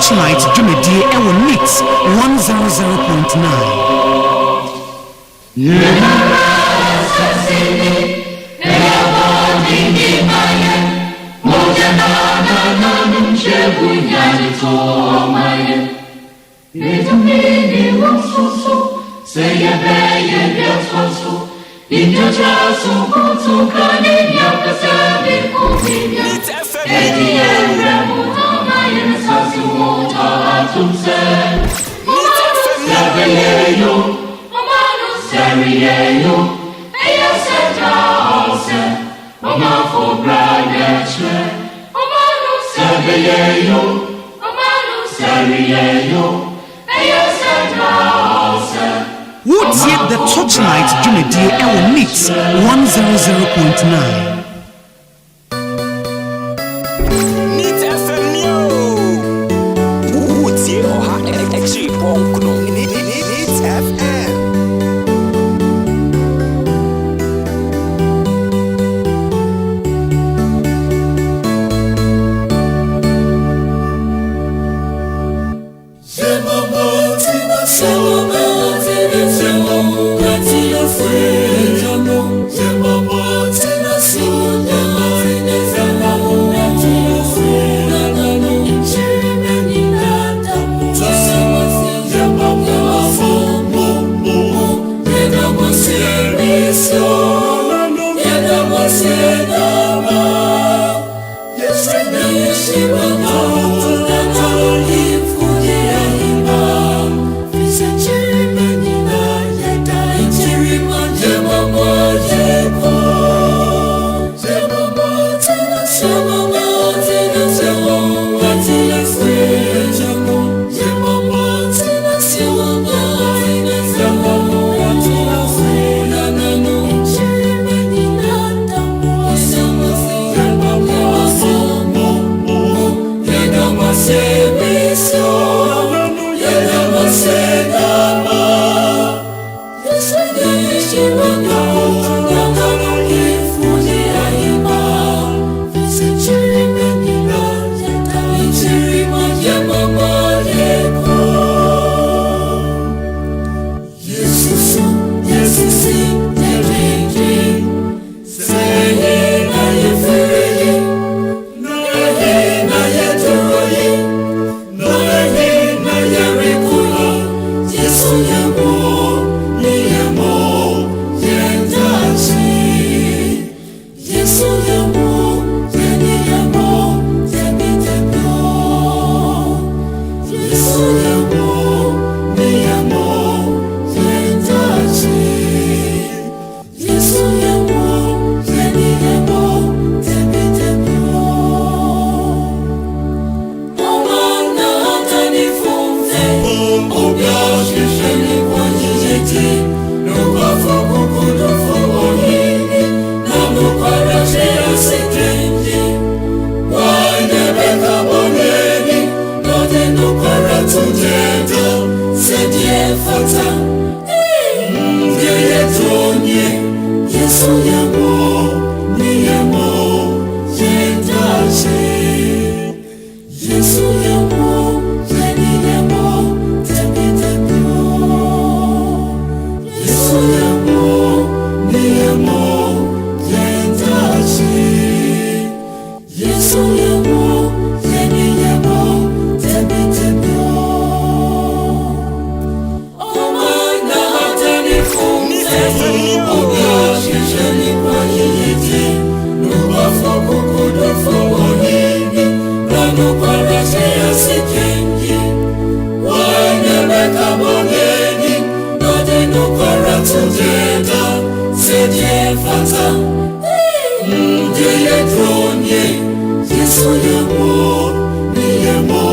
Torchlight Jumedi Ewo Mix 100.9. What's it the Torchlight Jumedi Ewo Mix 100.9. no parase asikengi wane beka bongeni no de no paratujeda sede fata de ye tronye Yesu yemo ni yemo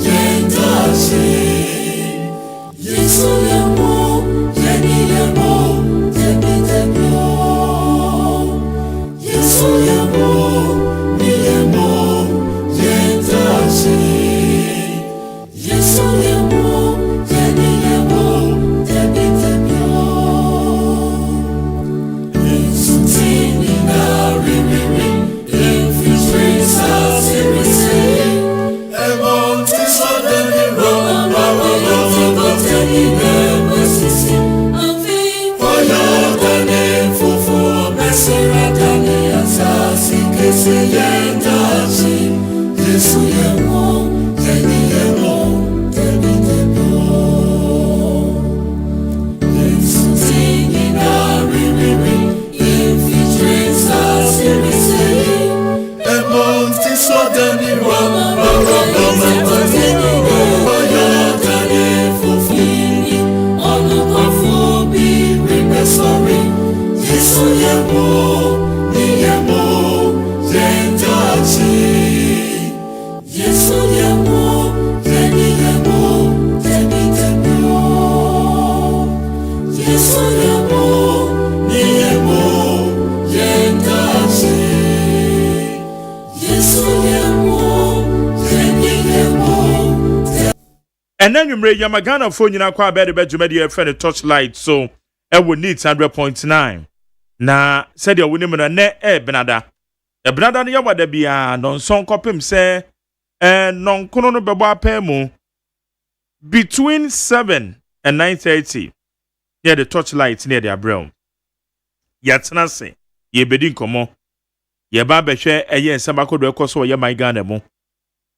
yendase Yesu yemo yeni yemo tebi tebio Yesu yemo ni yemo yendase Yesu yemo yeni yemo tebi tebio Yesu tini na ri infiltrates us everything Among the sudden wrong but any never system Fire than for Messera than Assassi Kesi Yendashi Yesu Yemo Yeni Yemo Tebi Tebio Yesu singing our infiltrates us everything Among the sudden wrong but any Fire than sorry, Yesu yemo, ni yemo, yendachi. Yesu yemo, yeni yemo, tebi tebio. Yesu yemo, ni yemo, yendachi. Yesu yemo, yeni yemo, tebi. And then you made Yamagana phone in aqua better bedroom media friend Torchlight so we need 100.9 na said your winning ne benada benada ya wada bia non son kopim say non kono no bebo apemu between 7 and 9:30 near the Torchlight near their brown yatna se ye bedi nkomo ye ba behwe eye nsamakodo ekoso ye my Ghana mu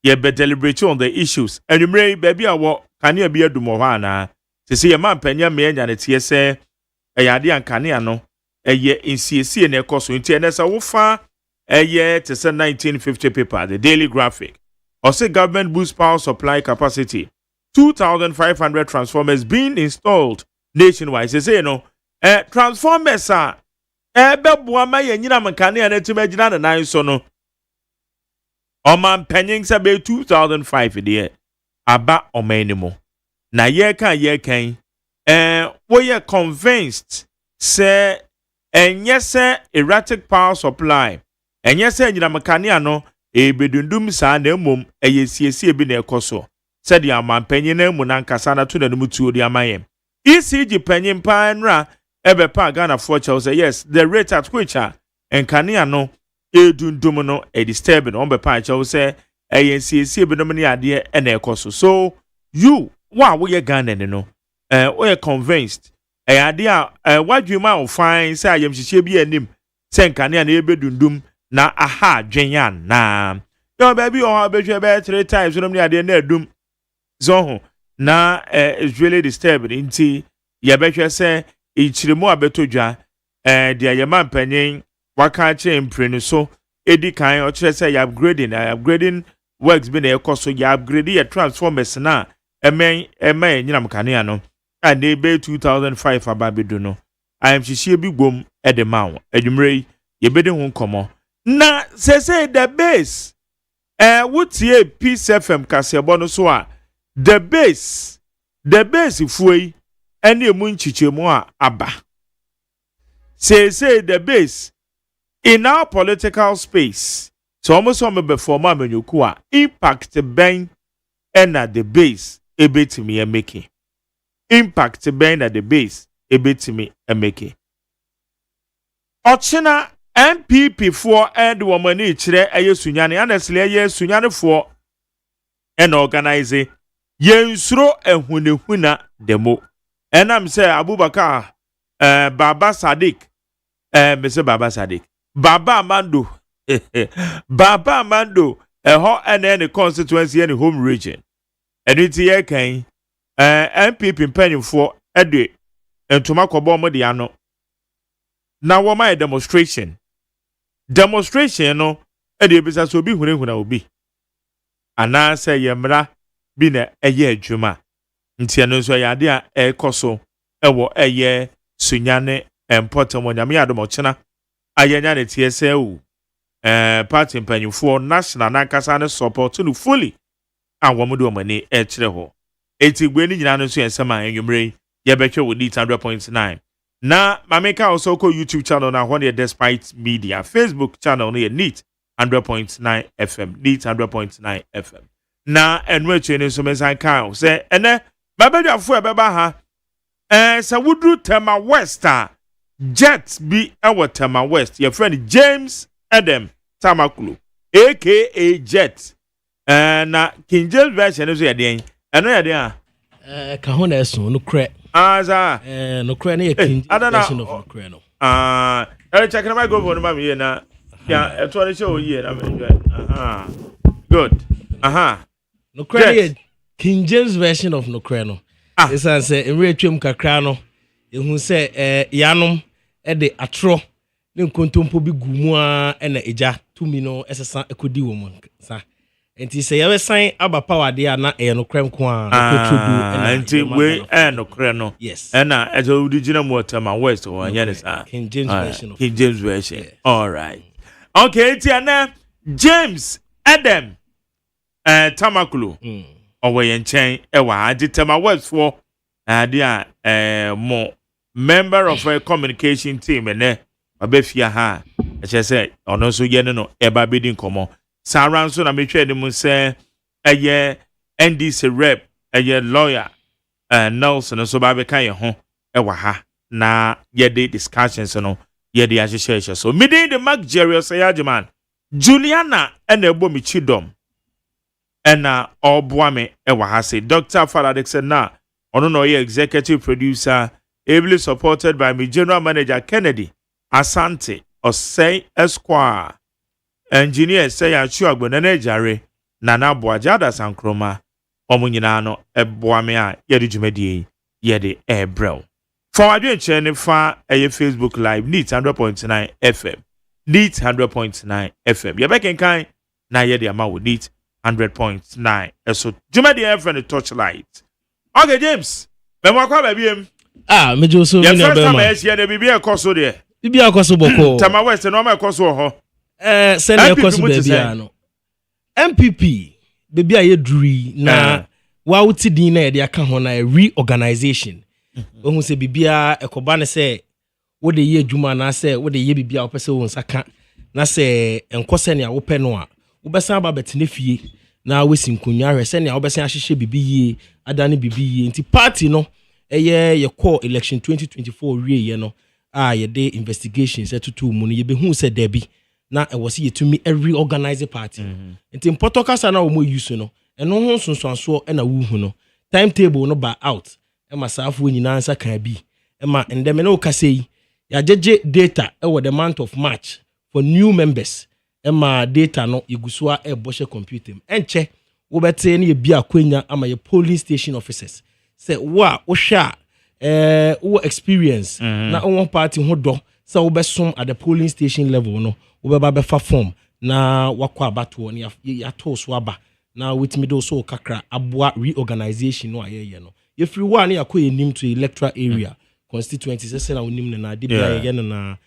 ye be deliberate on the issues and you may baby awo kan ye be adumo ha na se se ye man panya me anya ne tie se ade ankane ano eye insiesie na ekoso nti enesa wo fa eye te se 1950 paper the daily graphic or say government boost power supply capacity 2,500 transformers being installed nationwide say no transformers are beboa ma ye nyina mankane ana tima gina na nan so no o man penyin se be 2005 de aba o manimo na ye kan we are convinced say enyese erratic power supply enyese nyina mekania no ebedundum sa na emom eyesiesie bi na ekoso said the ampanyin na mu na nkasa na to na mu tuo di amaye ECG panyin pa nra ebe pa Ghana for say yes the rate at which enkania no edundum no e disturb no be pa say eyesiesie bi no ne ade e na ekoso so you we Ghana no we are convinced idea what you might find say I am shishie bi anim say nkane na ebedundum na aha dwenyan na yo baby o ha behwe be 3 times no ade na adum so na is really disturbed nti ye behwe say ichiremu abetodwa de ayema panyin waka che mpre so edi kan o kire say upgrading works be na ekoso ya upgrade your transformers na emen nyina mkane ano and they be 2005 ababedu no I am shishie bi gom edemawo adwumrei ye bede ho komo na say the base wotie Peace FM kasebo no so a the base fuoi ene emu nchichemu a aba say the base in our political space so almost some before ma menyoku a impact ben na the base ebetimi emeke impact ben at the base ebetimi emeke ochina MPP for and woman ni chire ayesunyane honestly ayesunyane for and organize yensuro ehunehuna demo enam say Abubakar Baba Sadiq Mr. Baba Sadiq Baba Amando Baba Amando ho and constituency and home region and it ye kan MPP penny for ede entoma kobo mo de ano na wo my demonstration no ede bisa so obi hunehuna obi ana say yemra bi na eye adwuma ntia no so yade a ekoso ewo eye sunyane important wonyame adom chena ayenya ne tie say o party mpanyufo national nankasa ne support no fully awom do mani e kire ho etigbe ni nyina no so ensema enwumre ye betwe wo 100.9 na mameka also ko YouTube channel na ho ne Despite Media Facebook channel ne neat 100.9 FM neat 100.9 FM na enwe chene so mesan kan say ene babadwafo ebeba ha sa wudru Tema West jet bi ewo Tema West your friend James Adam Tamakulu aka Jet na King James version so yeden eno yeden ka ho na eso no kre aza no kre na ye King James version of no kre no check na my go for no ma me na ya eto ne show ye na me good no kre ye King James version of no kre no esan say enwe atwam kakra no ehun say yanom e de atro ne nkontompo bi gumu a na eja tumi no esesa ekodi wo mu sa enti se ye san aba power de na e no krem ko a petrodu enti we no kre no yes na ejo original mu Tema West o anya ne sa King James version of King James version yes. All right okay enti ana James Adam Tamakulu owe yen chen e wa adi Tema West for adi a mo member of a communication team ene abefia ha e say ono so ye no eba bedi nkomo saran so na metwe dem say eye NDC rep eye lawyer Nelson so ba be kan ye ho e wa ha na ye de discussions no ye de ahyehyehye so midin the Mark Jerry OSEI AGYEMAN Juliana ena ebo mi chidom ena oboame e wa ha say Dr. Faladex na ono no ye executive producer ably supported by my general manager Kennedy Asante OSEI Esquire engineer say achu agbonene jare nana boajada sankroma omunyina no eboame a yede dwumadie yede ebrel for adwen chene fa eye Facebook live neat 100.9 FM neat 100.9 FM ye beken kan na yede ama wo neat 100.9 eso dwumadie FM Torchlight okay James memo kwa babiem mejo so ni na be ma yes ye de bibia ekoso de bibia ekoso boko Tema West no ma ekoso ho send ekoso bibia no MPP bibia ye duri na wa wuti din na ye de aka ho na reorganization ohun se bibia ekoba ne se wo de ye adwuma na se wo de ye bibia wo pese wo nsaka na se enkose ne a wo pe no a wo besan ba betene fie na wesi nkonwa hwe se ne a wo besan ahyehye bibie adane bibie nti party no ye call election 2024 wie ye no ye de investigations etutu mu no ye behu se debi na e was ye tumi every organize party nti mpotokasa na wo mo use no eno ho nsonsanso na wo hu no timetable no ba out e ma saafo nyina nsa kan bi e ma ndeme no kasei ya jeje data e wo the month of March for new members e ma data no igusua e boshe computer enche wo bete ne ye bia kwanya ama ye polling station officers say wa wo sha wo experience na won party ho do say wo besom at the polling station level no wo be ba fa form na wakwa abato ne ya to so aba na witimi do so kakra aboa reorganization no ayeye no ye free one ya ko enim to electoral area constituency say na onim na de bia ye na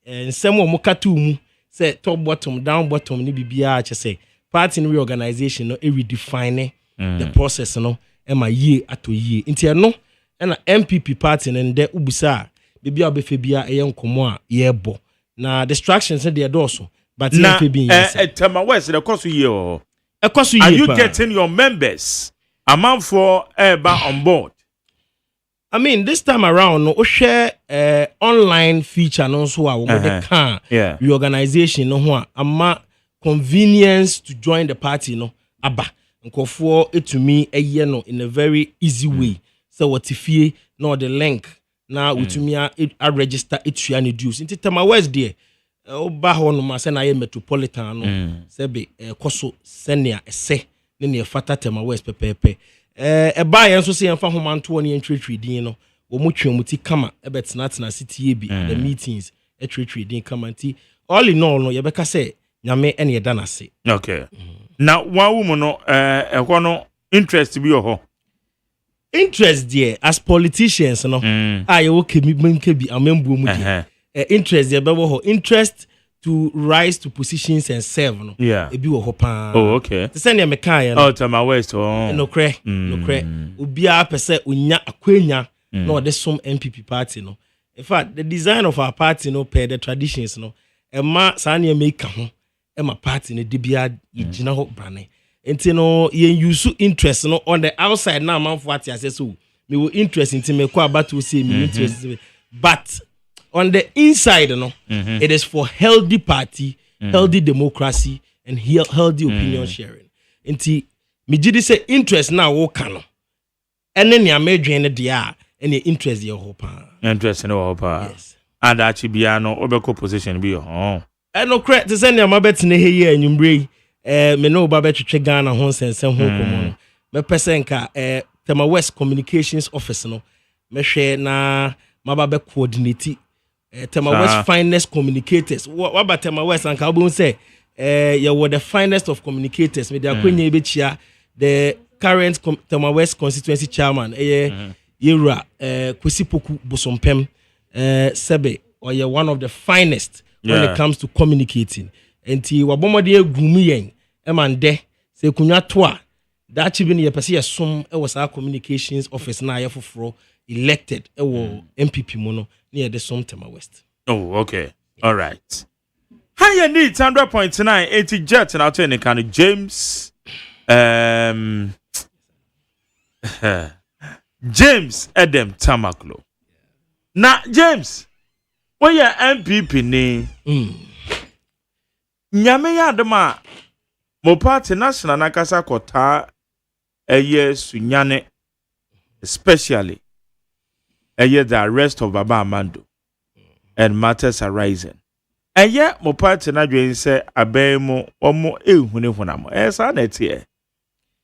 nsem o mokatu mu say top bottom down bottom ni bibia che say party reorganization no redefine the process no ema yie ato yie nti no na MPP party nde ubusa bibia obefe bia nkomo a ye bo na distractions dey also but na yes Tema West the course yie are you getting your members amount for eba on board? I mean this time around no share online feature no so a wo de kan reorganization no ho a ama convenience to join the party no aba nkofo etumi eye no in a very easy way so what ifie no the link na utumi a register etua ne dues nti Tema West there oba ho no ma se na ye metropolitan no se be koso senior ese ne ne fata Tema West pepepe ba ye nso se yemfa homanto ne entwetwe din no wo mutwe muti kama ebetena city bi the meetings etwetwe din kama nti all in all no ye beka se nyame ene ye danase okay na one woman no no interest bi ho interest there as politicians no I okay me bi amembu mu there interest there be ho interest to rise to positions and serve no ebi wo ho pa okay the same me kan no Tama West no kre obi a pese onya akwanya no the some MPP party no in fact the design of our party no per the traditions no emma sane make ho emma party no de bia yigina ho brane enti no yen use interest no on the outside na manfo ati so me wo interest enti me kwa about to say me interest but on the inside no it is for healthy party healthy democracy and healthy opinion sharing enti me gidi say interest na wo ka no ene ne amedwen ne de a ene interest ye ho pa interest ne ho pa yes and achi bia no obeko position bi ho no correct to send am bet ne he ye anwumbre me no ba betwetwe Ghana ho sense ho komo me person ka Tema West Communications Office no me hwe na maba be coordinate Tema West finest communicators what about Tema West and ka obo say you were the finest of communicators me dey akwanya be chia the current Tema West constituency chairman Yera Kwesipoku Bosompem Sebe or you're one of the finest when it comes to communicating. And ti wabomode agumi yen emande se kunwa to a da chibi ne yepese yesom e was our communications office na yefoforo elected e wo MPP mu no ne ye de som Tema West. Oh okay. All right. Higher need 100.9 80 jet na to kan James James Edem Tamaklo. Na James when you MPP ni nyame ya adema mo party national nakasa kota eye sunyane especially eye the arrest of Baba Amando and matters arising eye mo party na dwen se abemo omo ehunehunam sa na tie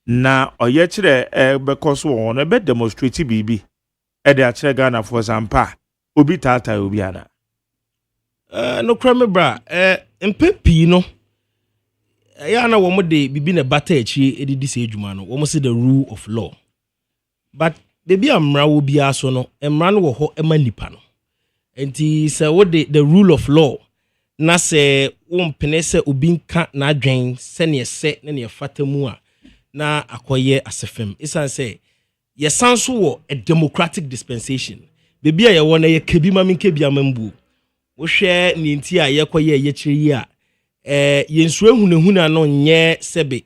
na oye kire bekoso won be demonstrate bibi e de akire Ghana for sampa obi tata obi ana no crime bra MPP no ya na wo mo de bibi na bata echi edidi se adwuma no wo mo se the rule of law but baby amra wo bia so no emra no wo ho ema nipa no enti se wo de the rule of law na se wo mpene se obi nka na adwen se ne se ne fatamu a na akoye asefem isan se ye sanso wo a democratic dispensation baby a ye wo na ye kebi ma minkebi amambu wo hwe ni nti a ye koye ye kire yi a yensuro hunahuna no nye sebe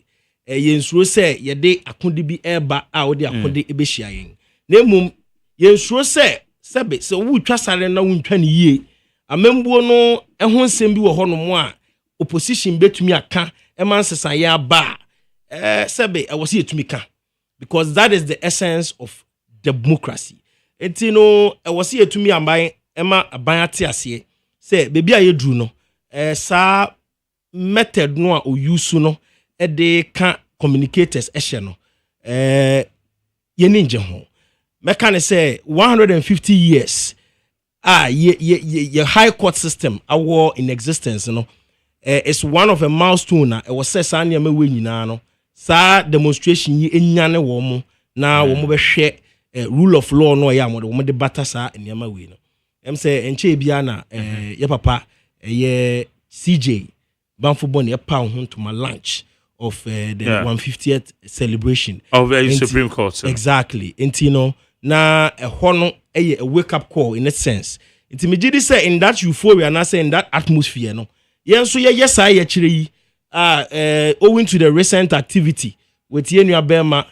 yensuro se ye de akonde bi eba a wo de akonde ebehia yen na mum yensuro se sebe se wo twa sare na wo ntwa ne yie amambuo no ho nsem bi wo ho no mo a opposition betumi aka man sesan ya ba sebe I was here to ka because that is the essence of democracy enti no I was here to me amban ema aban ate ase say baby aye dru no sa method no a o use no e de ka communicators ehye no ye ninje ho meka ne say 150 years ye high court system awo in existence no it's one of a milestone na e was say sa na we nyina no sa demonstration yi enyane wo mo na wo mo be hwe rule of law no ya mo de wo mo de bata sa eniama we no em say enche bia na ye papa ye CJ Banfo Boni a pound home to my lunch of the 150th celebration of the Supreme Court. So. Exactly. Intino na a hono a wake up call in a sense. Intimidity say in that euphoria and I say in that atmosphere no. Yes, so yes I actually owing to the recent activity with Yenu Abema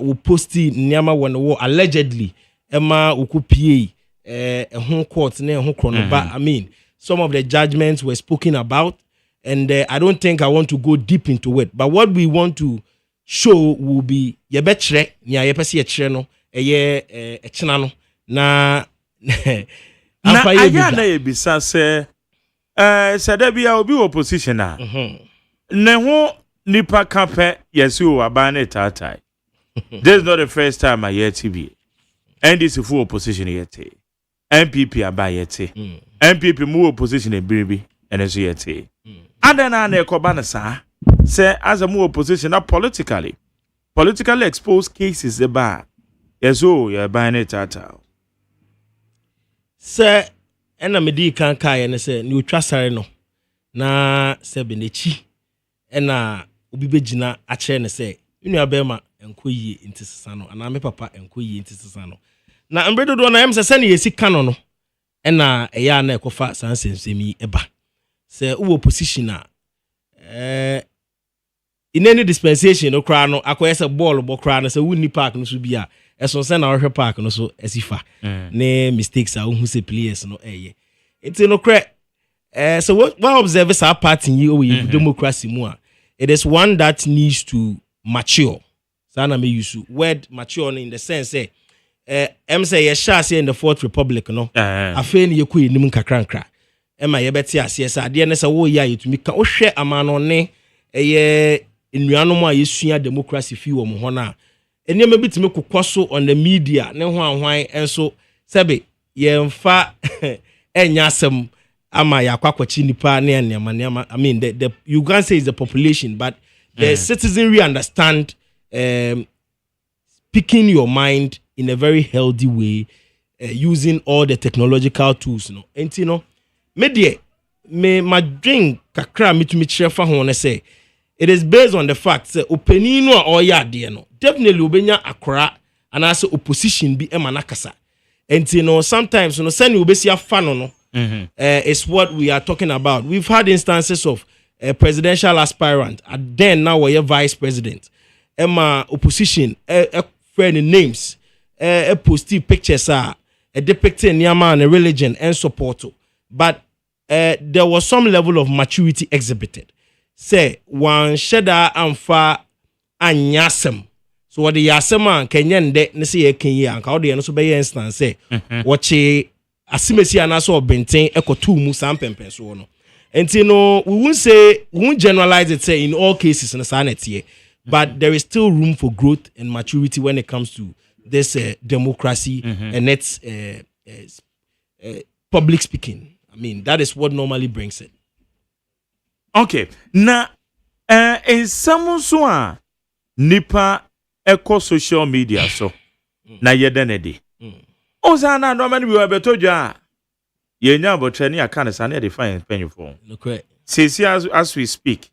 we posted Nyama when war allegedly Emma Ukupie a home court near home chronoba. I mean some of the judgments were spoken about. And I don't think I want to go deep into it. But what we want to show will be ye betre nya ye pese ye kire no ye chena no na na aya na ye bisa se sada bia obi opposition a ne ho nipa kape yesi o abane tatai. This is not the first time I hear TV. NDC full opposition yete. MPP abayete. MPP mu opposition e biribi ene so yete. Adana na ekoba na sa say as a more opposition that politically exposed cases the bar. Yes, oh, you're buying it at all. Sir, and I'm a D can kai and say, new trusser no. Na sebenechi. And ubibejina a chain say, you know, Bema and Kuyi into Sano, and I'm a papa and Kuyi into Sano. Now, I'm ready to do an sending a sick canon. And a yana kofa sans me eba. Say, who oppositioner. In any dispensation, no crown, acquires a ball or crown as a windy park, no subia, as on San Arthur Park, and also as if nay mistakes are who say players no air. It's no crack. So what observers are parting you with democracy more. It is one that needs to mature. Sana me use word mature in the sense say say a shall in the Fourth Republic, no. I feel you could nimun kakranka. Emma yebeti as a dear nessa wo ya to me can share a man on ne a in Rianoma yesua democracy few or mohona. And you may be to make kwaso on the media, no why and so Sabe ye fa and yasem ama ya kwakwachi nipa ne anyama. I mean the you can say is the population, but the citizenry understand speaking your mind in a very healthy way, using all the technological tools, no. And you know, media me my drink kakra me to me chefa ho say it is based on the fact that openino or ya de no definitely obenya akora and as opposition be emanakasa. And you know sometimes you know send you obesi afano no is what we are talking about. We've had instances of a presidential aspirant and then now we're vice president. Emma opposition friend names posting pictures are depicting Nyama and religion and support. But there was some level of maturity exhibited. Say one sheda and far and yasem. So what the yasema Kenyan de nisi Kenya and Kaudi and so by instance say what she asimesi anaso benten eko two musam pempen so no. And you know we won't generalize it say in all cases in the sanity, but there is still room for growth and maturity when it comes to this democracy and its public speaking. I mean, that is what normally brings it. Okay. Na in some so nipa echo social media so na yedenedi. Ozana no man we were betoja. Ye nya botrani aka ne sane define penny for. No correct. Say as we speak,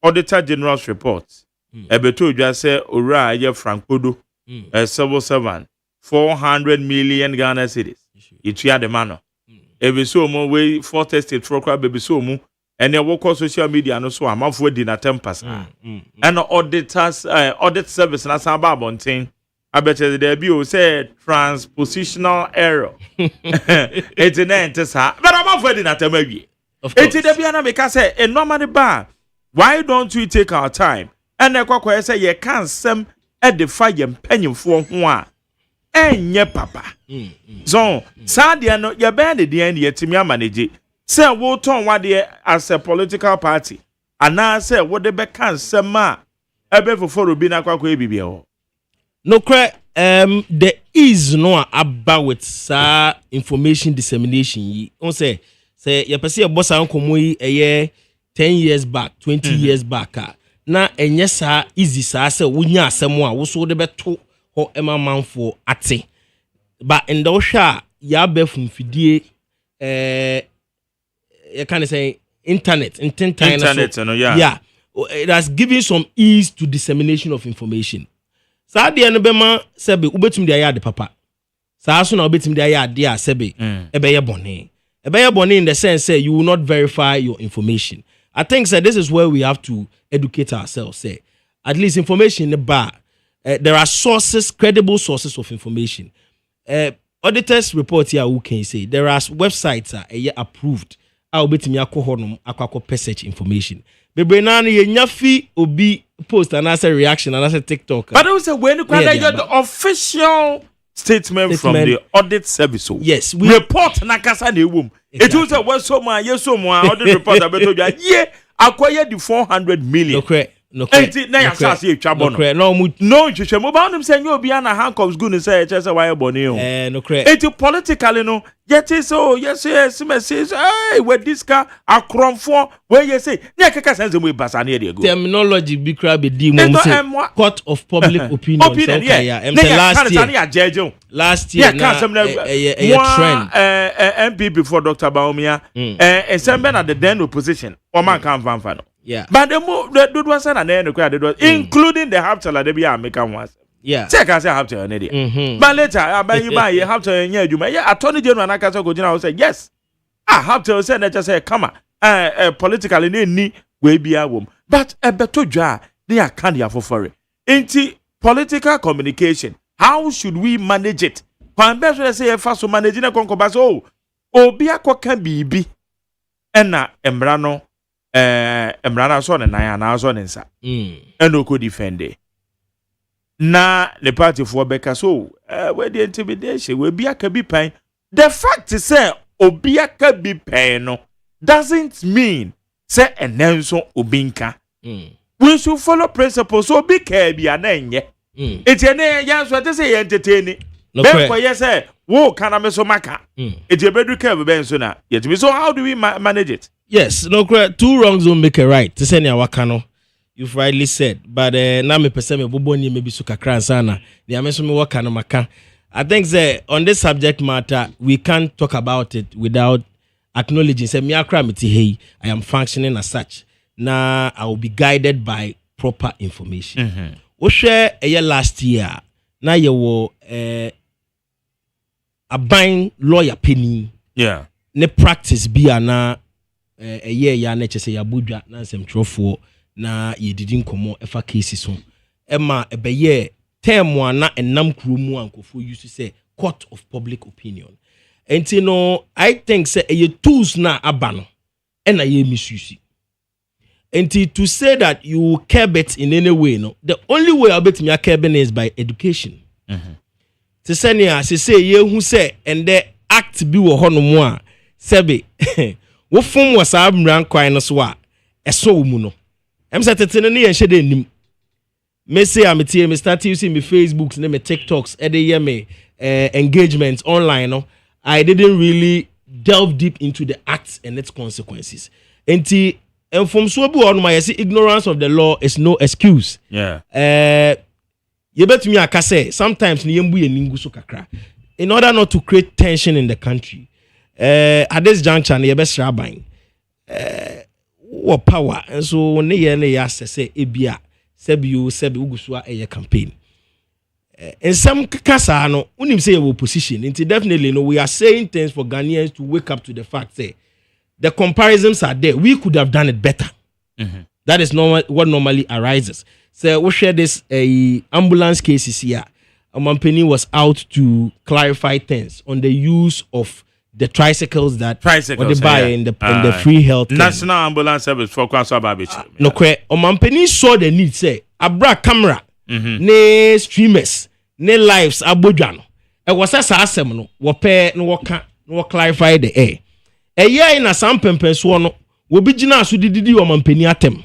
Auditor General's report ebetoja say ora ye Frankodo a civil servant 400 million Ghana cedis. Itua the mano. Ebe so mo we for tested for crab baby so mu and then work on social media no so amafo di na tempers and auditors audit service na san ba bonten abete there be o say transpositional error. It's an entesa but amafo di na temawie. It's there be na make say e normally ba why don't we take our time and ekwa say ye can sem edify yem panyimfo ho a enye papa. So sadia no ye be the end yetimi amanage say wo ton wade as a political party ana say wo de be kan sema ebe foforo bi na kwakwa ebibie ho. No cry there is no about with sa information dissemination yi on say ye pese e bossa nkomo yi eye 10 years back 20 years back na enye sa easy sa say wonya asem a wo so de beto ho emamanfo ate but in the sha ya be fumfidie you can say internet so, no, yeah it has given some ease to dissemination of information. Sa de no be ma sebe ubetum de aya de papa sa so na ubetum de aya de a sebe ebeye bone in the sense say you will not verify your information. I think that this is where we have to educate ourselves. Say at least information in the bar there are sources, credible sources of information. Auditors report here who can say there are websites approved a obetimi akohonom akwa search information. Bebre na ye nyafi obi post and answer reaction and answer TikTok. But also when you get the official statement from the audit service. Yes, we report nakasa na ewom. It was a so man yes so man audit report abeto ja ye acquire the 400 million. Okay. no enti na ya sase etwa bo no no hwehwe mo ba no say nyo bia na handcuffs good say che say why boni o no cre enti politically no yet so yes message with this car akromfo where you say na keka sense mo basa na dey go terminology bi kra be di mo say court of public opinion say last year na trend MP before Dr. Baumia December na the then opposition o man kan fanfa no. Yeah. But the do was na no kwade do including the Haftel de bia make am once. Yeah. Check as Haftel na dey. But later abayi ba ye Haftel nya adwuma. Yeah, attorney general na ka say go gina say yes. Haftel say na just say come politically ni we bia wom. But beto dwa they are kind of for it. Political communication. How should we manage it? Kwa mbese say faso manage na konkoba so obi akoka bibi ena emra no emrana so ne nan na so ne nsa eno ko defend na the party for beka so we the intimidation we bi aka bi pen the fact is say obi aka bi pen no doesn't mean say enenso obinka we should follow principles so bi ka bi anenye etiene ya so te say entertain no for yes wo kana me so maka etiebedu ka be ben so na yetimi so how do we manage it? Yes, no correct. Two wrongs don't make a right. To say ni awakano, you've rightly said. But na me pese me bobo ni maybe so kakra sana. Ni ameso me wakano maka. I think that on this subject matter, we can't talk about it without acknowledging. Say me akra me ti hey, I am functioning as such. Na I will be guided by proper information. We share a year last year. Na ye wo a buying lawyer penny. Yeah. Ne practice be na. A year ya na chese ya budwa na nsem trofo na ye didi nkomo efa cases so ema ebeye term na enam krumu ankofo use say court of public opinion enti no I think say ye tools na abano na ye misuse enti to say that you curb it in any way no the only way I'll bet me curb it is by education to say nia say ye hu say and the act bi wo hono mu a sebe wo fom was abran kwan no so a eso mu no em say tetene ne yen hye nim me say am tie me start using me Facebooks ne me TikToks e dey me engagements online no I didn't really delve deep into the acts and its consequences enti enfomso bi won ma yesi ignorance of the law is no excuse. Yeah. You bet me akase sometimes ne yembu yeningu so kakra in order not to create tension in the country. At this juncture, ne yebesra ban what power and so ne ye access say ebia sebi ugusua eye campaign in some kasa no unim say your opposition into definitely no we are saying things for Ghanaians to wake up to the fact say the comparisons are there. We could have done it better. That is normal what normally arises. So we share this ambulance cases here. Omampeni was out to clarify things on the use of the tricycles that they buy in the free health National Ambulance Service for Kwaso Babichi. No kwe Omampeni saw the need say abra camera ne streamers ne lives abodwan e was asa asem no wo pe no woka no clarify the air e ye na sam pempenso no wo bi gina aso dididi Omampeni atem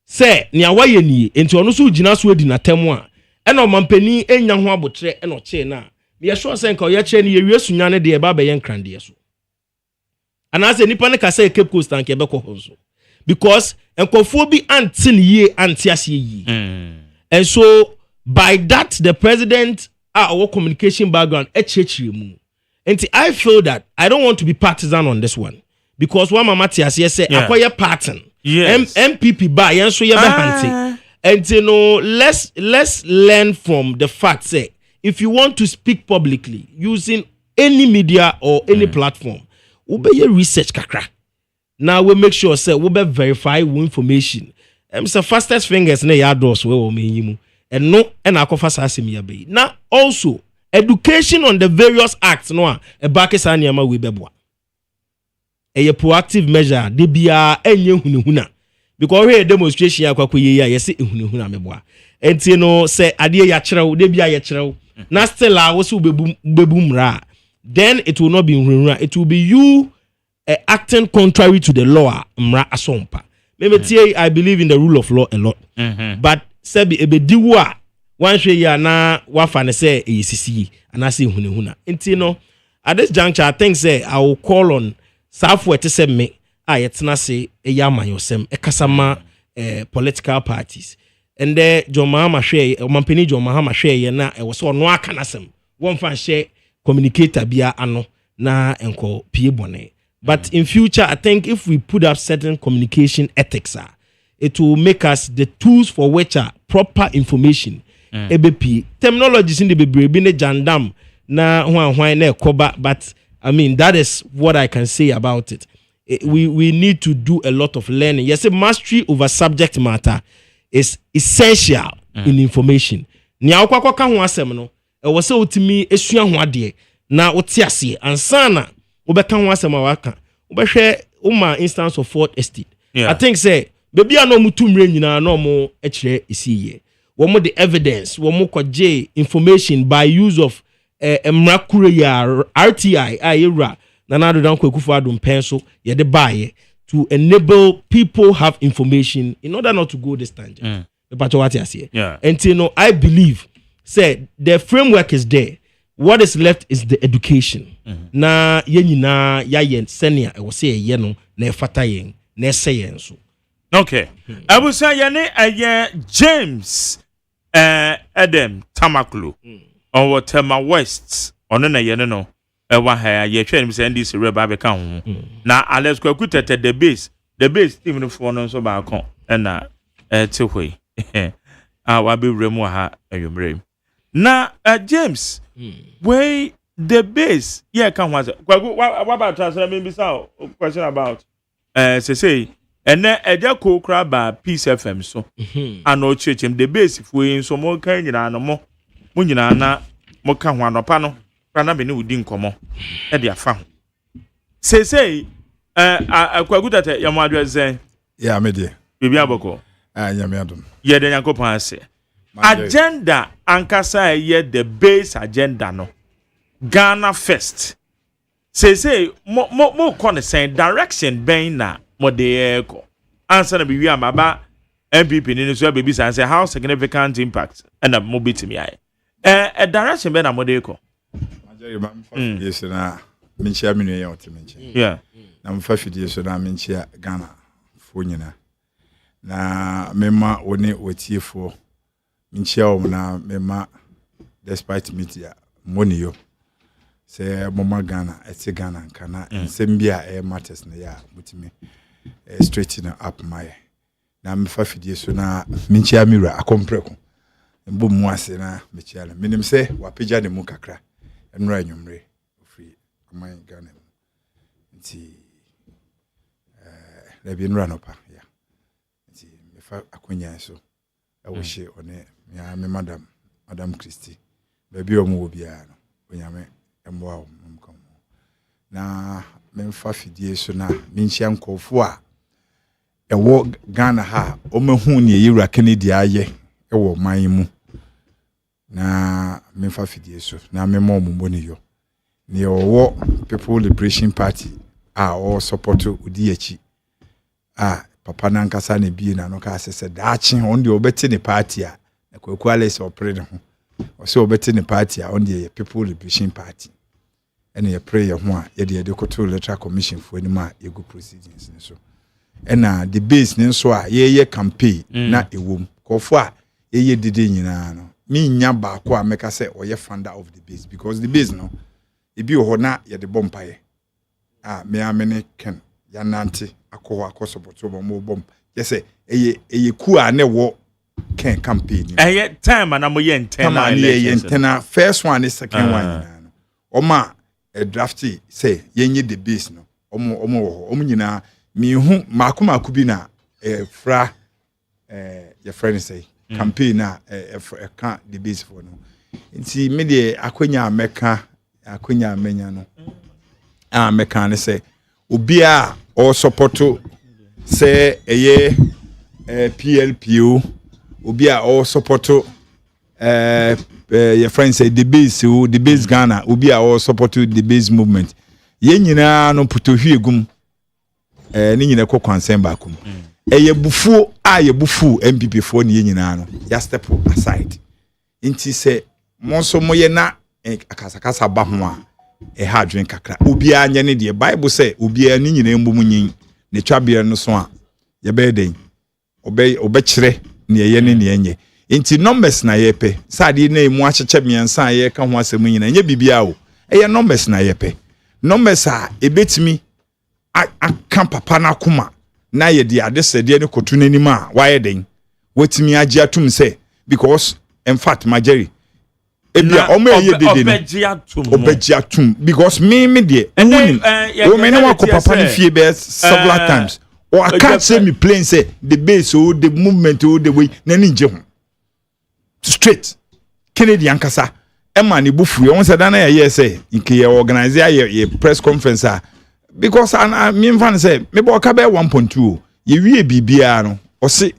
say ne awaye nie enti ono so gina so adi na tem a e na Omampeni enya ho abotre e no che na me sure say nka ye che ne ye wiesunya ne de e ba be ye nkrande so anase nipa ne ka say Cape Coast anke be ko so because enkofo bi antin ye antiase yi and so by that the president our communication background mu and I feel that I don't want to be partisan on this one because one mama tiase say akoye pattern MPP ba yen so ye be hante and you know let's learn from the fact say if you want to speak publicly using any media or any platform we be your research kakra. Now we make sure say we be verify information. Say fastest fingers na ya doors we o meyimu. And no and akofa asem ya be. Now also education on the various acts no e back esa niam we beboa. A proactive measure de bia enye hunehuna. Because we demonstration akwakoye ya yesi ehunehuna meboa. Enti no say ade ya kyerɛw de bia ya kyerɛw. Na still a wo so bebum ra. Then it will not be hunehuna. It will be you acting contrary to the law mra asompa. I believe in the rule of law a lot. But sebi ebediwa one share ya na wafane say ECC and I say huna. Intino at this juncture I think say I will call on Southwest to say me yetna say yama yosem ekasama political parties. And there John Mahama share Mampini John Mahama share na was so no akanasem. One fan share communicator bia ano na enko pie bone. But in future, I think if we put up certain communication ethics, it will make us the tools for which are proper information. EBP terminologies in the baby jandam na na koba. But I mean that is what I can say about it. We need to do a lot of learning. Yes, mastery over subject matter is essential in information. Nya okwa ka ho asem no e wo se otimi esua ho ade na otiase ansana obeka ho asem awaka obehwe uma instance of Ford Estate. I think say baby ano mutu mre nyina na omo ekire esiye wo mo the evidence wo mo kwaje information by use of mrakure ya RTI ayera na na do dan kwakufu adom penso ye de baye to enable people have information in order not to go this tangent. But what I say, and you know, I believe say the framework is there. What is left is the education. Na yenina ya yen senior I will say yeno na fata yen na say yen so. Okay. I will say yene James Adam Tamaklu on what Tema West on na yene no wa ha ye hwe nim say ndis reba be ka ho. Na Alex kwakutete the base team no for no so ba kon na te hoi. Wa be remu ha ayomrem. Na James where the base can was what about transfer maybe so question about say and then eja ko kra ba Peace FM so and o chechem the base if we so mo kan nyina no mo nyina na mo ka ho anopa no kra na be ne udi nkomo e de afa ho say akwagutate ya mo adweze ya me de bibi aboko nyame adom ye de yakopan ase agenda ankasa ye the base agenda no Ghana first say mo kon say direction ben na mo de eko answer na biwi amaba MPP ni so baby say how significant impact and mo betimi ai a direction ben na mo de eko majeri ba mfa yes na minchia minu ye otimenche yeah na mfa fidie so na minchia Ghana fo nyina na mema woni otiefo minchia o na mema despite media money yo say mama Ghana eti Ghana kana nsem bia matters na ya mutimi straighten up my na mfa fidie so na minchia mira akompreko mbo mu ase na mechia la minim say wapeja ne mu kakra enura anwumre free amai Ghana nti lebi enura no pa ya nti mefa akonya so awoshe one ya me madam Christy baby omo obi a no onyame emwa mkom na memfa fidie so na minchia nkofo a ewo Ghana ha omahu ne yewura Kennedy aye ewo man mu na memfa fidie so na memo omumbo ne yo ne owo People Liberation Party all support odi achi papa na nkasa ne bie na no ka asese daachi on de obeti ne party a na kwakwale se opre ne ho o se obeti ne party a on de People Liberation Party ene ye pray ye ho a ye de koto electoral commission fo ani ma ye go proceedings ne so ena the base ne so a ye campaign na ewom kofo a ye dide nyina no mi nya ba ko a meka se o ye founder of the base because the base no e bi ho na ye de bompaye me amene ken ya nante akọ support mo bom yes eye ku a ne wo ken campaign time na mo ye intena na first one is second one oma drafty say yenye the base no omo nyina mi hu maku bi na fra your friend say campaign na can the base for no nti me de akonya amenya no meka ne say obi a o support say eye PLPO obi a o support your friend say the base Ghana obi a o support the base movement ye nyina no puto hwiegum ni nyina ko concern ba kum eye bufuo a ye bufu MPP fo ne nyina no ya step aside nti se monso moye na akasakasa ba ho a ha adwen kakra obi anya ne de Bible say obi ani nyina mbu munyin ne twabere no so a ye be den obe kire ne ye ne ne enye nti numbers na ye pe sade na emu acheche miensa ye ka ho asem nyina enye bibia o eye numbers na ye pe numbers a ebetimi aka papa na kuma na ye de adesede ne kotu nanim a waye den wetimi age atum say because in fact Majeri ebia omo ye dede no obeji atum because me de ewunim o me na wako papa ne fie be several times or I can't say me plain say the base or the movement or the way na ni nje ho straight Kennedy ankasa ema ne bufu won say dan na ye say nke ye organize ye press conference because me fan say me bo ka be 1.2 ye wie bibia no o se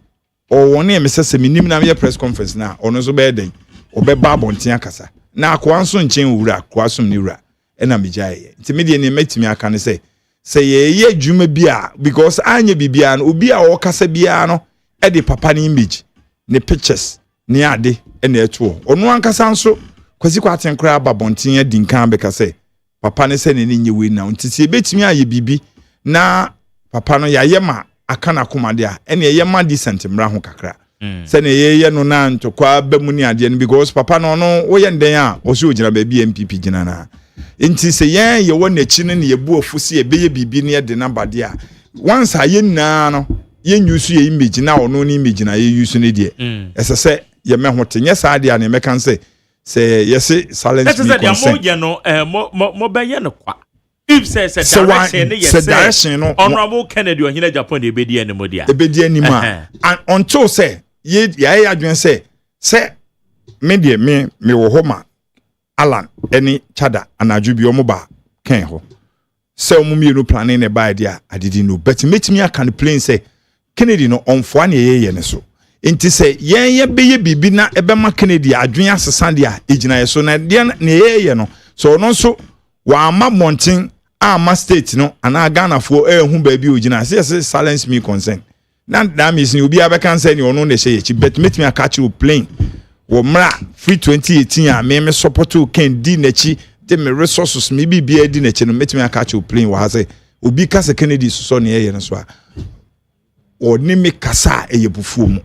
o woni me say me nim na ye press conference na ono so be den obeba abonten akasa na akwanso nchen wura kwasom ni wura ena mejaye nti me de ne metimi aka ne say ye adwuma bia because anya bibia no obi a wo kasa bia no e de papa ni image ne pictures ni ade ena eto ono ankasa nso kwasi kwaten kra babonten adinkan be kasa papa ne se ne nye we na nti se betimi aye bibi na papa no ya yema aka na komade a ena ye ma decent mra ho kakra se ne ye no na ntokwa bamuni ade no because papa no no wo ye nden a o se ogina ba bi MPP gina na nti se ye wo na chi ne ye bu ofusi e beye bibi ne de na bade a once aye na no ye nyusu ye image na ono ni image na ye yusu ne de esese ye me ho tenye sa ade a ne mekan se yes silence me consent mo be ye no kwa if say direction ne yes direction no honorable Kennedy ohina Japan de ebedi animo dia ebedi anima and until say ye ya adwen say me de me wo ho ma Alan any chada anaju bi omo ba ken ho say omo mi no planning ne ba dia adidi no but metimi aka no plain say Kennedy no onfo na ye ne so enti say ye beye bibi na ebe ma Kennedy adwen asesa dia ejina ye so na dia na ye no so no so wa ama mountain ama state no ana Ghana fo hu ba bi ojina say silence me concern na that means you be abekan say ni ono na she ye but metimi aka chi plain wo mra free 2018 a me support o ken di na chi de me resources me bibia di na chi no metimi aka chi plain wa say obi ka se Kennedy so ne ye no so a oni me kasa eye bufuo mu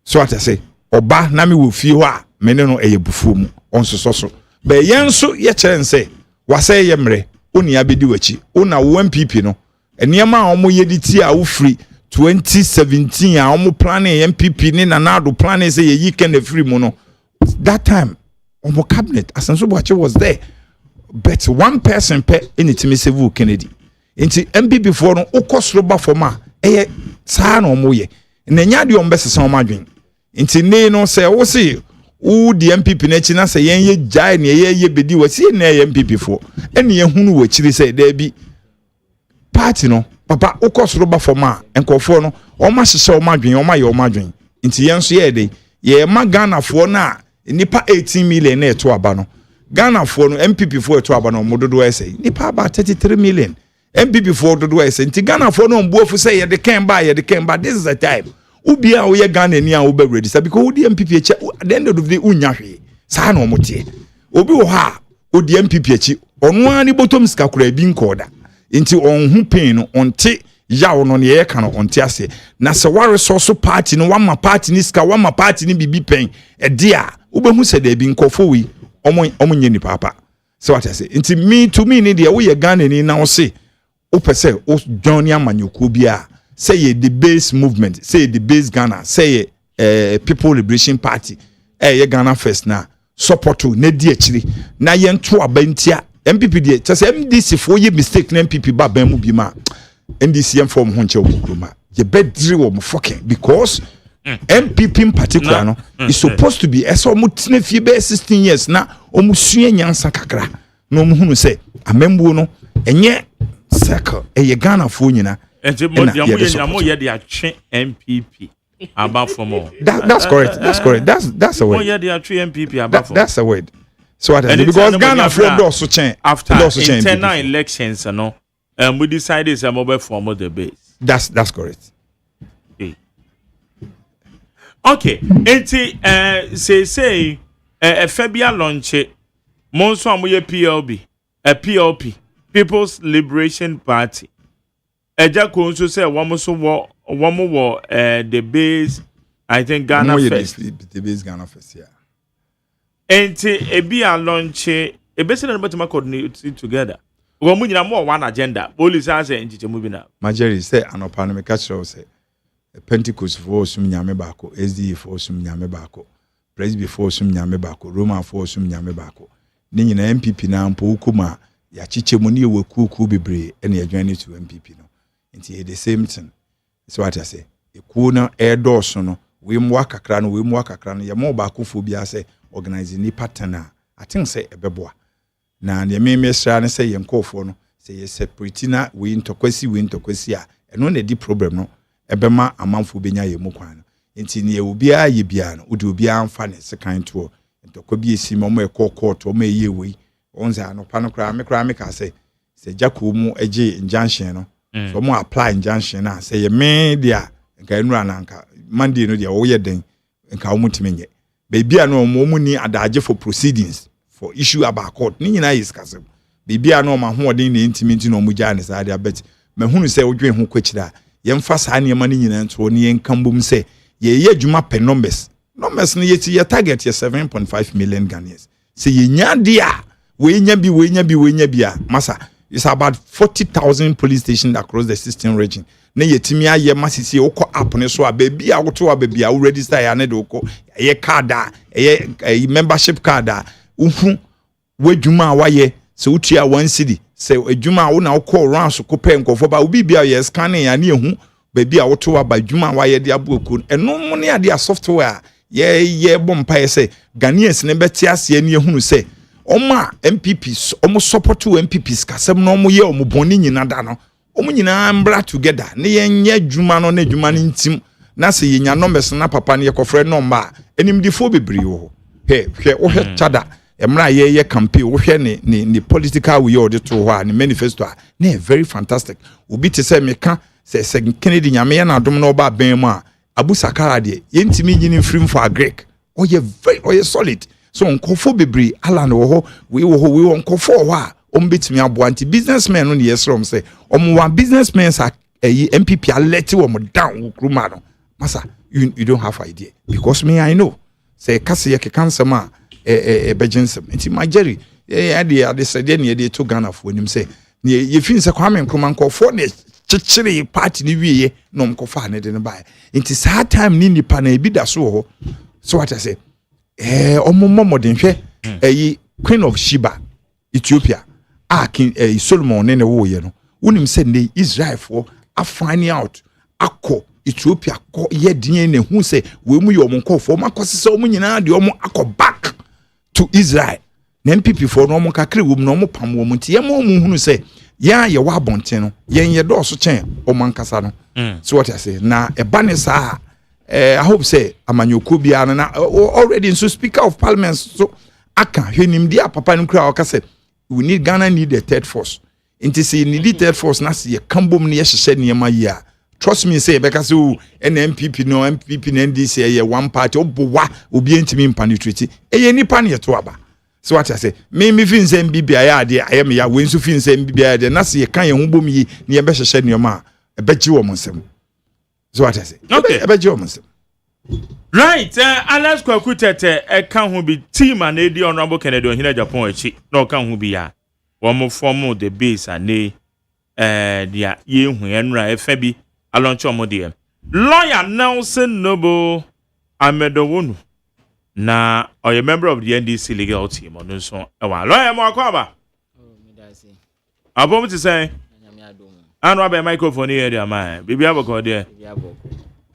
so ata say oba na me wo fie ho a me ne no eye bufuo mu onso so be yen so ye kire say wa say ye mre oni abedi wachi ona wo MPP no enema a omo ye di ti a wo free 2017 a omo planning MPP ni na do planning say ye can free mu no that time omo cabinet Asenso Boache was there but one person per anytime save Kennedy into MPP for no okosro ba forma eh saa na omo ye na nya de ombe sesa omo adwen into ne no say wo say wo di MPP na chi na say yen ye jai na ye bedi wo say na ye MPP for ene ye hunu wo chiri say da bi party no papa ukosoro ba forma enkofo no o ma hyehyɛ o ma dwen o ma ye o ma dwen nti yen so ye de ye ma Ghana fo na nipa 18 million na eto aba no Ghana fo no MPP fo eto aba no mododo ese nipa aba 33 million MPP fo dodo ese nti Ghana fo no mbuofu say ye de ken ba this is the time ubia wo ye Ghana ni a wo be ready because wo di MPP echi at the end of the day unya hwe saa na omotie obi wo ha wo di MPP echi ono ani bottom ska kura bi nkoda nti onhu pain no onte yawo no ne ye ka no onte ase na se wa resource party no wama party ni ska wama party ni bibi pen e dia ubehu se da bi nkofo wi omo nye ni papa so what I say nti me to me ni dia wo ye Ghana ni na wo se o pese o join amanyoku bia say ye the base movement say the base Ghana say people liberation party ye Ghana first na support na di akiri na ye nto abantia MPP die say MDC for ye mistake na MPP ba ban mu bi ma NDC em form ho nche okroma ye bedri wo mo fucking because MPP in particular no is supposed to be so mo tene fie be 16 years na o mo sua nyansa kakra na o mo hunu say amembu no enye circle ye Ghana fo nyina enti mo ye de atwe MPP about for more that's correct that's a word mo ye de atwe MPP about for that's a word. So what because Ghana for also change after internal elections we decided some mobile form of the base. That's correct. Okay, enti say Fabia launch monso amoye PLB, a PLP, People's Liberation Party. Eja ko nso say womo wo the base I think Ghana first. The base Ghana first, yeah. Enti ebi a launch ebese na betima coordinate together. Wo mu nyina mo one agenda. Police say nchiche mu bi na. Majeri say anopa no me catch say Pentecost for sum nyame baako, SDA for sum nyame baako, Presby for sum nyame baako, Roman for sum nyame baako. Ni nyina MPP na mpo ukuma ya chiche mu ne wekuku bebre ene adwane to MPP no. Nti the same thing. So what I say, ekuo na airdoors no, we mu akakra no ye mo baako fo bia say organize ni partner. I think say ebeboa. Na ne me sra ne say yenkofo no, say ye separate na we ntokwasi a eno na di problem no. Ebema amanfo benya ye mu kwan nti ne obia ye bia no odi obia amfa ne sekan to ntokwa bi esi mo court o ye we onza anopa no kra me ka say Jacob mu age injunction no so mo apply injunction na say ye me dia nka enura na nka Monday no dia wo ye den nka wo mutimenye bebia no mo mu ni adaje for proceedings for issue about court ni nyina is kasem bebia no ma ho odin ne intimate no mu ja ne sa dia bet mahunu say odwen ho kwachira yemfa saa niema ni nyina nto ne yenkambom se ye adwuma pe numbers no ye target ye 7.5 million Ghanaians se ye nya dia we nya bi a masa it's about 40,000 police stations across the 16 region na yetimi aye masisi okọ app ne so a baby a woto a baby a wo register ya ne de okọ ye card a membership card a uhu wadwuma a waye se utua 1 cedi se adwuma wo na okọ ran so kopɛ nkofo ba obi bia ye scanning ya ne ehu baby a woto aba adwuma waye de aboku eno mo ne ade a software ye bompa se Ghanaians ne beti ase ne ehunu se oma MPPs omo support MPPs kasem no omo ye omo boni nyina da no omo nyina mbra together ne yenye adwuma no na adwuma ne ntim na se yenya numbers na papa ne yekofre number enimdifo bebri wo hwe wo chada emra ye campaign wo hwe ne political we order to ho ne manifesto na very fantastic obi te se meka se Kennedy nyame na adom na oba ben mu a Abu Sakara de yentimi nyini free for Greek oye solid so nkofo bebri ala na wo ho we nkofo ho a ombetimi abo anti businessmen no yesrom say omwa businessmen sa MPP alert wo down kruma no masa you don't have idea because me I know say kase ye kekanse ma emergency nti Majeri ade said ne dey to Ghana for nim say ye fin se kwame nkruma nkofo ne chichiri party ni wiye no mkofa ne de ne ba nti saa time ni nipa na ebi da so ho so what I say omomodin hwe Queen of Sheba Ethiopia king Solomon ne wo ye no wonim se ne Israel for a finding out akọ Ethiopia ko ye din ne hu se we mu ye omonkofo makose se omo nyina de omo akọ back to Israel na MPP for no omo kakre wo mu no omo pam wo mu nti ye mo hunu se ya ye wa bonten no ye do so chen omo ankasa no so what I say na ebane sa I hope say amanyoko bia na already so speaker of parliament so aka hwenim dia papa no kura o say we need Ghana need a third force inti say need third force na say kambom ne ye hye niema yi a trust me say because NMPP no MPP no NDC ye one party obowa obi entimi mpanitwiti eye nipa ne to aba so what I say me fin say mbibia ya de ayem ya we nso fin say mbibia ya de na say kan ye ho bom yi ne ye be hye niema e be gi wo monsem so what I say okay e be gi wo monsem right Alex Kwakutete kan ho bi team and edi honorable Kennedy Ohina Japan echi na kan ho bi ya wo mo form the base and dia ye hu enra efa bi aloncho mo de lawyer Nelson Noble Amedowonu na a member of the NDC legal team on so lawyer mo akwaba me da say abom ti say nyame adom anu abe microphone here dey am bibi aboko there bia boko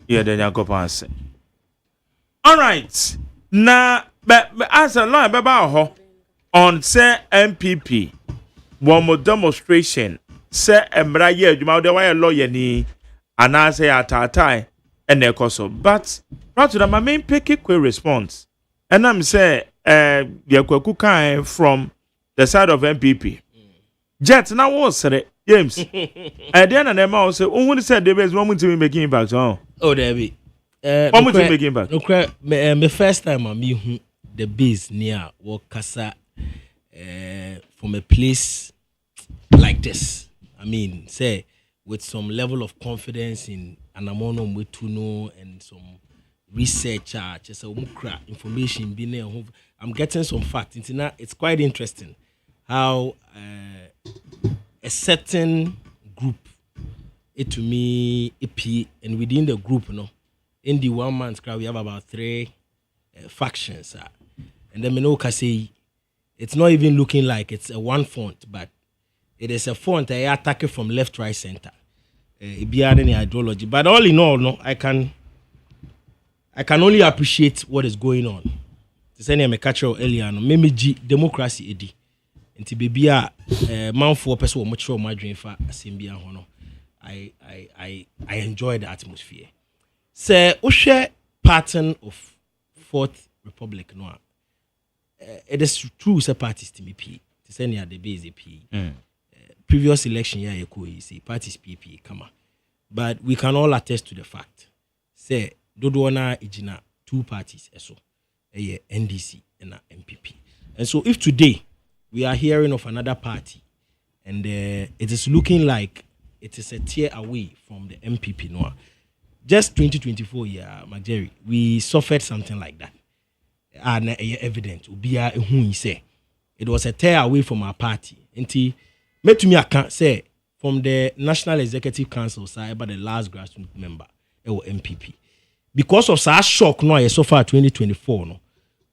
here dey nyakopan say all right na as a lawyer beba ho on say MPP one more demonstration say emra ye adwuma de why lawyer ni ana say atatai and ekoso but not to the main pick quick response and I'm say Kwaku kan from the side of MPP jet na wo sere James at the end of the month say who said the best moment to be making impact on oh there be What would you begin back? No cry. My first time I meet the base near work casa from a place like this. I mean, say with some level of confidence in Anamono Mwetuno and some research, just a information being there. I'm getting some facts. It's quite interesting how a certain group, it to me, and within the group, in the 1 month crowd, we have about 3 factions. And then Menoka say it's not even looking like it's a one font, but it is a font I attack it from left, right, center. It be any ideology. But all in all, no, I can only appreciate what is going on. The same I catch earlier, no, maybe democracy edi. Nti baby a man for person wo much my dream for assembly hono. I enjoy the atmosphere. Say Oshe pattern of Fourth Republic no. It is true say parties to me P. The same the base P. Previous election year you say parties PP come. But we can all attest to the fact. Say dodo na ijina 2 parties eso. NDC and MPP. And so if today we are hearing of another party and it is looking like it is a tier away from the MPP no. Just 2024 year, Jerry, we suffered something like that. And evident it was a tear away from our party. Until to me I can't say from the National Executive Council side about the last grassroots member or MPP. Because of such shock no so far 2024 no,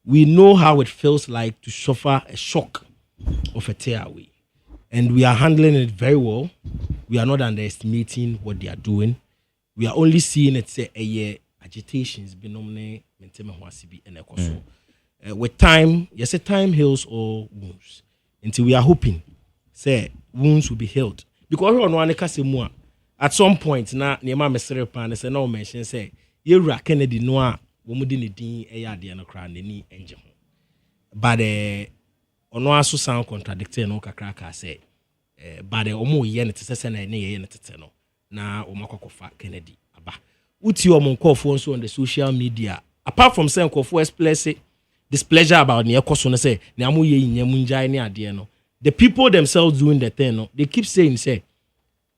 we know how it feels like to suffer a shock of a tear away. And we are handling it very well. We are not underestimating what they are doing. We are only seeing it say a year agitations benomne menteme hwasibi and ekoso. With time, yes, time heals all wounds. Until we are hoping say wounds will be healed. Because on one kase at some point na niema mesere pan say no mention say Yewura Kennedy no a wo mu di ne din eya de no kra nani enje ho. But ono aso sound contradicting no kakra ka say but omo ye ne tese na ne ye ne tete no na omakokofa Kennedy aba. Uti omonkofo nso on the social media apart from saying nkofo express displeasure about ne ekoso no say ne amoye nyam njai ne ade no, the people themselves doing the thing no, they keep saying say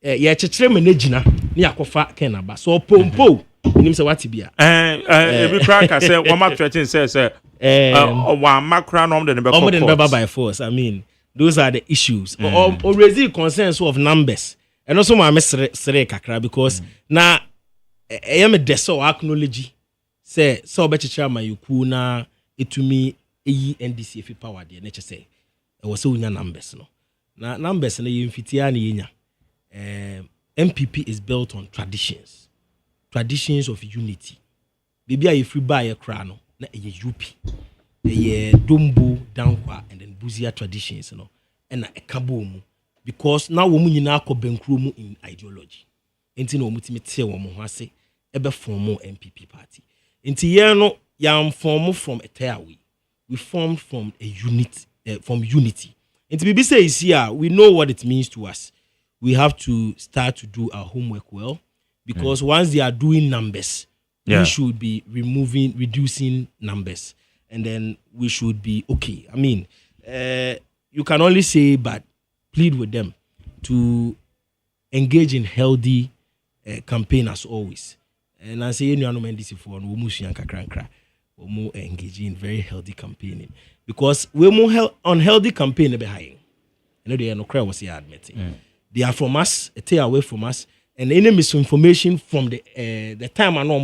ye chechire me na gina ne yakofa Kenaba so pompo nim say what bia every crack I say one threatening say one macro nom the be by force. I mean those are the issues or raise concerns of numbers and also my sere kakra because na I am a deso acknowledge say so bechichira mayuku na etumi eyi NDC fi power de na say e was so nya numbers no na numbers na yimfitia na yenya MPP is built on traditions of unity. Bibia you free buy a crown na e UP e Dombo Dankwa and then Buzia traditions no and na ekabomu because now wo mu nyina akobenkro mu in ideology enti na omutimi tie wo mo ho ase ebe form MPP party enti ye no yam form from a tearway we formed from a unit from unity enti bibi say is here we know what it means to us. We have to start to do our homework well because once they are doing numbers we should be reducing numbers and then we should be okay. I mean you can only say but plead with them to engage in healthy campaign as always. And I say you know NDC for no musu kakra we more engage in very healthy campaigning because we more unhealthy campaign behind. You know they are no cry was here admitting. They are from us, a tear away from us, and any misinformation from the time I know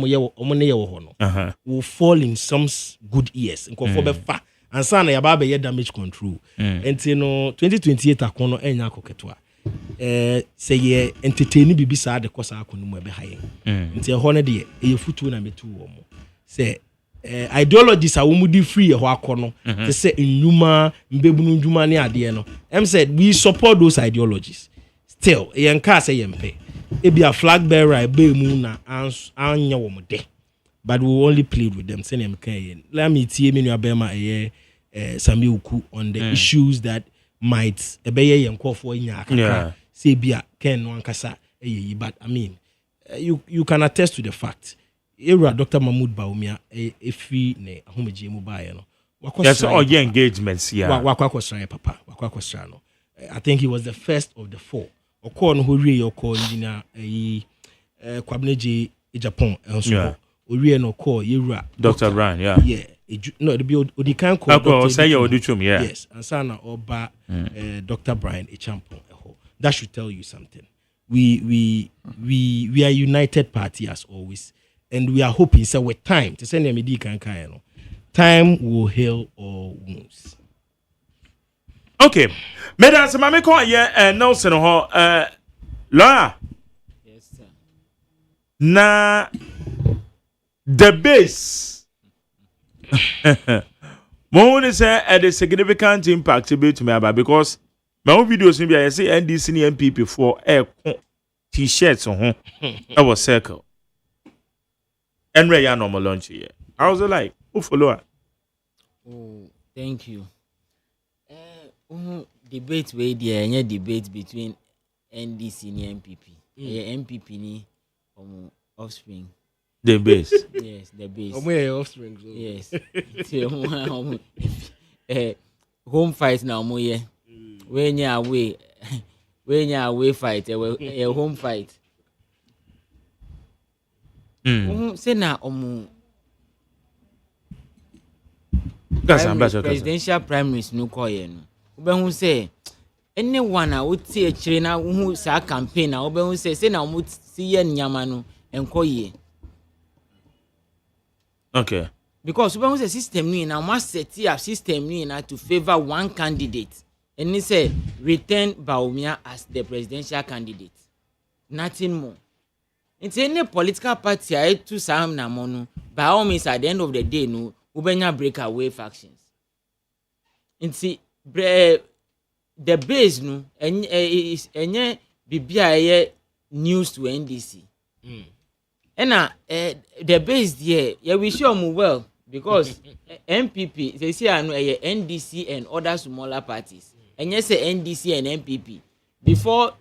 will fall in some good ears and conform fa and son about damage control. And you know 2028 akono enya koketwa. Say ye entertain bibi sa de kosa akonu mo be haye. Nti e ho ne de e futu na metu wo mo. Say ideologies are wumudi free e ho akono. They say nnuma mbebunu nduma ne ade no. Em said we support those ideologies. Still, yenka say yempe. It be a flag bearer, be muna anya womude. But we will only plead with them. Send them kayen. Let me tie me no abema Sami Uku on the issues that might ebeye yenko for nya. Say bia ken no ankasa but I mean you can attest to the fact era Dr. Mahmoud Baumia efi ne ahomeje mu bae no. Yes, all your engagements here. Wakwa papa. Wakwa no. I think he was the first of the four. Okon who re your call engineer Kwabneje Japan and Ori no call Yura Dr. Brian, yeah. Yeah. No, the be Odikan call. Say your auditorium, yeah. Yes, and Sana Oba Dr. Brian Echampon. That should tell you something. We are united party as always, and we are hoping so with time to send them a time will heal all wounds. Okay, Madam, so mama call and Nelson Laura. Yes, sir. Na the base. More say a significant impact to me about because my own videos maybe I say NDC and MPP for t-shirts on our circle. And we are normal lunch here. I was like, who follow? Oh, thank you. Debate way there, any debate between NDC and MPP. MPP ni offspring. The base. Yes, the base. Offspring. Yes. Home fight now, moye. When you away fight, a home fight. Say na presidential primaries no call no. Who say anyone a would see a trainer who say campaign na who say na would see nyama no enko ye. Okay. Because when say system ni na must set up system ni na to favor one candidate. And he said, return Baumia as the presidential candidate. Nothing more. It's any political party I to Sam Namono, by all means, at the end of the day, no, Ubenya breakaway factions. And see, the base, no, and is any BBI news to NDC. And the base, yeah, we show them well, because MPP, they say, I know NDC and other smaller parties. And yes, NDC and MPP before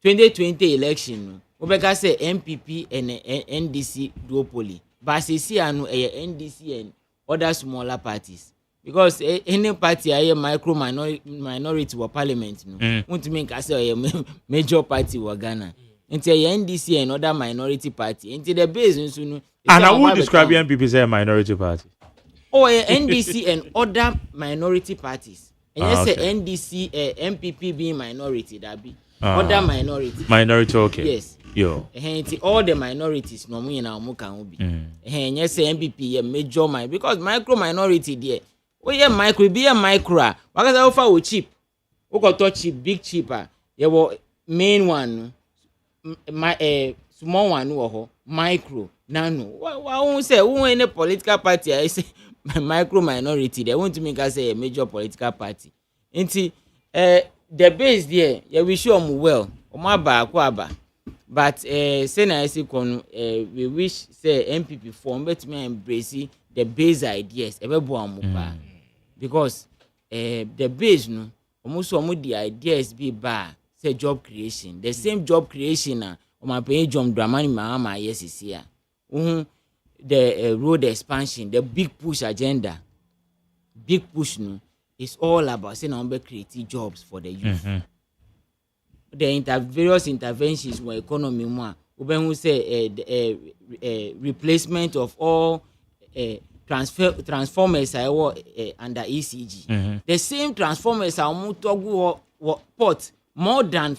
2020 election, we can say MPP and NDC duopoly. But see, I know NDC and other smaller parties because any party a micro minority or parliament, no, want to make us a major party or Ghana. Into NDC and other minority party. Into the base, and I would describe MPP as a minority party. Or NDC and other minority parties. And yes, okay. NDC, MPP being minority, that be other minority. Minority, okay. Yes. Yo. And all the minorities, no me na muka ubi. And yes, MPP a major because micro minority there. Oh yeah, micro be a micro. Because I offer cheap. We got touch cheap, big cheaper. Yeah, well, main one, small one, no micro, nano. What won't say? Who any political party? I say. Micro minority, they want to make us a major political party. Inti the base there, yeah, we show them well. But say na say we wish say MPP form but me embrace the base ideas. Because the base no almost some of the ideas be bad. Say job creation. The same job creation na my pay John Dramani Mahama yes is here. The road expansion, the big push agenda, big push no, is all about saying on creating jobs for the youth. The various interventions for economy more. Who say replacement of all transformers I under ECG. The same transformers I want to go port more than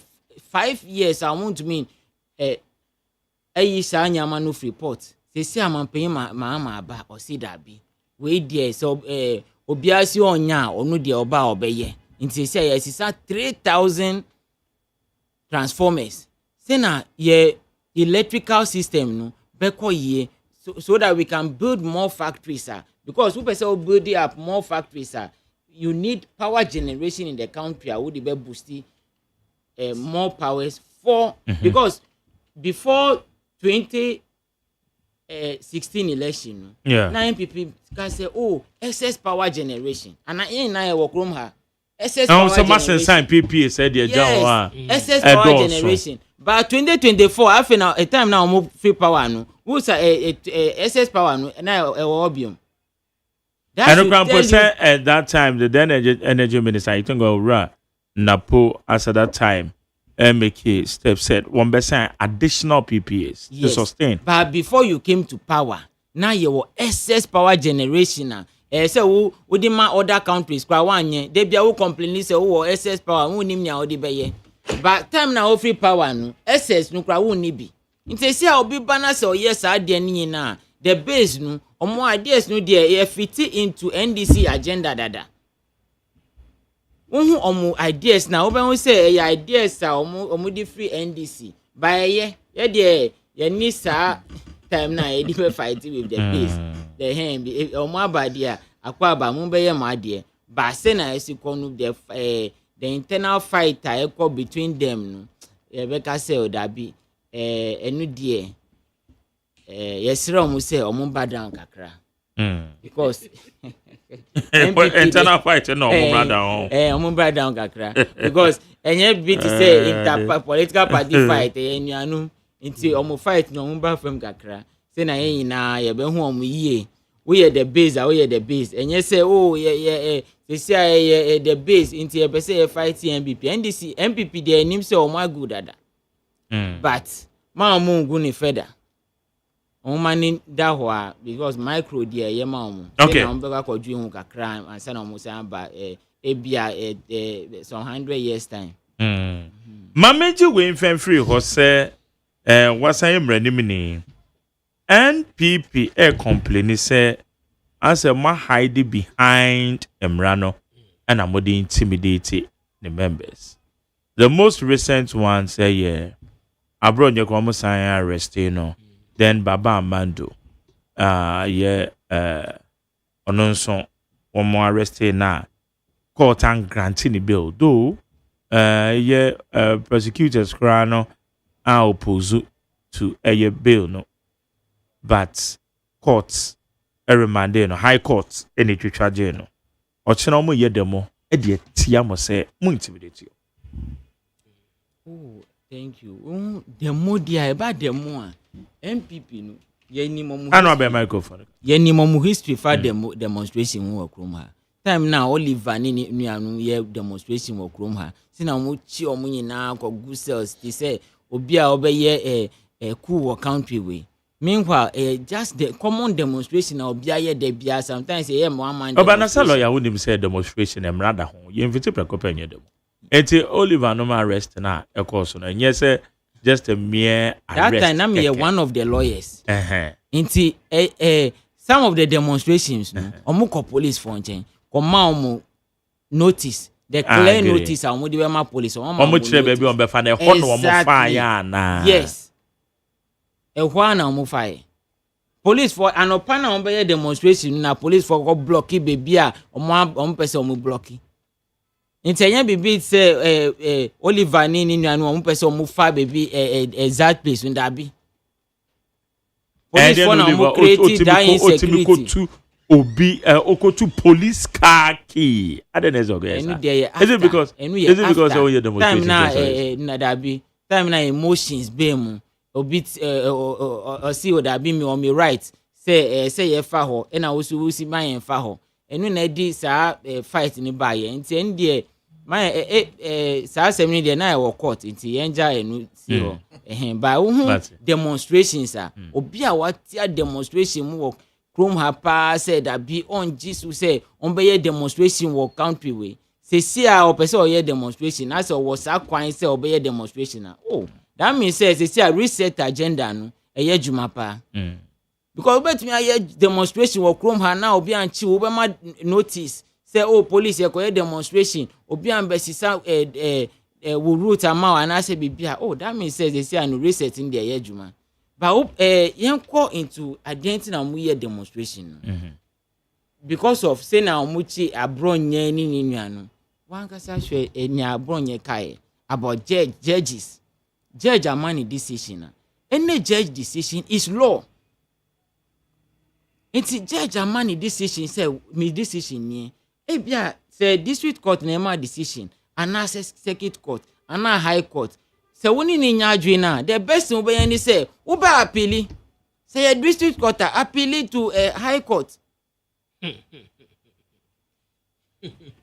5 years. I want to mean a Yamanu free port. They say I'm paying my aba or see that be. Wait there, so obiasi onya or no de oba obeye. And they say yes, it's 3,000 transformers. Say na ye electrical system no beko ye so that we can build more factories, sir. Because we person build up more factories, sir. You need power generation in the country. I would be boosting more powers for because before 2016 election, yeah, 9 people can say, oh, excess power generation. And I work room her SS Now power some mass generation. sign PPA said the job. SS power generation. But 2024, I feel now a time now more free power no. Who's SS power no now obium. And at that time, the then energy minister, I think, go Napo as at that time, MK step said 1% additional PPAs to sustain. But before you came to power, now you were SS power generation now. So we demand other countries kwa wanye they be who complain say oh SS power who nim nya odi beye. But time now free power no SS no kwa who ni bi. Nti say obi bana say yes ade ni na the base no omo ideas no dey fit into NDC agenda dada. Who omo ideas na obi who say ideas are omo di free NDC. By ye dey ye ni sa time na e dey fight with the base. The hand be omo abadia akwa aba mo be ye ma ade. Ba say na esikonu the internal fight ekọ between them no. E be ka say odabi enu die yesere omo say omo badan kakra. Because internal fight no omo brother on. Omo badan kakra because enye be to say inter political party fight enuanu nti omo fight no omo ba from kakra say na yin na ye be hu omo yie we the base we the base enye say oh they say the base nti ye be say fight MPP NDC MPP dey nim say omo good dada. But ma omo ngu ni feda mani da ho because micro there ye ma omo okay na omo be kwa dwu hu kakra ansa na omo say ba ebia some 100 years time. Mameji we mfen free ho say wasan emranim ni NPP complain say as a ma hide behind emrano and amodi intimidate the members. The most recent one say abro nye kwa mo san arrest no then Baba Amando ononso one more arrest na court and granting the bill though prosecutors crano are opposed to a bill no but courts remanded no high court any charge no ochina mo ye demo e de tia mo say mo intimidate you. Oh, thank you. Demo dia ba demo MPP no ye ni mo I know about microphone. Ye ni mo history for demonstration wo krom ha. Time now Oliver ni anu ye demonstration wo krom ha. Si na mo chi omo nyina ko good cells they say obi a obeye cool country way. Meanwhile just the common demonstration na obi a ye de bia sometimes ye mo amand. Oba na say lawyer who say demonstration em rather ho. You invite prekopa nye demo. Enti Oliver no ma arrest na e course no. Nye say just a mere arrest. That time I'm one of the lawyers. Inti some of the demonstrations omo ko police for nchen come omo notice the clear notice omo dey ma police omo chire baby on be fa na ho no omo fa ya na yes e ho na omo fa police for anopa na omo be demonstration na police for go block baby a omo person omo block nti enya bibi say Oliver ni nuanu omo person omo fa baby exact place ndabi police for na omo create that insecurity obi okotu police car key adenezo go yes is it because oh you demonstration na dabi time na emotions be mu obi o see o dabi me on me right say ye fa ho e na wo si man fa ho enu na di sa fight ni ba ye nti en de man sa asem ni de na e wo court nti ye nja enu si ho ba wo demonstrations obi a what demonstration mu wo Chrome Hapa said that be on Jesus say on be demonstration work country way. Say see our person or demonstration. As was a quite say obey demonstration. Oh, that means say see a reset agenda no a year jumapa. Because bet me a demonstration work Chrome ha now obi anchi obi ma notice say oh police e demonstration obi an besisa will route ama and I say bibia. Oh, that means say they say an reset in the year juma. But yen call into identity na muye demonstration because of say na omuchi abronye ni nuanu wan kasa hwe eni abronye kai about judges judge amani decision any judge decision is law. It's judge amani decision say me decision ni ebia say district court na ema decision and circuit court and high court say woni ni nya adwe na the best thing we any say wo ba appeal say a district court appeal to a high court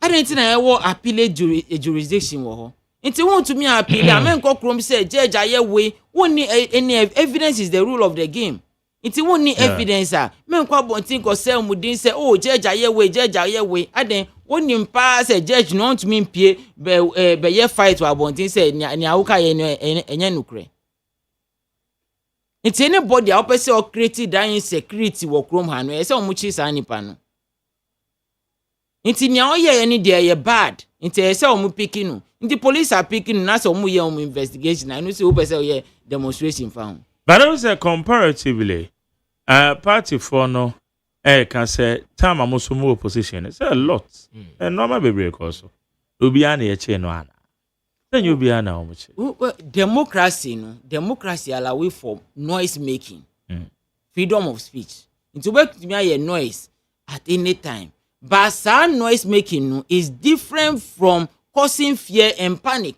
I don't think I will appeal jurisdiction wo ho nti won to me appeal amen ko krom say judge aye we woni any evidence is the rule of the game nti woni evidence men ko bontin ko say mudin say oh judge aye we aden woni mpa say judge no to me pie be ye fight wa bontin say ni awuka ye enye nukre nti anybody a opese o create that insecurity wo krom ha no e say o mu chi sa nipa no nti nya oye any dey ye bad nti e say o mu picking no nti police are picking na say o mu ye o mu investigation I know say o pese o ye demonstration found. But I would say comparatively, party for no, can say time I'm also more opposition. It's a lot. And normal baby also. You'll be an eche no ana. Then you'll be an much. Democracy, no. Democracy allow for noise making, freedom of speech. Into work to me a noise at any time. But some noise making no, is different from causing fear and panic.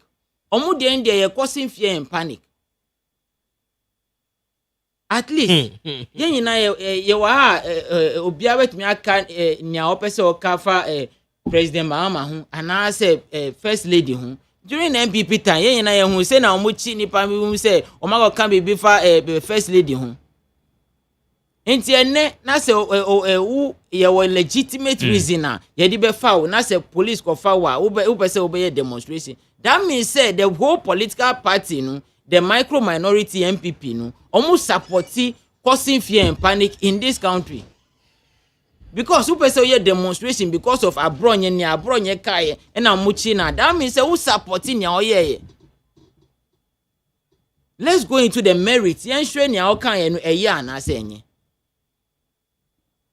Omu de ende causing fear and panic. At least yen nyina ye wa obia wetumi aka nya opese o kafa president Mahama ho ana say first lady ho during MPP time yen nyina ye hu say na omuchi nipa mi hu say o ma go kan be fa first lady ho enti ene na say wo ye wo legitimate reason na ye di be fa na say police ko fa wa wo be say obey demonstration that means say the whole political party no the micro minority MPP no almost supporting causing fear and panic in this country because who person here demonstration because of abronye kai and amuchi na that means who supporting ya oye. Let's go into the merits yen hwe nya okan ye no eye anase enye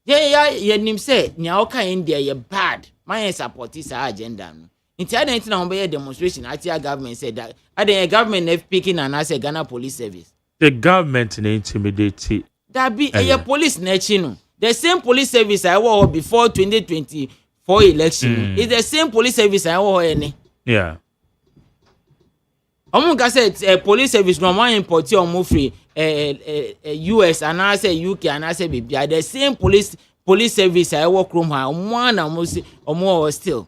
ye nim say nya okan in there ye bad my support is agenda no nti identity na be demonstration atia government said that the government have picking and as a Ghana police service the government na intimidate that be a police na chi no the same police service I was before 2024 election is the same police service I was any yeah omunga said police service no man import omu free US and I say UK and I say bibia the same police service I work room ha one omo still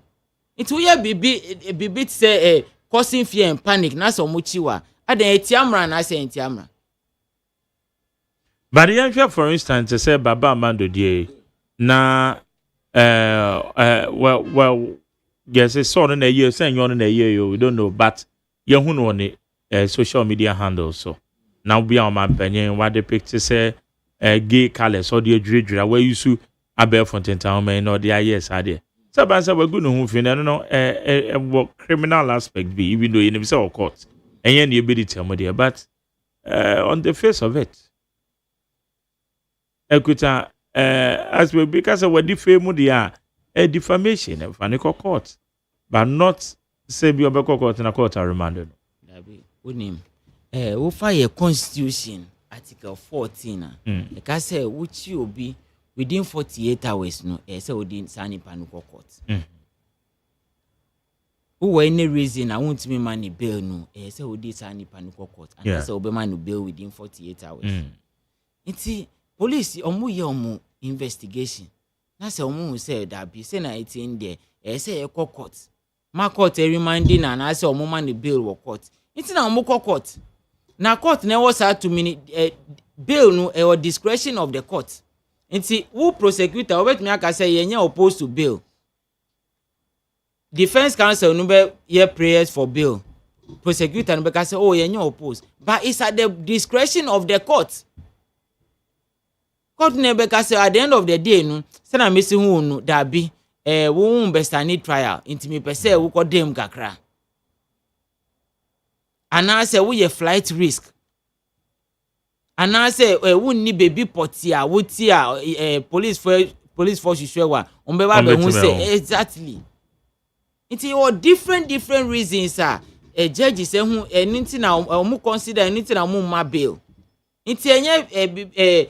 it will be say causing fear and panic na so muchiwa adan etiamra na say etiamra but the for instance say baba amando die na well yes it's so na year say you na year we don't know but you hu no on social media handles so now be on my benyen what the picture say gay colors or the adredra where you su abel fontaine town man or the yes are there. So ban say we go no hu fin no criminal aspect be even though you never say of court and yen you be the tell me there but on the face of it ekuta as we because we defame there a defamation of an court but not say be obeko court na court remand no be unim we fire constitution article 14 e ka say uchi obi within 48 hours no say within sani panuko court who any reason I want me money bail no say within sani panuko court and say obe man bail within 48 hours nti police omu ye omu investigation na say omu say that be say na it in there say e court ma court remanding and I say omu man bail wo court nti na omu court na court na was had to bail no or discretion of the court nti who prosecutor obet me aka say yenye opposed to bail defense counsel no be hear prayers for bail prosecutor no be ka say oh yenye opposed but it's at the discretion of the court no be ka say at the end of the day no say na mesi hu no da bi wo be stand trial nti me pese wo ko dem kakra ana say wo ye flight risk ana say wunni baby potia wotia police force shwewa onbe ba be hu say exactly it is different reasons judge say hu anything na omu consider anything na omu ma bail it enye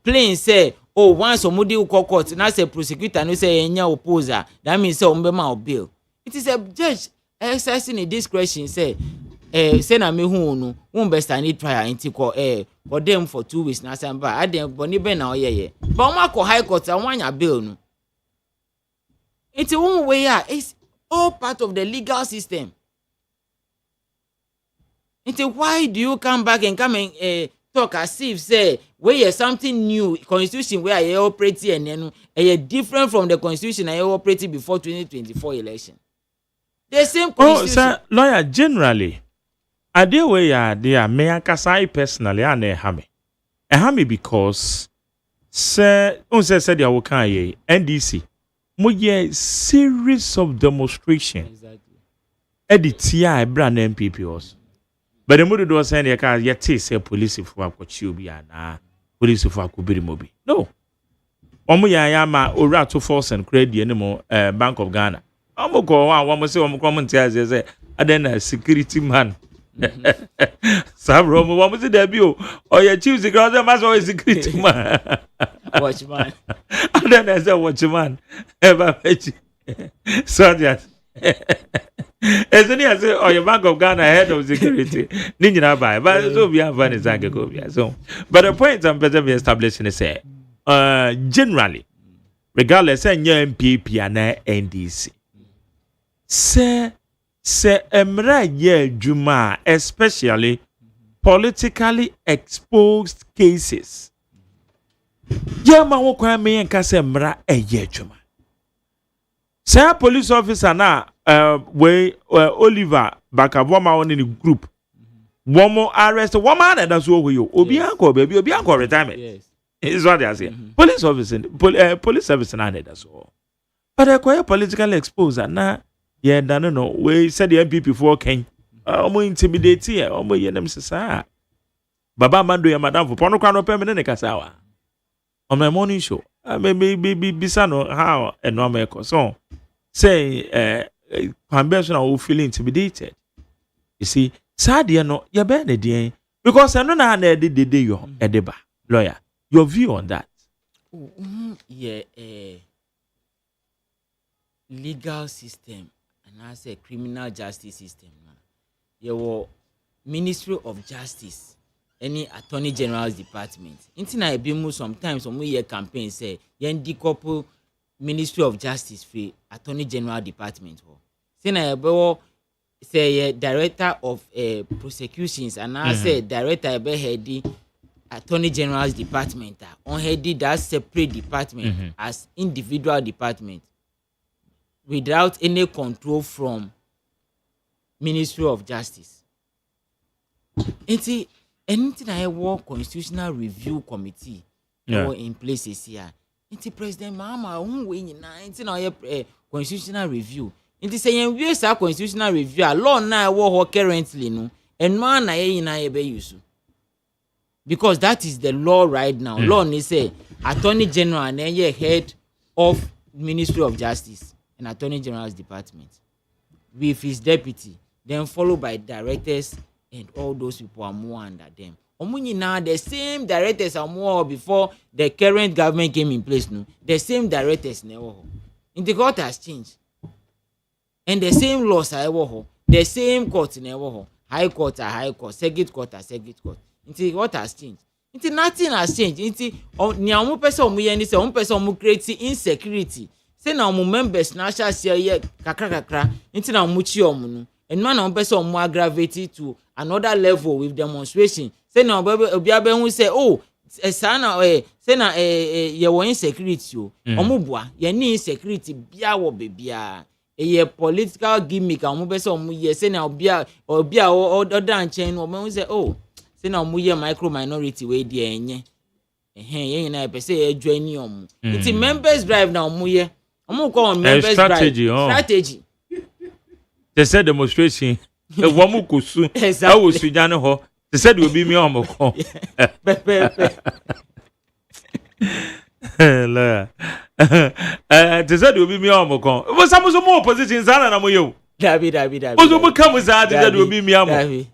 plain say oh once somebody will call court na say prosecutor no say enya opposer that means say ombema bail. It is a judge exercising a discretion say na me hu no won best I need trial into for them for 2 weeks na say ba adem boni be na oyeye but won akọ high court and wanya bail no. It's one way it's all part of the legal system. Why do you come back and come and talk as if say where you something new constitution where you operating and then different from the constitution I operated before 2024 election. The same constitution. Oh, sir, lawyer, generally, I deal where they are me akasai personally and ehame because sir, say they are working NDC. Mo ye series of demonstration. Exactly. Editia brand MPP also. But the mood was saying yet say police for Kochubia na police for Kubirimobi. No. Omo ya ma ora to force and credit anymore Bank of Ghana. Omo go one say omo come say aden security man. Sabro mo say there be o your chief security man so security man. Watchman. Aden say watchman. Ever fetch. So that as say, oh, your Bank of Ghana head of security. Ninja buy, but so we have one is so. But the point I'm better be establishing is generally, regardless of your MPP and NDC, say emra ye juma, especially politically exposed cases. Yeah, ma wo kwa me enka se emra ye juma. Say police officer na Oliver Bakaboma on in the group. One more arrest, one man that's over you. Obi uncle, baby, Obi uncle retirement. Yes. Is what they are saying. Police officer, police service and that's all. But I quite political exposure. Nah, yeah, no. We said the MPP for King. Omo intimidate here. Omo yenem sasa. Baba mando ya madam for pono kwano permanent kasawa. On my morning show, maybe bisano how and no make so. Say convention will feel intimidated. You see, Sadia no, you're better because I don't know how they did your edeba lawyer. Your view on that? Yeah, legal system and I say criminal justice system. Your Ministry of Justice, any Attorney General's department. Intina ebimu sometimes when we hear campaign say yen decouple Ministry of Justice free Attorney General Department. Say na ebe say Director of Prosecutions and I say Director ebe head Attorney General's Department. On head that separate department as individual department without any control from Ministry of Justice. Anything I work constitutional review committee in places here. Inti President Mahama we inti na constitutional review. Inti say yen we say constitutional review law na wo currently no eno na ye na ye be use. Because that is the law right now. Law ni say Attorney General and ye head of Ministry of Justice and Attorney General's department with his deputy, then followed by directors and all those people are more under them. Now the same directors are more before the current government came in place. No, the same directors never. In the court has changed, and the same laws are ever. The same court never. High court are high court, circuit court are circuit court. Into what has changed? Into nothing has changed. Into ni amu person omu yeni se omu person omu create insecurity. Say na omu members na asha siya kakra. Into na omu chi omu no. And man omu person omu aggravate to another level with demonstration. Say na obi abe hu say oh sana say na ye wo insecurity o. Omu bua ye ni insecurity bia wo bebia. Ye political gimmick omu person omu ye say na obi a oda nchen omu say oh say na omu ye micro minority we dey enye. Ye na be say e join omu. It's members drive na omu ye. Omu call on members strategy, drive. Strategy. They said demonstration. Wamu kusu. Exactly. I was Sujano ho. They said we'll be me on the call. They said we'll be me on the call. Was some more positions and you. David. Was who comes out that will be me on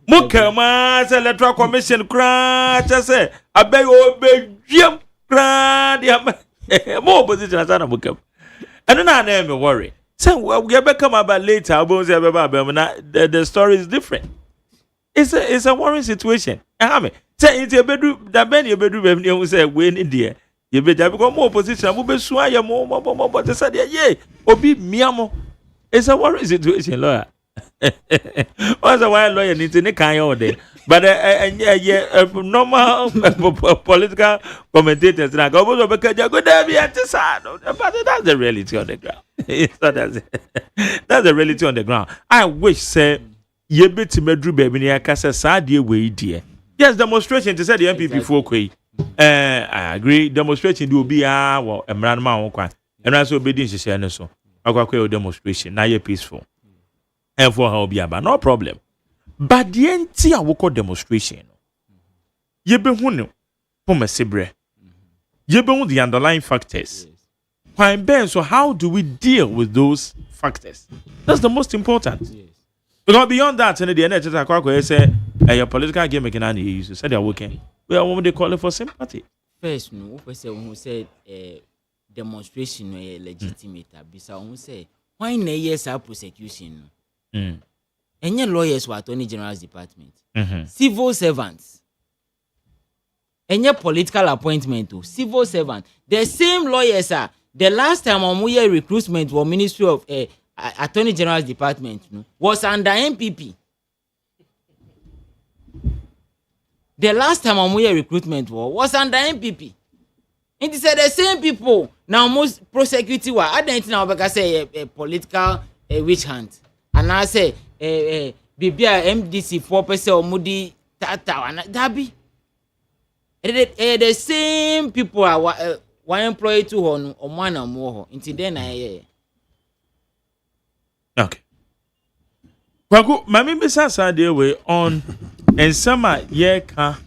Mukama, electoral commission crash. I say, I beg you, More opposition as an book. And then I never worry. So we ever come about later. The story is different. It's a worrying situation. Say into your bedroom, that many your bedroom, you say, win in there. You better become more opposition. We'll be swaya more, but they said, yeah, obi miamo. It's a worrying situation, lawyer. What's a while lawyer needs in the kind of day? But normal political commentators like go because you go there be at the side. But that's the reality on the ground. So that's the reality on the ground. I wish say you be to medru baby near kasa sadie way dear. Yes, demonstration to say the MPP folk way. I agree. Demonstration will be well a man man one. And also obedience is share so. I go demonstration. Now you're peaceful. And for how be about no problem. But the entire woko demonstration, you be who for my sibre. You be the underlying factors. Why Ben? So how do we deal with those factors? That's the most important. Yes. Because beyond that, in the NHS, I say a political game making any use. Said they're working. Well, what they call it for sympathy. First, no, person who said demonstration legitimate. Bisa who say why na yes our prosecution. And your lawyers were Attorney General's department. Civil servants. And your political appointment to civil servants. The same lawyers are the last time on year recruitment for Ministry of Attorney General's department was under MPP. The last time on year recruitment was under MPP. And they said the same people now most prosecuted were I don't know because say a political witch hunt. And I say Bibia MDC 4% or Moody Tata and Dabi. The same people are one employee to or one or more. Until then, okay. Well, Mammy Bessas idea way on and summer yeka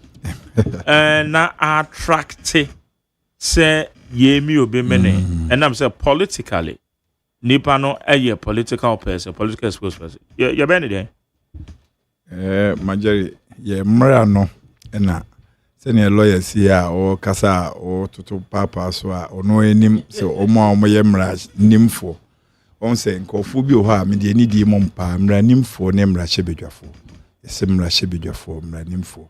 na attractive say ye me obi mene. And I'm saying politically. Nipa no a political person, political spokesperson. You're been there. Majori, yeah, Marano, and send your lawyers here or Casa or Toto Papa or no name, so Oma Yemraj, Nimfo. On saying, Kofubio ha, media need the Mompa, Mranimfo, Nemra Shebijafo, a similar Shebijafo, Mranimfo.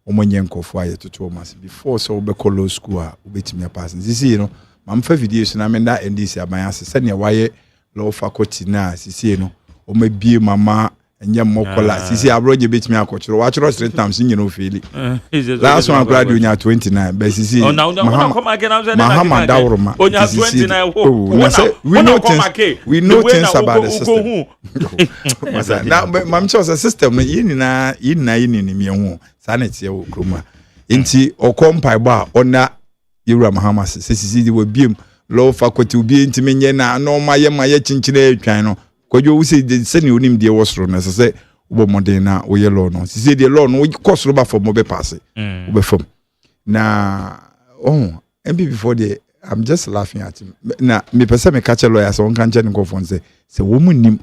Omonyanko fire to Thomas before so Becolo school, which me a passing. This you know. I'm 5 years and I'm in that and this year. My answer send your wire law faculty now. See, no, or maybe mama and young Mokola. See, I brought you bit me a coach. Watch us 3 times in your feeling. Last one, graduating at 29. But see, oh, now, Mahama Dauroma. On your 29. We know things about the system. Now, Mam chose a system in me. Sanity, Kruma. Inti or compy bar on that. Yura Mahama says he will be law faculty will be intimate na no my chinchine chino. Could you say the senior name dear was wrong as I say, Modena or yellow no. She said the law no cost rubber for mobile passing. Now, oh, and before the I'm just laughing at him. Now, me person me catch a lawyer so one can't go for say woman name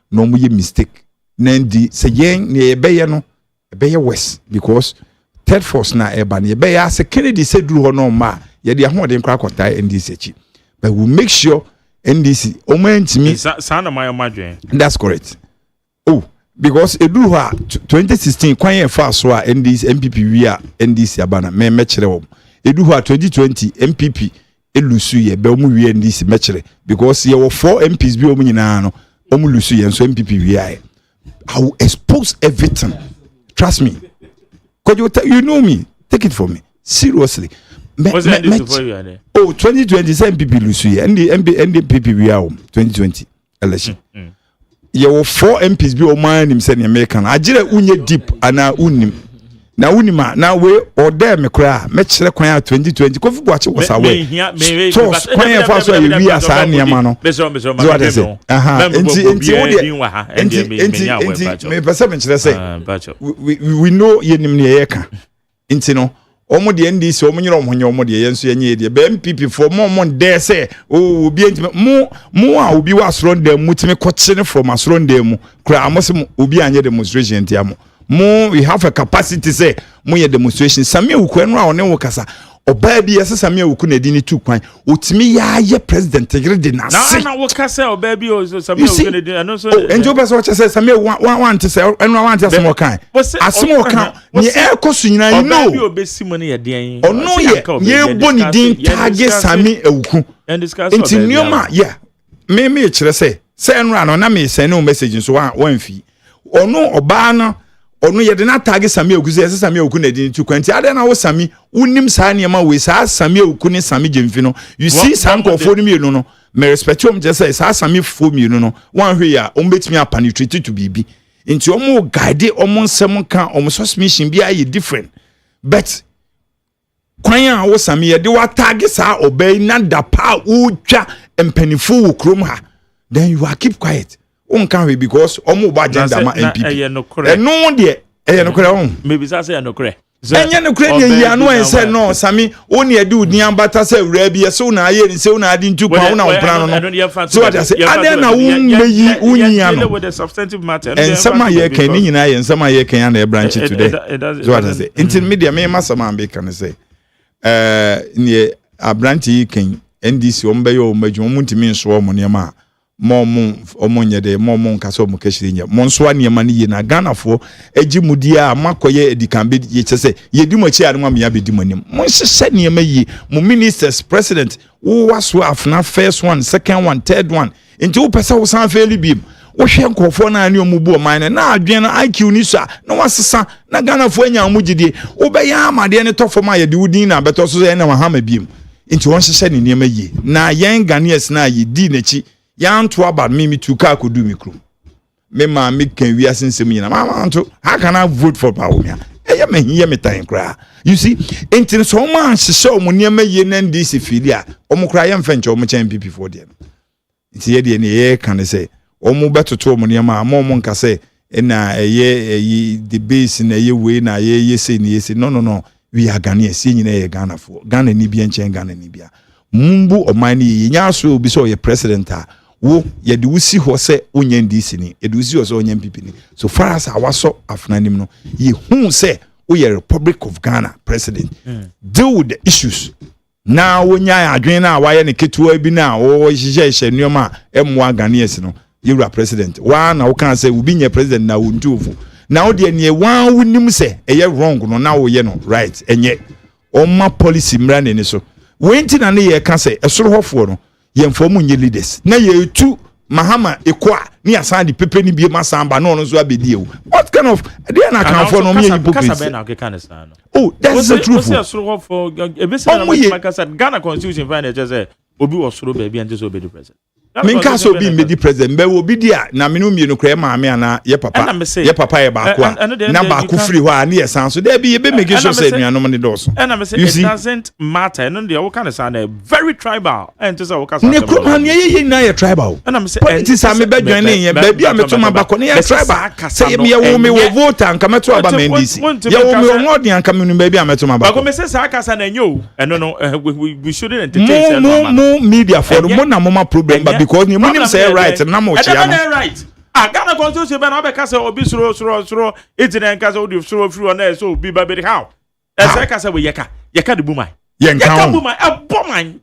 no more mistake. Nendi say yang near Bayano, a Bayer West because third force na ebani ye be ya se Kennedy say duru ho no ma ye de ahoden kra kwata NDC but we make sure NDC omantimi sana my madwen. That's correct. Oh, because eduru ha 2016 kwan ye fa so a NDC MPP wi a NDC abana me kire wo eduru ha 2020 MPP elusu ye be omu wi NDC me kire because ye were 4 MPs bi omu nyina no omu lusu ye so MPP wi a I will expose everything, trust me. Because you know me. Take it from me. Seriously. What's that for you? Oh, 2020 MPP Lucy and the MPP we are 2020 election. You were 4 MPs be man him saying American. I did unye deep and now unim. Now unima now we or there me cry. Match the 2020. Kofi Boache was away. So kwanya fa so we are sa niam no. Me person me say we know yenim ne yeka. Inti no omo de NDC omo nyiro omo omo de yenso yenye de MPP for more there say oh obi enti mu a obi wa soro dem mutime kwotche ne from asoro dem mu kra amose obi anye demonstration enti amo mo we have a capacity say mo ye demonstration Samia Wuku eno a one wo kasa oba bi yesa Samia Wuku na di ni tu kwan otimi ya ye president grade na se na wo kasa oba bi o Samia Wuku na di no so enjo be so che say Samia want say eno want asemo kan asemo kan ni e koso nyina you know oba bi obesi mo ne ye den ono ye boni din target Samia Wuku nti nioma yeah me kire say eno ano na me send no message so wan fi ono oba no onu yede na tag Samia Wuku se Samia Wuku na di tu kwanti ade na wo Sami unim sa ne ma we sa Samia Wuku ne Sami Jemfi no you see sankofo no mienu no me respect you just say sa Sami fo mienu no wan hwe ya betimi apanitrate to bibi nti omo guide omo nsem kan omo suspension bi aye different but kwan a wo Sami yede wa tag sa obey na da pa utwa empanifo wo krom ha then you are keep quiet unkan we because omo ba agenda ma MPP eno de no kore on maybe say no kore enye no kore ne ya no en say no Sami oni ade udi ambata say wura bi so na aye ni say na ade ntu kwa una plan no so what say ade na unyi unya no with the substantive matter and sama ye kan ni nyina ye sama ye kan na e branch today so what say until media me masama be kan say ni a branch yi kan NDC ombe yo majum muntimi nso mo ne ma omonye de momo nkaso mo kashiri nya monso aniema ni ye na Ghanafo agimudia makoye edikambe ye chese ye di mo chi anu ma ya be di monim monhye niema yi mo ministers president wo waso afna first one second one third one nti wo pesa wo san feli biem wo hwe nkofo na ani omubu o man na adwen na IQ ni so na wasesa na Ghanafo anya mo gidie wo be ya amade ne tofo ma ye di wudin na beto so ye na wa hama biem nti wonhye ni niema yi na yen Ghanaians na yi di na chi yan to about me to ka kodu mi kru me ma me kan wi asensem nyina ma to how can I vote for Bawumia eye me hiye me tan kra you see enti so man hye o mo niam ye na ndc filia o mo kra ye mfenche o mo chen MPP for de enti ye de ne ye kan say o mo betoto o mo niam a mo nka say na eye the base na ye we na ye say ni ye say no we are Ghanaians nyina ye Ghana for Ghana ni bia nchen Ghana ni bia mumbu o man ni nya so obi so ye president a wo ye de wusi ho se onye ndc ni ye de wusi ho se onye MPP ni so far as awaso afnanim no ye hu se wo ye Republic of Ghana president deal with the issues na wonya adwen na waye ne ketua bi na wo hyehyehye nneoma emwa Ghanaians no ye president wa na wo kan se obi nye president na wontuofu na wo de ne wan wonim se eye wrong no na wo ye no right enye oma policy mra ne so wenti na ne ye ka se esoro hofo no ye mfomu nye leaders na ye tu Mahama ekwa ni asan di pepe ni bie masamba no no so abedi e what kind of dey na kan for no me hypocrite oh that's the truth what's esoro hofo ebese na makasa Ghana constitution fine just say obi wo soro ba bia nje so obedi president minka so bi medi president be obi dia na menu mienu kra maame ana ye papa ye ba ko na ba ko free ho a na ye san so there be ye be make sure say nuanom ne doso and I say it doesn't matter and they all kind of sound very tribal and just all ne kuma ne ye na ye tribal and I say politics am be join ne ba bia metoma ba ko ne ye tribal say ye wo me wo vote an ka meto aba mendisi ye wo me wo odi an ka menu ba bia metoma ba ko me say sa akasa na nyo no we shouldn't entertain no media for mo na mo ma problem ba because ni munim say right na mo chia no right Ghana constitution be na be ka say obi suro itin ka say obi suro free on so obi ba be how say ka say we yeka the buman yeka buman a buman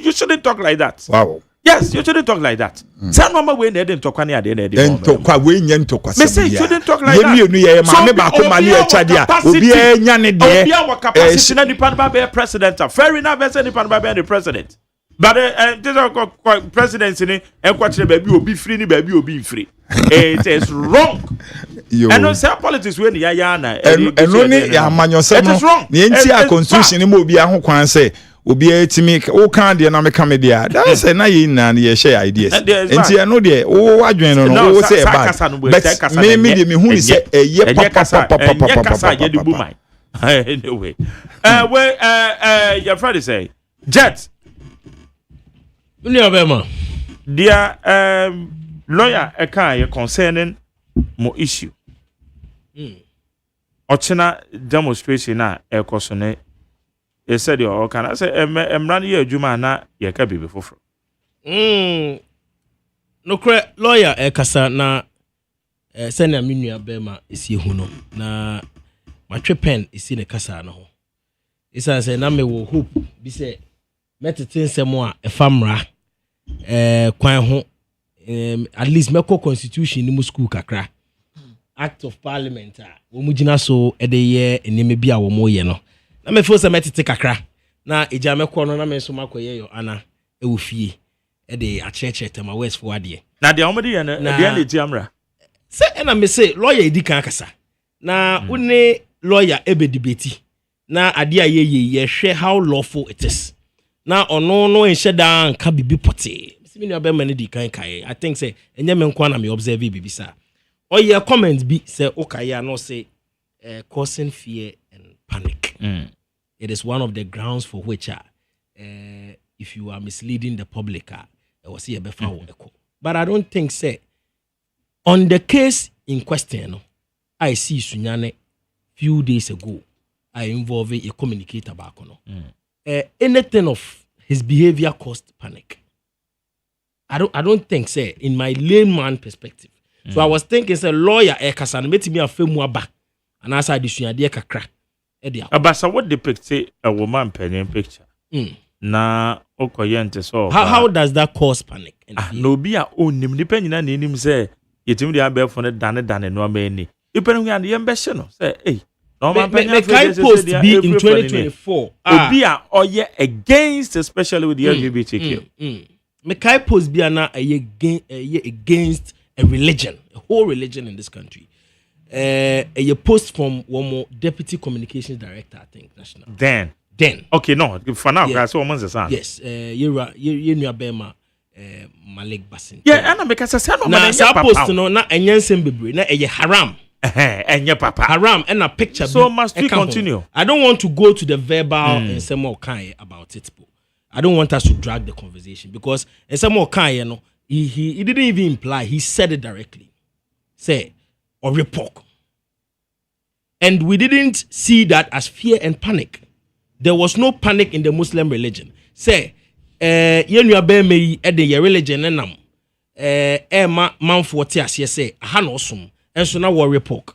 you shouldn't talk like that. Wow. Yes, you shouldn't talk like that. Say no we na dem talk ani ade na dem kwa we nya ntokwa me say you shouldn't talk like that. Ye mienu ye ma me ba ko mali e chade a obi e nya ne de obi a capacity na depend ba be president fair enough be say depend ba be the president. But this presidency ni enkwachire ba bi obi free ni ba bi obi free. It is wrong. And no say politics we ni ya na. Eno ni ya amanyosem no. Ni enti a constitution ni mo obi a ho kwan say obi etimi o kan de na me ka me dia. That say na ye na ye share ideas. Enti eno de o wadwen no o say e bad. But me de me hu ni say eye papa. Anyway. Your friend say Jet dear lawyer eka concerning mo issue ochina demonstration na ekoso ne e said you can I say emran ye adwuma na ye ka bibi foforo no kre lawyer ekasa na sɛnea me nua bɛma ɛsi hu no na matwe pen ɛsi ne kasa no ho ɛsiane sɛ na mewɔ hope bi sɛ mɛtete nsɛm a ɛfa mmara kwan ho at least mɛkɔ constitution no mu school kakra act of parliament a wɔn gyina so ɛde yɛ nneɛma bi a wɔn yɛ no na mɛfo sɛ mɛtete kakra na egya mɛkɔ no na mɛ nso makɔyɛ yɛ ana ɛwɔ fie ɛde akyerɛkyerɛ tema west for adeɛ na deɛ wɔn de yɛ no deɛ na eti amra sɛ ɛna mɛ sɛ lawyer edi kan kasa na wone lawyer ebe debate na adeɛ a yɛhwɛ how lawful it is na ɔno no nhyɛ daa nka bibi pɔtee simi nua bɛma ne di kan kae I think say enye me nkwa na me observe bibi sa oye comment bi say okaye no say causing fear and panic. It is one of the grounds for which if you are misleading the public was see befa wo eko. But I don't think say on the case in question I see Sunyane few days ago I involve a communicator back no. Anything of his behavior caused panic. I don't think say in my layman perspective. So I was thinking say lawyer kasa no metimi afemu aba and as I disuade kakra e dia. Abasa what depict a woman penny picture. Na okoyente so. How does that cause panic? No be a onim nipa nyina na enim say yetimi dia be for ne dane no amani. Ipa no ande yem be hye no say hey no man penny post be in 2024. Obi a oye against especially with the LGBTQ. Mekai post be na against a religion, a whole religion in this country. A post from one more deputy communications director, I think, national. Then. Okay, no, for now, yeah. So yes, you knew Bema Malik Basin. Yeah, and because I said no, na post no na enyense bebre na eye haram. Enye papa. Haram and a picture. So must we continue? I don't want to go to the verbal and some more kind about it. I don't want us to drag the conversation because in some more kind, you know, he didn't even imply, he said it directly. Say, or report. And we didn't see that as fear and panic. There was no panic in the Muslim religion. Say, you abe me ede religion enam. Man for tias say, hanosum, and so now we report.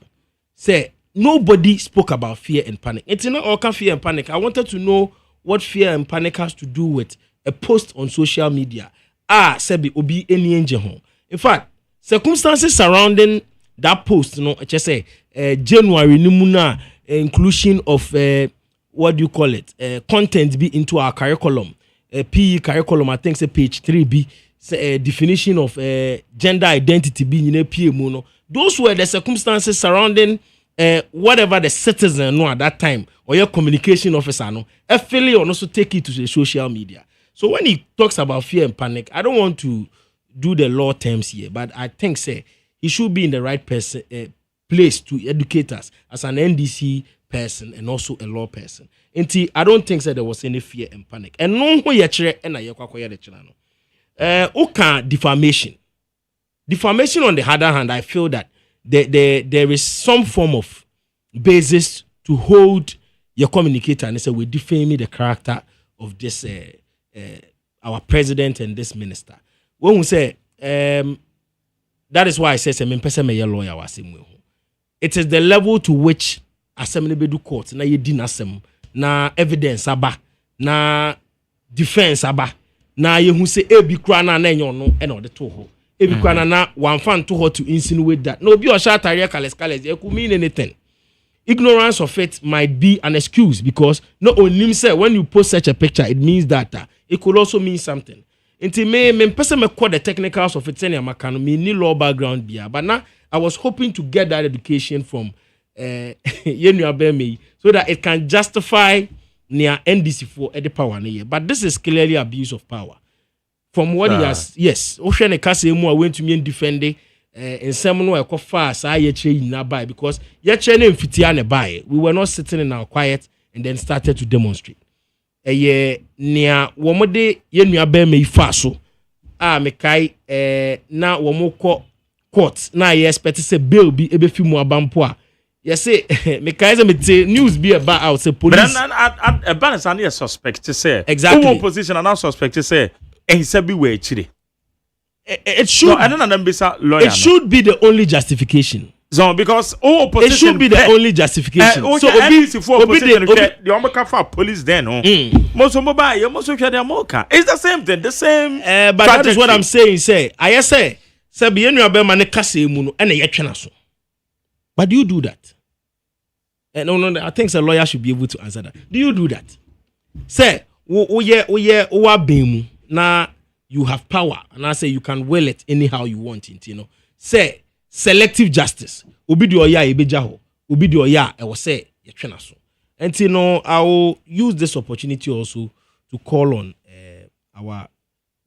Say, nobody spoke about fear and panic. It's not all fear and panic. I wanted to know what fear and panic has to do with a post on social media. Sebi obi any angel home. In fact, circumstances surrounding that post, you know, just say January nimuna inclusion of what do you call it? Content be into our curriculum. PE curriculum, I think say page 3B. Definition of gender identity being in a PMO. Those were the circumstances surrounding whatever the citizen know at that time or your communication officer know. Affiliate or also take it to the social media. So when he talks about fear and panic, I don't want to do the law terms here, but I think say he should be in the right person place to educate us as an NDC person and also a law person. Until I don't think that there was any fear and panic. And no who yechere and I yakwakoya the channel. Oka defamation. Defamation on the other hand, I feel that there is some form of basis to hold your communicator and say we defame the character of this our president and this minister. When we say that is why I say me person me lawyer was it is the level to which assembly bedu court na ye dinasem na evidence aba na defense aba na ye hu say ebi kra na na enyo no e na ode to ho ebi kra na one fan to ho to insinuate that no be o sha tare kales it could mean anything. Ignorance of it might be an excuse because no only say when you post such a picture it means that it could also mean something. Until me person me call the technicals of it any makano me ni law background bia but now I was hoping to get that education from Yenu Abeme so that it can justify near NDC for the power ne. But this is clearly abuse of power. From what he has, yes, Ocean Kase mo went to me defending in some no e far sa ye na buy because ye na mfitia ne buy. We were not sitting in our quiet and then started to demonstrate. Ye nia womode Yenu Abeme ifa so mekai na womoko court na ye expect say bail be ebefi mu abampo a ye say mekai say me news be about out say police but a balance and a suspect to say exactly position and now suspect to say and say be we chire it should. No, I don't know. Lawyer. It should be the only justification. So because all It opposition should be the only justification. So Obi for opposition, the Omaka for police then. Most of mobile, you must share the Moka. It's the same thing, the same. But that is what I'm saying. I say, be any of them and a but do you do that? No, I think a lawyer should be able to answer that. Do you do that? Say, now you have power, and I say you can will it anyhow you want it. Say. Selective justice. Obi di oya ebejaho. Obi di oya I will say yetwena so. And I will use this opportunity also to call on our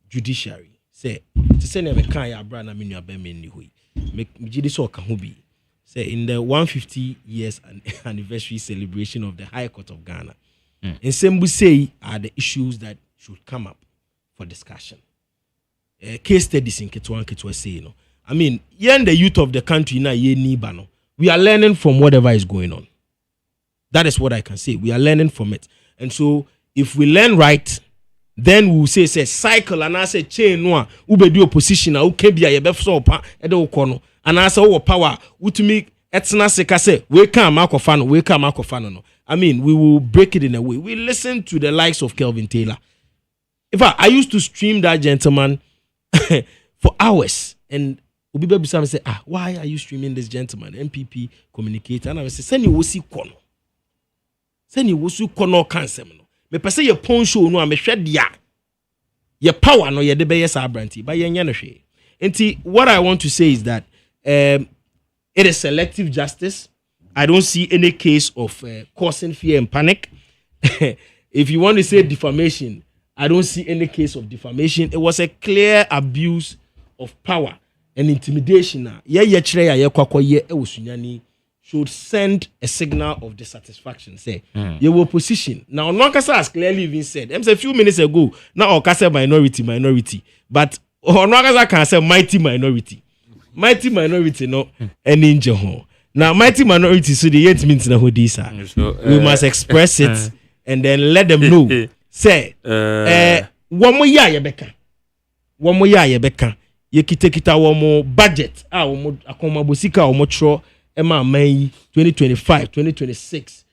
judiciary. Say to say never kan ya bra na menu abeme ni hui. Make jidi so kan ho bi. Say in the 150 years anniversary celebration of the High Court of Ghana. In Sembu say are the issues that should come up for discussion. Case studies in Ketwa say I mean, the youth of the country now, we are learning from whatever is going on. That is what I can say. We are learning from it. And so, if we learn right, then we will say cycle and I say chain no ube do opposition na ukebia ye befso pa e de ukono and I say power utumi etna seka say we can akofano no. I mean, we will break it in a way. We listen to the likes of Kelvin Taylor. In fact, I used to stream that gentleman for hours and Obi be say why are you streaming this gentleman MPP communicator and I say send you wosi kono cancel no me pese ye pon show no me hwe dia ye power no ye de be yes abranti but ye nya no hwe enti what I want to say is that it is selective justice. I don't see any case of causing fear and panic. If you want to say defamation, I don't see any case of defamation. It was a clear abuse of power and intimidation. Should send a signal of dissatisfaction. Say, your opposition. Now, Nonkasa has clearly even said, a few minutes ago, now Okasa minority. But Nonkasa can say mighty minority. Mighty minority, no, and ninja home. Now, mighty minority, so the yet means na hodisa. We must express it and then let them know. Say, one more year, Yebeka. Ye kita womo budget akoma bosika omotro ema mai 2025 2026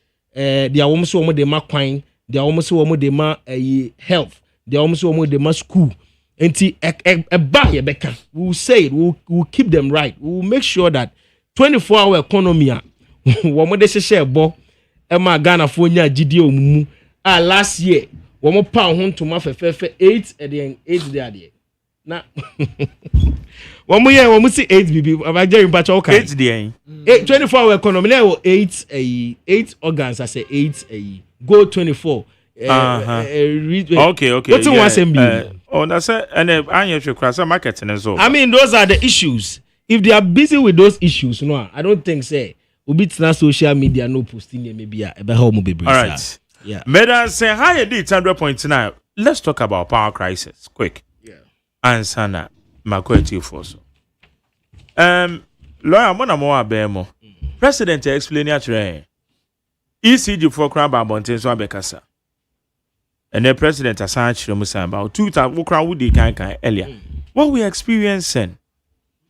dia womo so womo de ma kwan dia womo so womo de ma health dia womo so womo de ma school enti ba ye beka we will say it, we will keep them right, we will make sure that 24-hour economy womo de hye bo ema Ghana fo nya gidi omumu last year womo pa ho ntoma fefefe 8 there na one more see 8 BB about Jerry Bacha okay 8 there 24-hour economy now 8 organs I say 8 go 24 okay what's in one oh that's it and I cross marketing as well. I mean those are the issues. If they are busy with those issues no I don't think say ubitna social media no posting maybe a be how mo be all right yeah Medan say higher date 100.9. Let's talk about power crisis quick. Answer na makweti force. Lawyer mo na mo abemo. President explain actually. ECG for crowd by mountain so abekasa. And the president asan chire musa about 2000 crowd would kan earlier. What we experiencing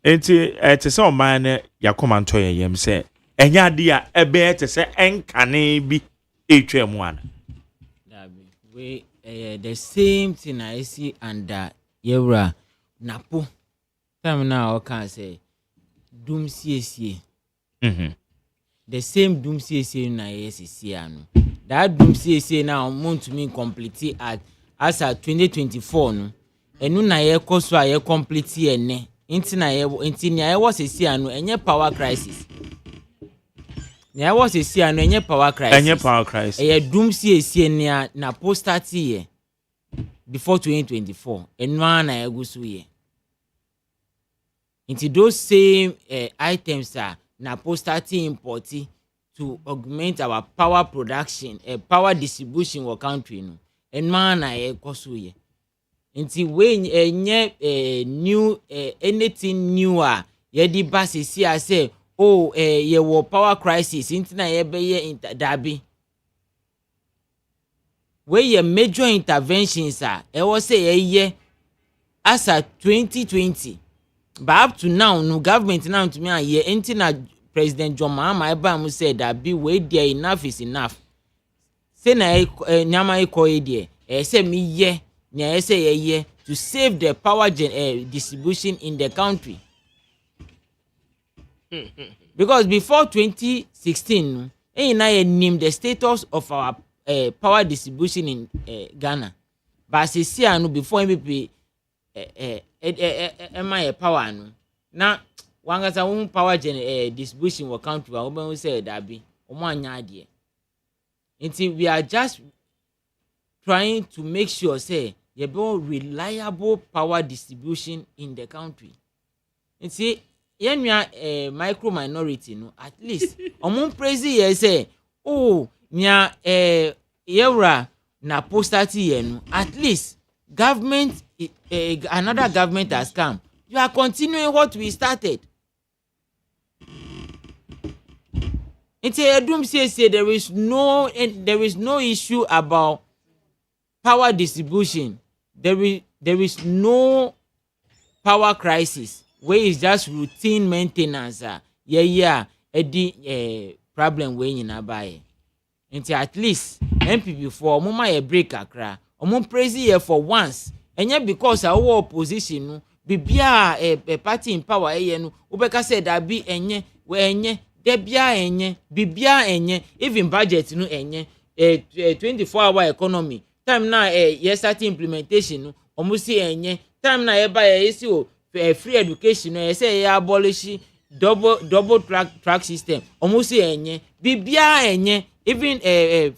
enti te say o man ya komanto yem say enya de a ebe te say enkane bi etwam ana. We the same thing I see under Yewra Napo. Time now I can say doom CSA. The same doom CSA na SCA no. That doom CSA now want to mean complete as at 2024 no. Enu na ye koso a ye complete ene. Inti na ye was CSA no enye power crisis. Na was CSA no enye power crisis. Enye power crisis. Ye doom CSA na post year. Before 2024, and one I go so ye. Into those same items are now starting importing to augment our power production, power distribution in country no. And one I go so ye. Into when new anything newer, ye di basi see I say, oh ye war power crisis. Into na ye be ye in Dabi. Where your major interventions are, I was say a year as at 2020 but up to now no government now to me a year enti na President John Mahama Abraham said that be wait there enough is enough say na nyama iko there say me ye na say ye to save the power distribution in the country. Because before 2016 I named the status of our power distribution in Ghana but see no before MPP my power no na wangasa won power distribution wa country wa we say that be omo anya ade until we are just trying to make sure say you be reliable power distribution in the country. You see yenua micro minority no at least omo praise ye say oh nya yewra na postati ye no at least government another government has come. You are continuing what we started. It's a doom say there is no issue about power distribution. There is no power crisis where it's just routine maintenance. Problem where you na buy. Until at least MPP for mama a break akra. Omo praise here for once. And yet because our opposition no bibia a party in power no ubeka said that be enye we enye debia enye bibia enye even budget no enye 24-hour economy time na start implementation no omo si enye time na e ba free education no say abolish double track system omo si enye bibia enye even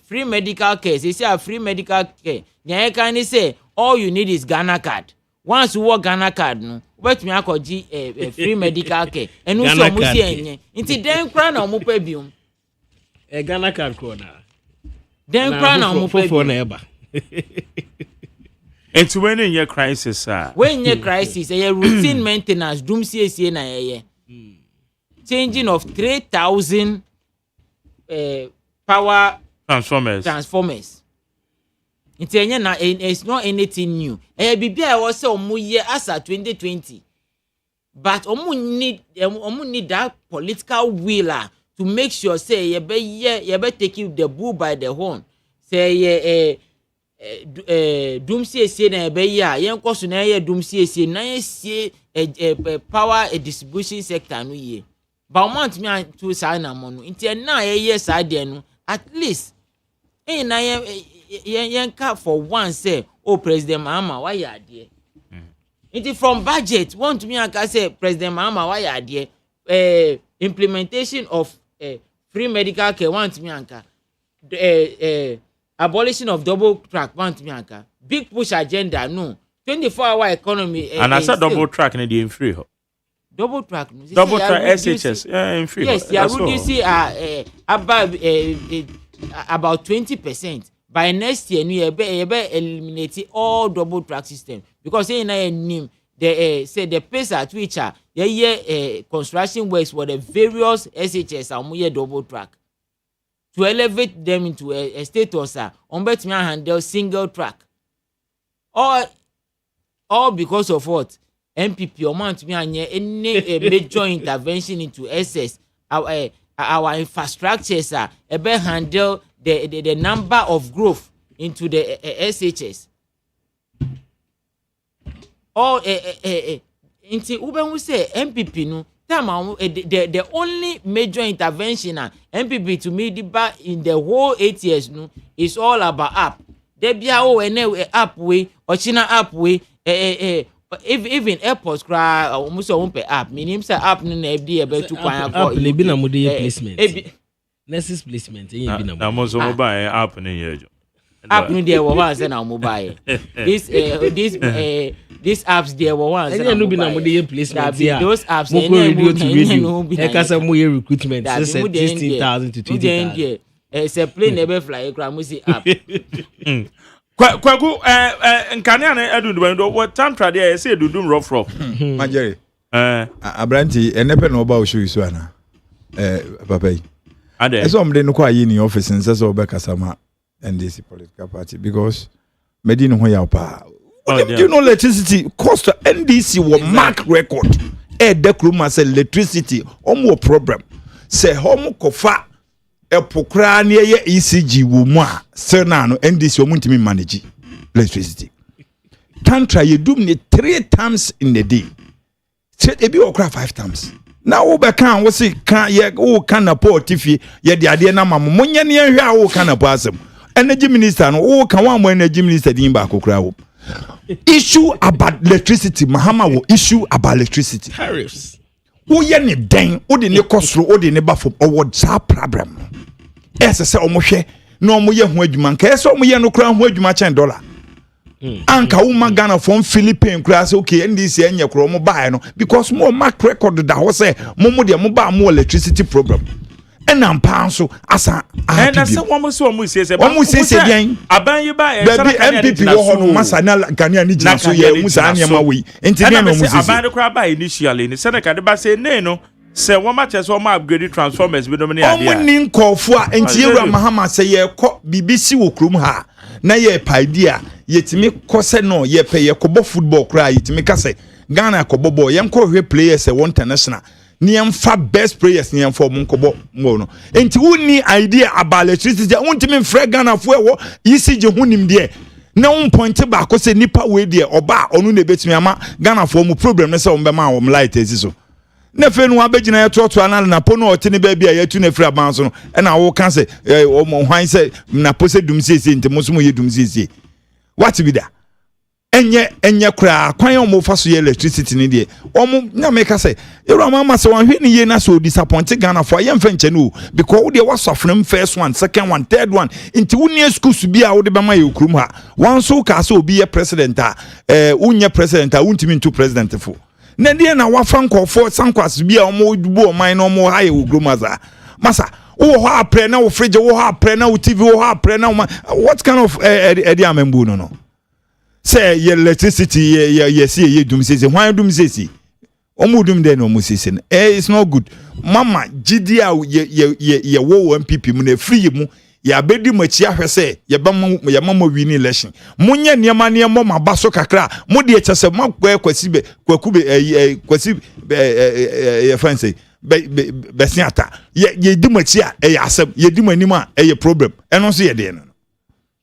free medical care say free medical care nya can say all you need is Ghana card. Once you work Ghana card no wait me akoji free medical care enu so omo si enye nti den kra na omo pa biom Ghana card ko na den kra na omo pa biom na eba enti when in your crisis when your crisis routine maintenance doom sie na changing of 3,000 power transformers. It's not anything new. Bibia was say omo year as at 2020. But omo need that political will to make sure say you be taking the bull by the horn. Say doom say na be ya yen koso na ye doom say na see power distribution sector no ye. But want me to sign na mo no. Nti na ye side no at least na yenka for one say oh President Mahama why you there it from budget want me aka say President Mahama why you there implementation of free medical care want me aka abolition of double track want me aka big push agenda no 24-hour economy and I said double track in the free double track SHS in free yes yeah would you see about 20%. By next year, we eliminate all double track system because say the pace at which construction works for the various SHS are double track to elevate them into a status on bet me handle single track. All because of what MPP or want me any major intervention into SS our infrastructures handle the number of growth into the SHS. Or into Uben we say MPP no time the only major intervention MPP to me in the whole 8 years no is all about app. There be app way or China app way even airports cry almost on per app. Meaning say app no na FD about 2 app le bi na mo dey placement. Nurses placement na mo so mobile app ni yejo app no there was na mobile this apps there was na no bi na mo dey placement here those apps mo go radio to radio e ka say mo here recruitment 16,000 to 20,000 a plane never fly kra mo see app kwagu nkane na edundu ndo what time trade e say edundum rough majere abranti enepe no ba o show isu ana papa yi eso mde no kwa yi ni office nse so be kasama NDC political party because medin ho ya pa You know electricity cost NDC will mark record. The crew say electricity almost problem. Say homo kofa epokra near ECG wuma sir na no NDC omuntimi manage electricity. Tantra you do me 3 times in the day. Say ebi okra 5 times. Now we can we say can ye o can na port tifi ye de ade na mamo monye ne hwe a o can na asem. Energy minister no o kan one energy minister din ba kokra wo. Issue about electricity Mahama will issue about electricity tariffs. Who ye ne den o de ne kosro o de ne ba from award sa problem. Ese se omo hwe na omo ye ho adwuma nka ese omo ye no kra ho adwuma chen dollar. Anka woman Ghana from Philippines class okay NDC enye kro omo buy no because more mark record that ho say mo de mo ba mo electricity problem. And I'm panso asa and that's one say bien aban yi ba baby MPP wo ho no masa na Ghana ni gina so ye musa anya we enti na no musa aban de kra ba initially ni se na ka de ba say ne no se wo ma che so ma upgrade transformers bi no ne ade a omni nkofo a enti ewura mahama se ye kɔ BBC wo krom ha na ye paidia yetimi kɔ no ye pe ye kɔbɔ football kra yetimi ka se Ghana kɔbɔ ball ye nkɔ hwe players e international niamfa best players niamfa mo nkobo mo no enti woni idea about electricity wontimi mfrɛ Ghana fo ewo ECG hunim de na un point ba ko se nipa we de oba onu na betimi ama Ghana fo mo problem ne se on be ma wo light esiso na fe no abegina ye toto anal na po no otini ba bia ye tu na fira ban so no e na wo kan se o mo hwan se na po se dum sese enti mo so mo ye dum sese what be that enye kura kwan omo fa so electricity ni de omo na make say ero mama se wan hwe ni ye na so disappoint Ghana for ye mfa nche no because wo de wasofrem first one second one third one inti woni school su bia wo de be ma ye okrum ha wan so ka so obi ye president a unye president a untimi ntu president fo na de na wafa nkofo sankwas bia omo dubu oman na omo ha ye okrum aza masa wo ho apre na wo fridge wo ho apre na wo TV wo ho apre na what kind of amembu no say ye electricity ye see ye dum say why dum say omudum de no mu say it's not good mama gidi a ye wo MPP mu na free mu ya bedi machi ahwe say ye ba ye mama win election munye niema niema ma baso kakra mu de chese magwa kwasibe kwakube kwasi ye fancy be siata ye di machi a ye asem ye di manima ye problem eno so ye de no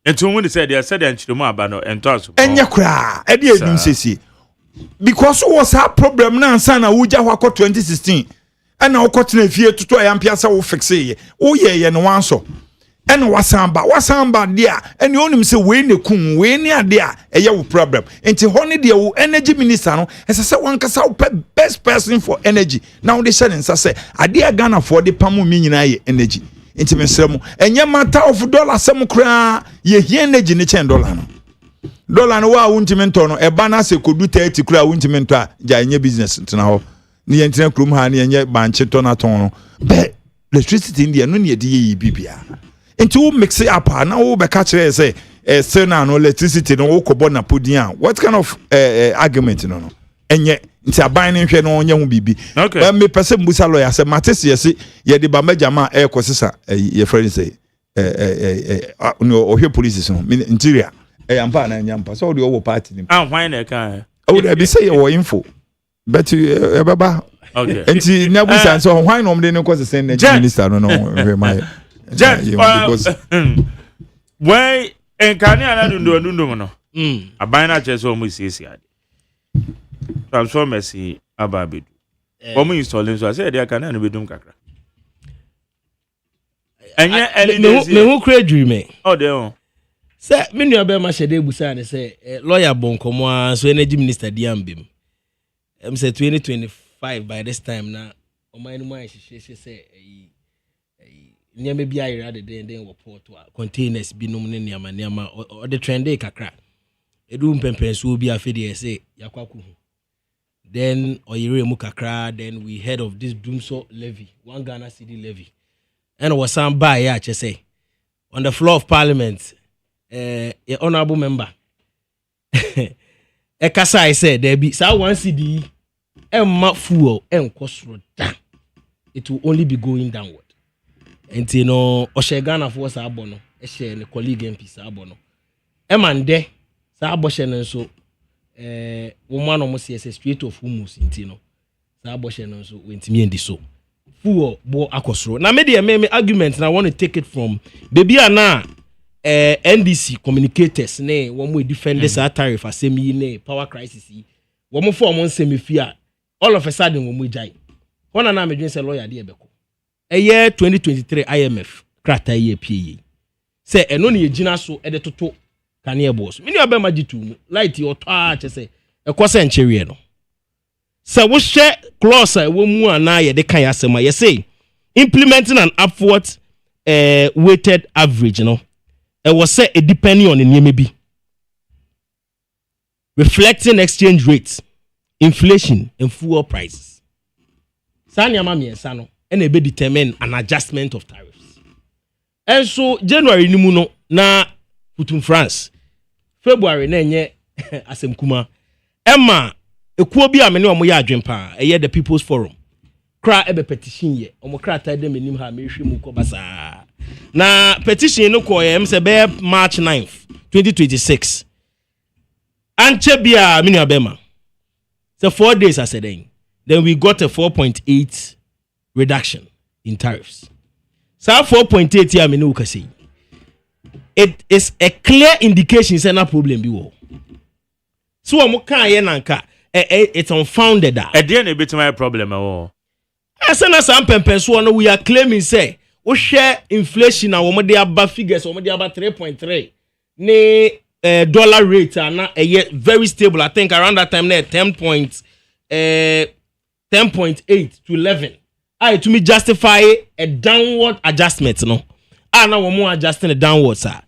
enti when they said nchiremu aba no ento aso enye kra e de edum sesi because was a problem na ansa na wuja hwa ko 2016 ana okotena fie tuto ya mpiasa wo fixe ye wo ye no wanso ena wasamba dia ene onim se we ne kun we ne ade a eye wo problem enti hone de wo energy minister no esese wankasa wo best person for energy now they said nsa se ade a Ghana for de pamo mi nyina ye energy enti mesremo enye matter of dollar sem kra ye hie energy ne chen dollar no dollar no wa wuntimi nto no e ba na se kodu 30 kra wuntimi nto a ja enye business tena ho ne ye ntina krum ha ne enye banche to na ton no be electricity in no ne de ye bibia enti wo mix it up na wo be ka kire say still na no electricity no wo kobo na podin a what kind of argument no enye nti aban ne hwe no onye ho bibi ba me pese mbusa lawyer say matese yesi ye de ba majama ekosesa ye friend say no ohwe police no interior ampa na nyampa so de owo party ni why na ka o de be say your info but baba okay enti nyabusa so why no mde ne ko say minister no my because why enkani ana dundu no aban na che so mu sisi ade transformers ababedu omo installing so say they can na bedum kakra enye me hu kra dream oh dey say me nua be ma shede busa ne say lawyer bonkomo so energy minister diambem say 2025 by this time na oman mu an hihye say nyame bi ayira de den wo port containers bi num ne niama o de trend kakra edu mpempenso obi afede say yakwaku then oyire mu kakra then we heard of this doomso levy 1 Ghana cedi levy and was some by ya say on the floor of parliament honorable member ekasa I said there be sa 1 cedi emma fuel enkosro da it will only be going downward and you know o Ghana for sa abono e share ne colleague MP sa abono e man de sa aboshe ne so woman almost says straight of humus intino. Sa abortion no so wentimi endi so. Full bo akosro. Na me the argument na I want to take it from baby ana NDC communicators ne wo mo defend this tariff asemi ne power crisis yi. Wo mo for mo nsemi fia all of a sudden wo mo jai. One na me dwen say lawyer de ebeko. Year 2023 IMF krata ye pie. Say eno ne yegina so e de toto kane boss. Me ni oba magitu mu light yo to a che say e kwose nchewie no. Say wo share clause wo mu ana ye de kan asema ye say implementing an upward weighted average no. It was say it depending on the name be reflecting exchange rates, inflation, and fuel prices. Sanya mami ensano and it be determine an adjustment of tariffs. And so January ni muno na putum France, February na nye asem kuma. Emma ekuo bi amene omo ya adwempa eye the People's Forum. Kra ebe petition ye omo kra ta dem enim ha mehwe mu ko basa. Na petition no ko yem se be March 9th 2026 anche bia mini abema so 4 days as then we got a 4.8 reduction in tariffs. So 4.8 here me no ka say it is a clear indication say na problem bi wo. So omo kan ye nanka it's unfounded that e dey na bit my problem wo. Asana some pempen so no we are claiming say we share inflation and we dey aba figures we dey aba 3.3 ne dollar rate na very stable. I think around that time na 10.8 to 11. I to me justify a downward adjustment no. Na we mo adjusting the downward sir.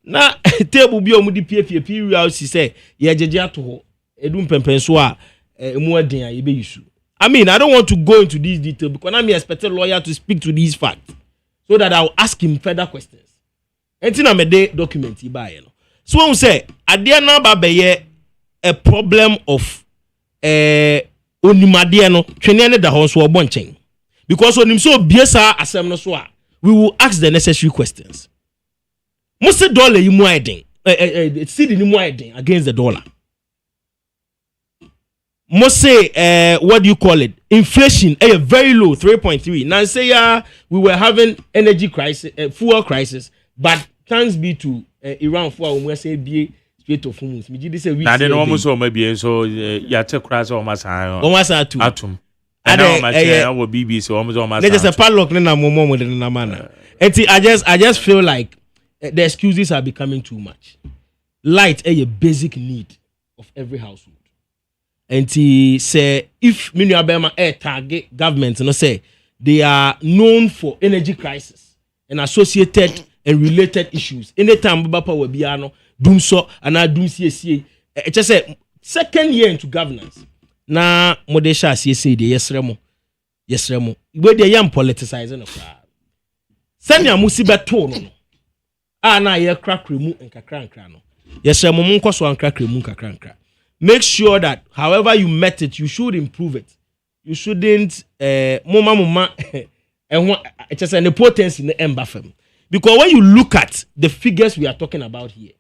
Na table bi o mu di PPP real si say ye jeje ato ho edum pempen so a emu adin a ye be issue. I mean, I don't want to go into these details because I'm expecting a lawyer to speak to these facts so that I'll ask him further questions. Until I'm a day document, so when we say, Adia na babeye a problem of onimadiano, chenene da honso boncheng. Because when him so biesa asem no so, we will ask the necessary questions. Most dollar you muading, cedi ni muading against the dollar. Must say, what do you call it? Inflation, very low, 3.3. Now say, we were having energy crisis, fuel crisis, but thanks be to Iran for we say be straight of humans. Me did say we. Now then, almost so maybe so ya take crash almost atum. And now my channel BB so almost. There's a padlock na momo with na man. I just feel like the excuses are becoming too much. Light a basic need of every household. And he say if many Alabama target government no say they are known for energy crisis and associated and related issues. Anytime Baba will be ano doom so and I doom CSA. It just say second year into governance. Na modesha CSA the yesremo. Where they young politicizing of crowd. Sanya musibe to no. Na ye crack remu and kakran no. Yesremo mun koso an crack remu kakran. Make sure that however you met it, you should improve it. You shouldn't moma just an importance in the embafem. Because when you look at the figures we are talking about here,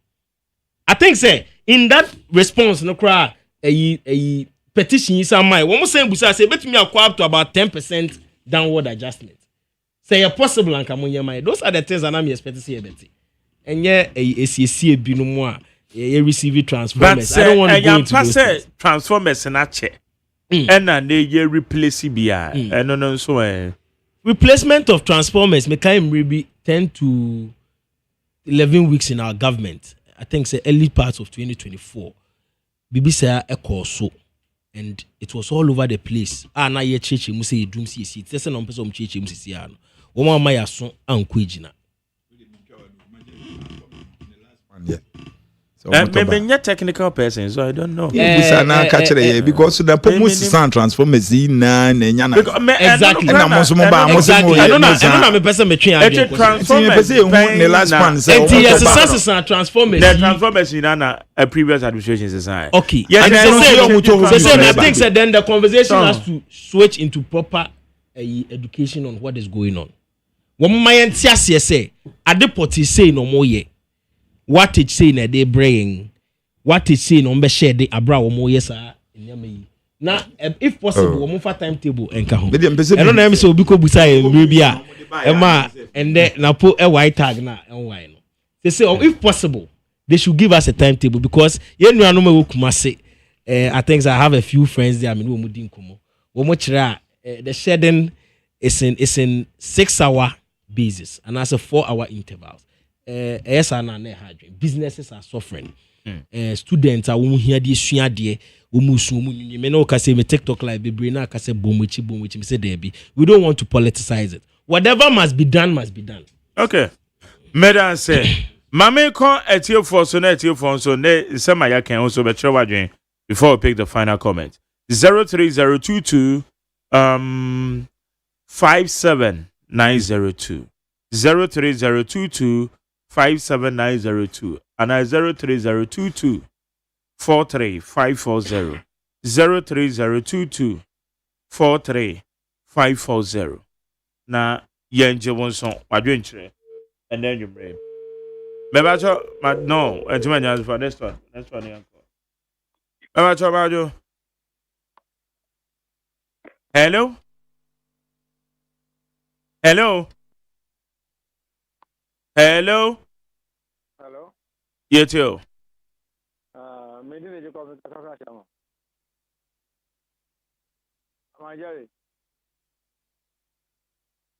I think say in that response no cry a petition is on my one more saying busa say bet me up to about 10% downward adjustment. Say a possible and come on my those are the things that I'm expecting to see betty. And yeah a CC binu mo you receive transformers. I don't want to go into those transformers in a check. And they replace BI. And no so replacement of transformers may kind maybe 10 to 11 weeks in our government. I think say early parts of 2024. BBC a course so and it was all over the place. Na ye church mu say dum see it. Say no person church mu see ano. Wo ma ma ya so anko ejina. Maybe technical person, so I don't know. Because the promotion sound transformers in exactly. I don't know me person between transformers. The transformers in a previous administration design. Okay. Yes, I think that then the conversation has to switch into proper education on what is going on. What my say, at the party say no more yet. What it say na they bring what is saying on be share the abra wo mo yes na if possible wo fa timetable enka ho e no na me say obi ko busa e mre bia e ma ende na po e white tag na en why no they say if possible they should give us a timetable because ye nuano me wo kumase I think I have a few friends there I mean wo mu din komo wo mo kira the shedding is in 6-hour basis and as a 4-hour intervals yes na hard businesses are suffering students are wo hia de sua de wo musu wo nyime me no ka say me TikTok live be brain na ka say bomuchi me say there be we don't want to politicize it whatever must be done okay medan say mame kon etio for so na etio for so ne sema ya kan also be try wadwen before we pick the final comment 03022 57902 03022 57902 and 03022 43540 03022 43540 na yenje wonso wadwen kire and then you bring Mebacho no entumanya for next one yanko Mebacho bajo Hello Yetio Medine je ko kaka chama Amajari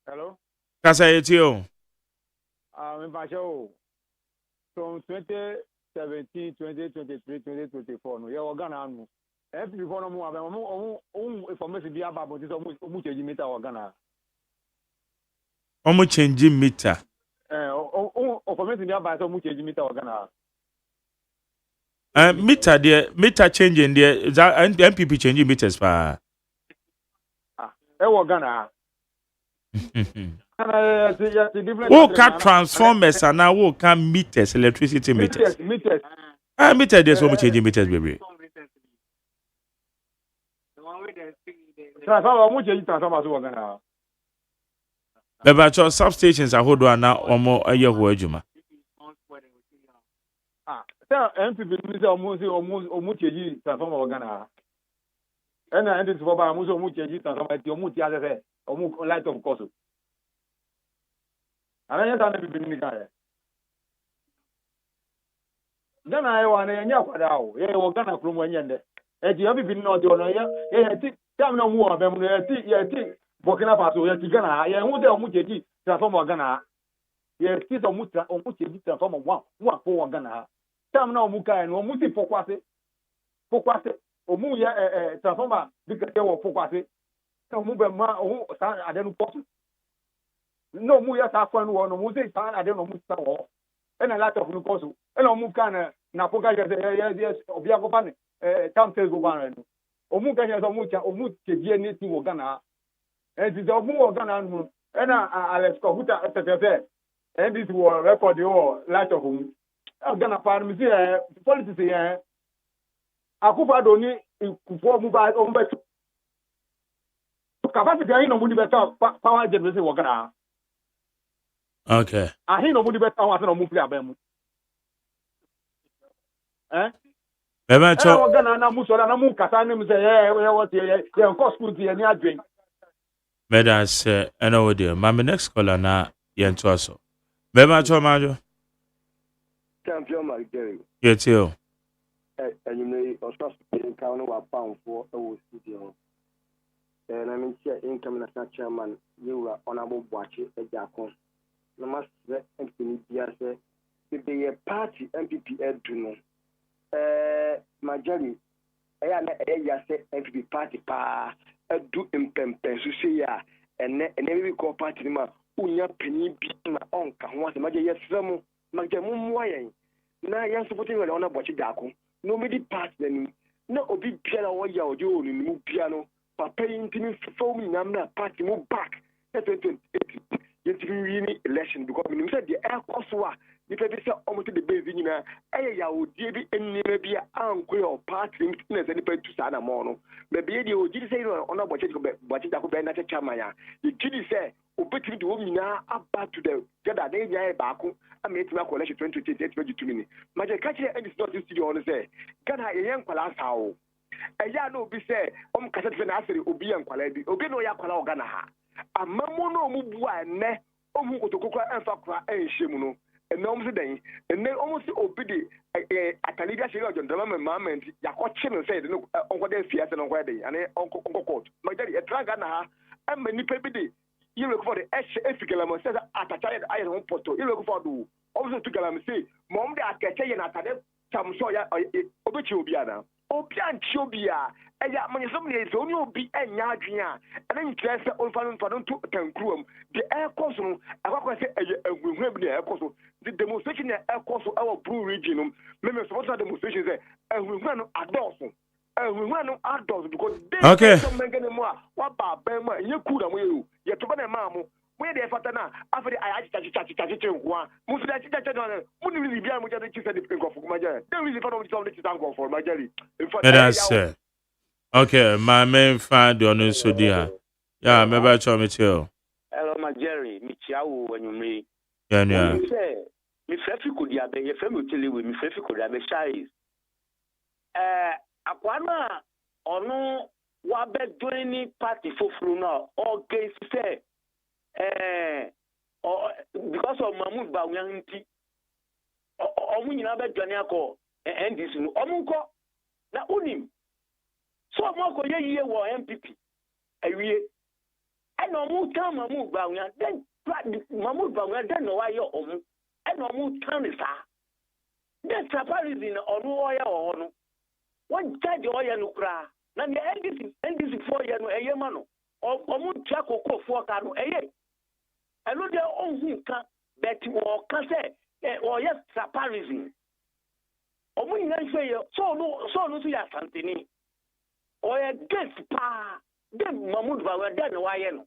Hello Kasa Yetio me bacho from 2017 2023 2024 no ye Ghana no every before no mo aba mo information bi aba but so mo change meter Ghana Omo change meter information bi aba so mo change meter Ghana meter changing there is MPP changing meters pa Ghana Who can transformers and now who can meters electricity meters meters meter there's so much changing meters baby transformer mo change transformer so Ghana Beba cho substations ahodo na omo aye ho adwuma MPP ni say omo change transformer Ghana ena ndi so ba mo so omo change transformer ti omo ti asese omo light of course ana nya ta MPP ni ka Ghana ai wa na nya kwada o ye wo Ghana kromo anya nde e di MPP ni no di ono ye ti tam na mu abem no ye ti Burkina Faso ye ti Ghana ye hu de omo change transformer Ghana ye ti so omo change transformer one for Ghana tam na omo kai no omo ti fokwase omo ye transformer bi ka ye wo fokwase omo be ma omo sa ade no post no omo ye sa kwan no omo say sa ade no omo sa wo e na lot of no course e na omo kan na foka ye obi akofa ne tam say go ban no omo kan ye so omo chegie ni ti wo Ghana e ti omo wo Ghana no e na Alex Kobuta etefe and this war record the light of home Ghana farm me politics here akufa do ni kufo mu ba o mbe capacity ahi no mu di better power generation wo Ghana okay ahi no mu di better wa se no mu free abem Beba cho wo Ghana na mu so na mu kasa ni me say what ye cost school ti ni adwen Medas eno wo de ma me next caller na yento aso Beba cho majo champion Margeri Yetio and you may also encounter a pound for a studio. And I mean, income as a chairman, you are honorable watch a jacon. No must say, if they a party MPP Edwin, Margeri, I say MPP party pa, do impempe, so say ya, and every call party, unya penny beat my uncle, once a major yes, some Margemu wine. Now, you're supporting an honor watch a jacon. Nobody passed them. No, obi piano or ya or you in piano. Papa intimate for me, I'm not party move back. It's really election because when you said the air cost war, if I say almost the base in a would be any maybe uncle or party in any place to Sana Mono. Maybe you did say on a watch it, but it could be not a chamaya. You did say, obetimi de omina aba to the gada na nya e baako ametima collection 2020 2022 maje ka kire ndis not studio on say gana ye nkwala asawo eya na obi say kasa te na asere obi ye nkwala bi obi no ya kwala ogana ha amamu no mu bua ne omu kotokoko enfa kra enhyemu no ene omu den ene omu si obi de ataliga shiri ojo ndama mamment yakoche no say no onkwade fiase no nkwade ane onko court maje e tranga na ha amma nipa bi de you look for the efficacy says atacha I don't poto you look for do also to galam say mom de akache na atade chamso ya obechi obi ana obi anchi obi a eya manyesom ne so ni obi enya adwen a ene nkyerɛ sɛ onfa no to tankruam de aircourse no akɔkɔ sɛ eye ehunhun bi na aircourse the demonstration na aircourse our blue region me support the demonstration say ehunhun no adults ehunhun no adults because okay mengene mo a wa ba ban mo ye ku da mo ye ye to ba na ma mo we dey fata na after I chachi nko a mo so dey chachi no mo ni really bia mo jade chi say the nko fu ma jare dey really for no some dey thank God for ma jare in fact that's okay my main fan do no so dia yeah me ba cho me tell hello ma Jerry mi chiawo anyumri yeah yeah mi frefi ko dia be ye fe mi telewe mi frefi ko dia be shai akwana onu wa be join party fofuru na okay say because of Mahmoud Bawumia nti omu nyina be join akọ NDC no omu nko na unim so mo ko ye wo MPP awie eno mu kan Mahmoud Bawumia then Mahmoud Bawumia then no wa ye omu eno mu kan sa then saparizin onu oya wo no won charge oya no kra na the NDC 4 year no eye ma no omu tia kokofo ka no eye eno de ohun kan bet wo kan say o yes saparizin omu nyina hwe ye so no so ya santini o ye get pa dem Mahmoud Bawumia den wa ye no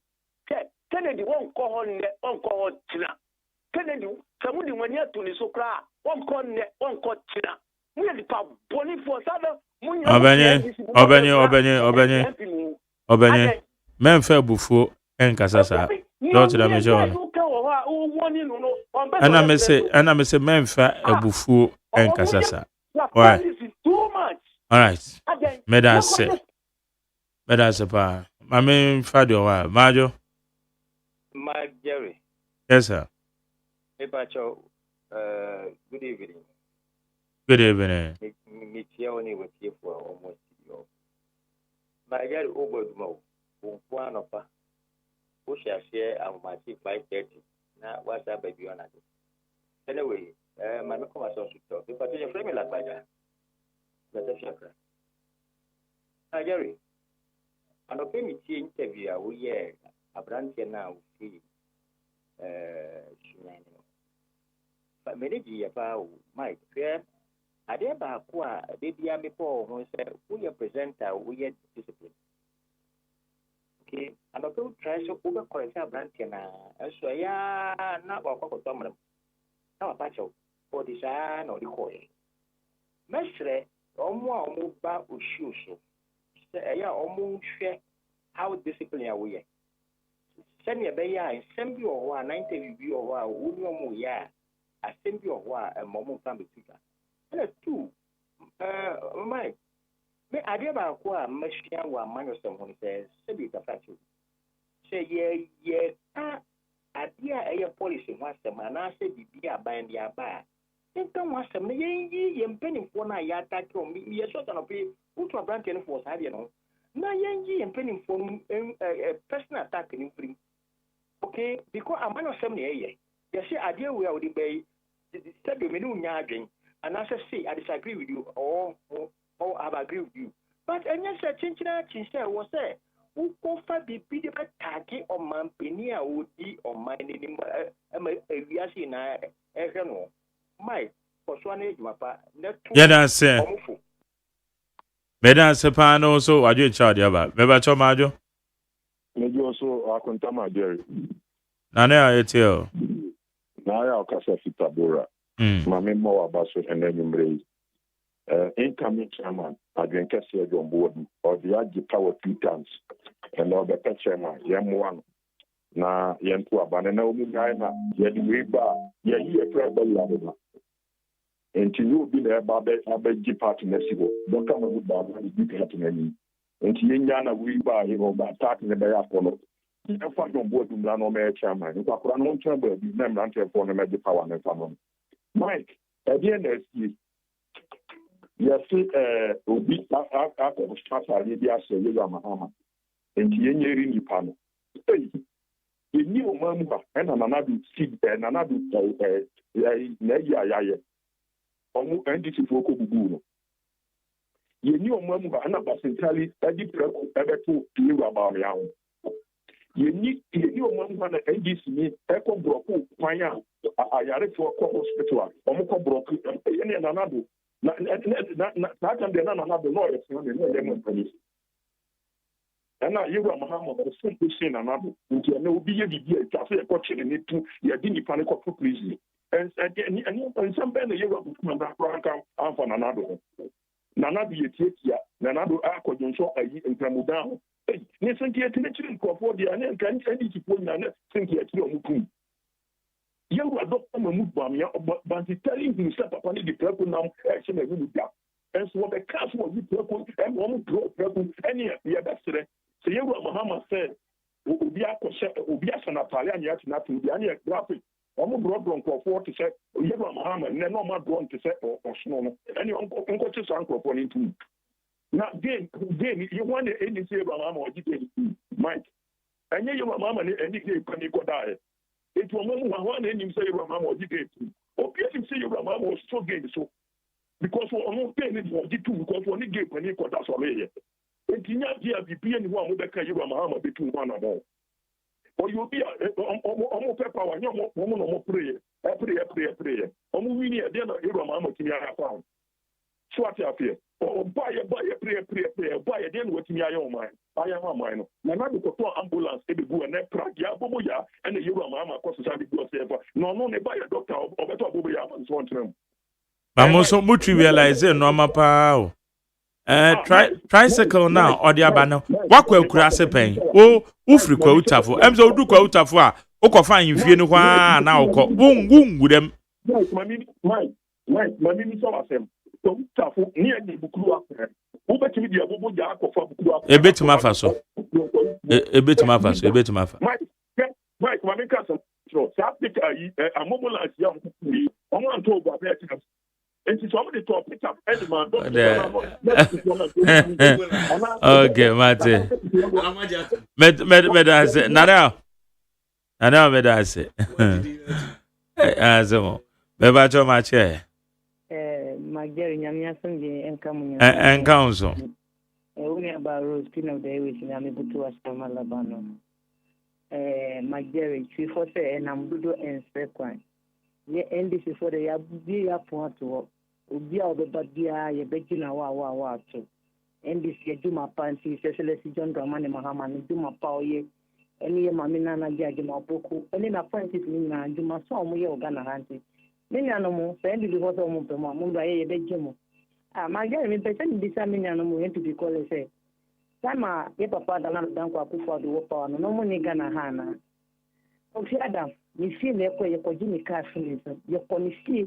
Kennedy won ko ho ne on ko ho tina Kennedy samudi wani atuni so kra won ko ne won ko tina mu ye pa boni for sada mu obenye men fa bufuo enkasa sa don't na me jona ana me se men fa abufuo enkasa sa all right me da se pa ma men fa de wa majo ma Jerry yes sir good evening me chia oni we tie for almost yo ma Jerry ogboduma o kwano pa o share amachi 5:30 na WhatsApp baby on it anyway my me come so to because you frame like baja let us share Jerry ano pe mi tie interview a we ye abrantie na o fi shinani but manage ya pa o my fair ade ba ko a de bia me po ho se we presenter we ye discipline okay ano pe try so over correct abrantie na so ya na ba ko to mram na ba cho o di sa no di ko e mesre omo a omo ba oshuso se ya omo hwe how discipline ya we send ya be ya nsem bi o wa 90 bi o wa uni omo ya asem bi o wa momo kan be tuka and two my me ade ba ko a mashia wa manyo sem ho se bi ka fachu se ye ade a eye policy ho asem na se bibi aban dia ba nka ho asem ne ye mpanimfo na ya attack o ye so tan opi utu abrantie no for sade no na ye mpanimfo personal attack ni free okay because amanyo sem ne ye say ade we a odi bay said me no nya adwen and I say I disagree with you or I have agreed with you but enya say chinchina chinse wo say uko fa bibi de batake o mampeni a odi o mine ni ewiase na ehwe no my koso na ejuma pa na to yeah that's it me da se pa no so adwe cha dia ba me ba cho majo me jo so akontama Jerry na na etio na ya okasa fitabora mame mo abaso enanyumre incoming chairman adwen kase John Board or the agi power 2 times and now the chairman yam one na yentu abane na omu ngai na yedi we ba ye ye preba ya ba enti you bi na ba be gi party na sibo doka ma ba ba gi party na ni enti yenya na we ba ye ba party na ba ya follow e fa don bo dum la no me chairman ni kwa kura no chairman bi na mran te for na me gi power na famon Mike NSC yes obi a start ali bi ase ye ga mahama enti yenyeri ni pano ni o mamu ba na nanadu seed nanadu na ya omu ndc foko bugu no ye ni o mamu ba na basentali adi preko ebeto tiwa ba me yawo ye ni o mamu ba na ndc ni eko broko kwanya ayare for hospital omu ko broko ye ni nanadu na kan de na nanadu no ye so ne ye mo police ana yewa mahama ko simple sin anado nti na obi ye bibi e twa so e ko chire ne tu ye di nipa ne ko please and some ben yewa ko manda ranka amfa nanado ye tietia nanado akodwonso ayi nkramuda ho ne senki etine chire nkofo dia ne nkan andi tipo nya ne senki etire omukum yewa dokta mamu bamia banti telling himself papa ne di preko nam e che na wu da and so the cast was you preko and one preko any ye besere so yewa mahama said obi asana pale anya ati na tu bi anya graphic omo bro nkofo to say yewa mahama ne no ma drone to say osno no any onko to so nkofo ni tu na game you want any say yewa mahama ojite Mike anya yewa mahama ne any game pani ko dae it wo mo wa na enim say yewa mahama ojite obi enim say yewa mahama was so game so because omo pay ni ojite because oni game pani ko da so le etinya dia bibie ni ho amobeka yewa mahama betu ho na mo oyo bi omo pepa wa nyomo mo no mo pray omo wini e de na yewa mahama timi ara fa so ati afie o ba ye pray ba ye de no timi ayo man aya ma man no na do to ambulance e be bu na prag ya bobo ya na yewa mahama ko so sabi go sefa no ne ba ye doctor obeto bobo ya so on tram Mamoso mutu realize no mapa o tricycle now or the abano wakwa akura sepen o ufri kwa utafo emzo udu kwa utafo a ukofa yimfie ni kwa na ukọ wungu dem mami so asem to utafo ni eni bukuru akwa ubetimi dia bobo ja akofa bukuru akwa ebetuma fa so Mike mami ka so saptic amobula asia mkuri omo anto obo abia tina enti so the top pick up any man okay mate medase nana medase azo beba cho ma che magere nyamia songe enkamunya enkanso uni abaro spin of the week na mebutu asama labano magere chifo se na mdudo ensekwan ye NDC for the yabi ya point obi a obebabia ye begina wa to NDC ye juma panti specialist John Dramani Mahama ni juma pa oye eni ye mamina na dia juma poku eni na appointment ni na juma so omo ye ogana hanti meni anomo se ndi ho so omo pemo mo ndo ye begimo magere mi pese ni bisa meni anomo ye to be call say sama ye papa da na dan kwa kufa do pa no mo ni gana hana ofi adam ni fie na ekọ ye ko jimi ka fini so ye ko ni fie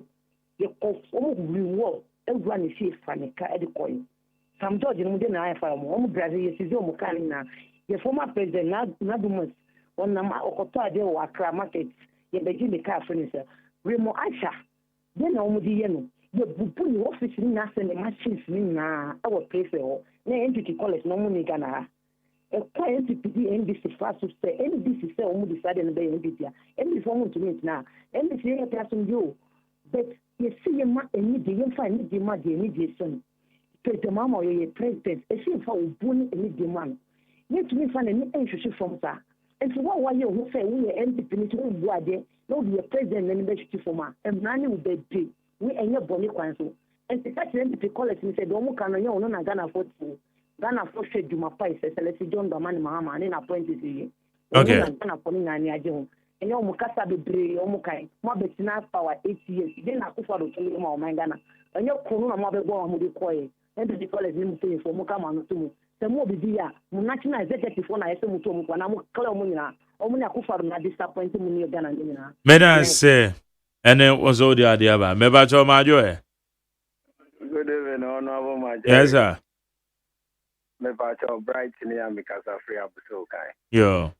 ye ko omo riwo egwa ni fie fanika e de ko yi Sam George no de na afa mo omo Brazil ye sizo mo kan na ye former president na dumas on na okoto ade o Accra market ye be jimi ka fini so Remo Aisha de na omo di ye no ye bubu ni office ni na se ne machines ni na e wo place ho na entity college no mo ni Ghana ha kwa NPD NDC fasu se NDC se omu decide na be NDC NDC omu to meet na NDC ye person yo but you see ma eni de yen fa ni de ma de eni de son president mama ye president e see fa obuni eni de man ye to me fa na ni enhwehwe from sa and so what ye who say we NDP ni to bu ade no be president na ni be hwehwe from a emrani wo be de we enye boni kwan so and the NDP college ni say do mu kan no no na Ghana for Ghana for said Juma Pai says Celeste John Dramani Mahama and appointed you. Okay. Ghana for Nani Ajo. And your Mukasa be brave, Omukai, Mabesina power 8 years. Then I could follow to my Ghana. And your Corona Mother born who declare. And the college him pay for Mukama to sɛ mo bibi a mo national executive na yɛsɛ mo to mo kwa na mo kala mo nyina ɔmo na akufaro na disappoint mo ne Ghana ne nyina Meda say ene was all the idea ba me ba cho ma jo e Good evening, Honorable Major. yes sir Me ba cho bright ni ya mikasa free abuso kai. yo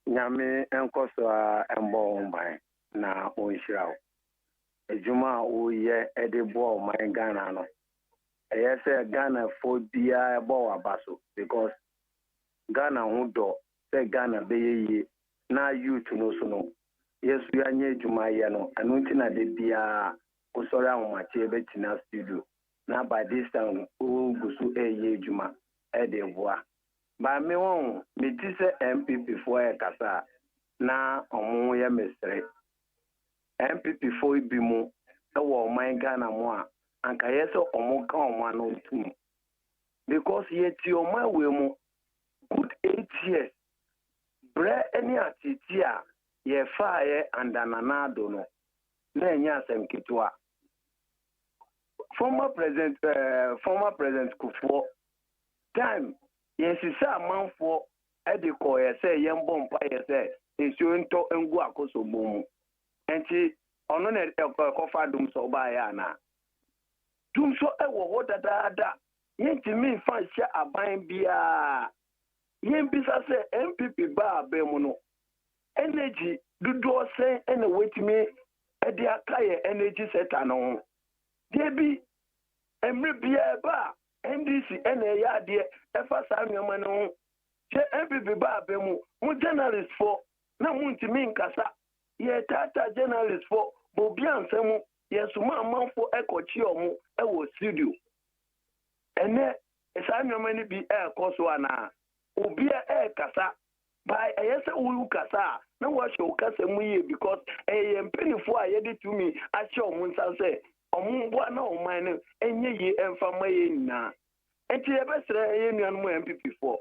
Nyame enkoso a embo man na onhirawo. Ejuma o ye edebo man Ghana no. Eye say Ghana for bia ebo abaso because Ghana hu do say Ghana be ye na youth no so no. Yesu anye ejuma ye no anu ntina de bia osori ahomache betina studio na by this time o gusu eye ejuma e de boa. Ba me won me ti se MPP for e kasa na omo ye mesre MPP for bi mu e wo man Ghana mo a anka yeso omo ka omo anu tum because ye ti omo we mu good 8 years bre any atiti a ye fa ye andananado no na enya asem kitwa former president Kufuor time yes sir manfo ediko ye say yembo mpa ye say esu nto ngu akoso bomu enti ono na kofa dum so ba ya na dum so ewo ho dada yenti mi fa hye aban bia yen bisa say MPP ba abemu no energy dudu say ene wetimi edi akaye energy sector no debi emre bia ba NDC ene ya de efa sa nwema no je MPP ba abemu mu journalist for na mu ntimi nkasa ye tata journalist for bobi ansemu ye suma amanfo ekochi omu ewo studio ene esa nwema ni bi ekoso ana obi kasa by ayese wu kasa na wo hwe kasa mu ye because penifo a ye de to me a hye omu nsa se omumbo na oman enye ye emfa maye nyina enti ye besere ye nuanu MPP4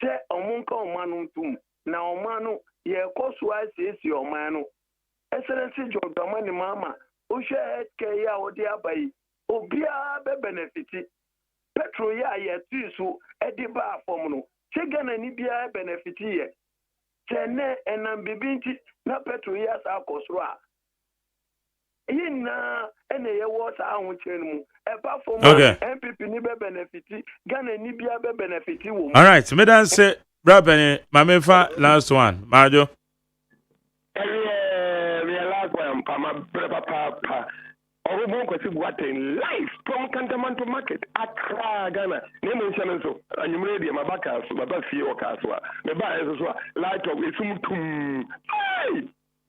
te omunka omanu tum na omanu ye koso asesi omanu excellency jodama ni mama o hwe ke ya odi abai obia be benefiti petro ya ye tisu edi ba afom no chegana ni bia benefiti ye tene enam bibinti na petro ya sa akosro a yina ene ye water ahụ chen mu eba for MPP ni be benefiti Ghana ni bia be benefiti wo. All right, me dan say brabene mamefa last one majo We last one pama papa orubo kwesi buaten live from Cantonment Market Accra Ghana ne mo nhyɛ nso anyumre de mabaka so baba fie o kaso a me ba eso so light of esum tum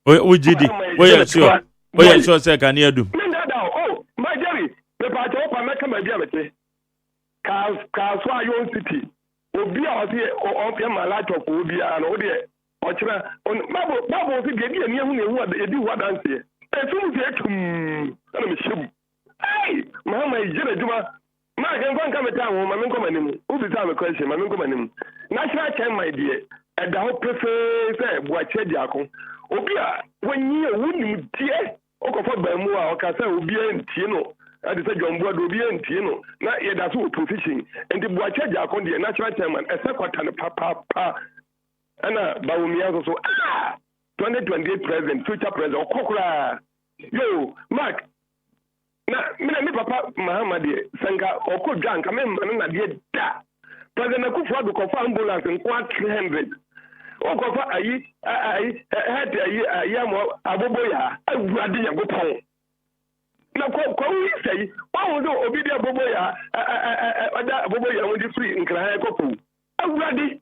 o gidi o ye sure say kan ye dum oh my Jerry me pa to pa meka ma bia mete kaso ayo city obi a o se o pia ma light of obi a no de o kira babo se gedi ani hu na ehu edi hu dance esum se tum na me shim mama ijere juma ma kan kan meta ho ma me nko manim ubi ta me question ma me nko manim national chairman my dear e da ho prefer say buache diakon obi a wanyi ewunim die okofa bamu a okasa obi antie no ade say jombo do obi antie no na ye da so position and buache diakon die national chairman esekwata no papa ana bawumia so 2028 president future president okokura yo mark na mi papa Muhammad senga okodwa nka me man na de da president Akufo do kofa ambulance nko 300 okofa ayi amo aboboya awurade yagopon na ko wi sei wo do obi de aboboya oda aboboya wo di free nkra ekopu awurade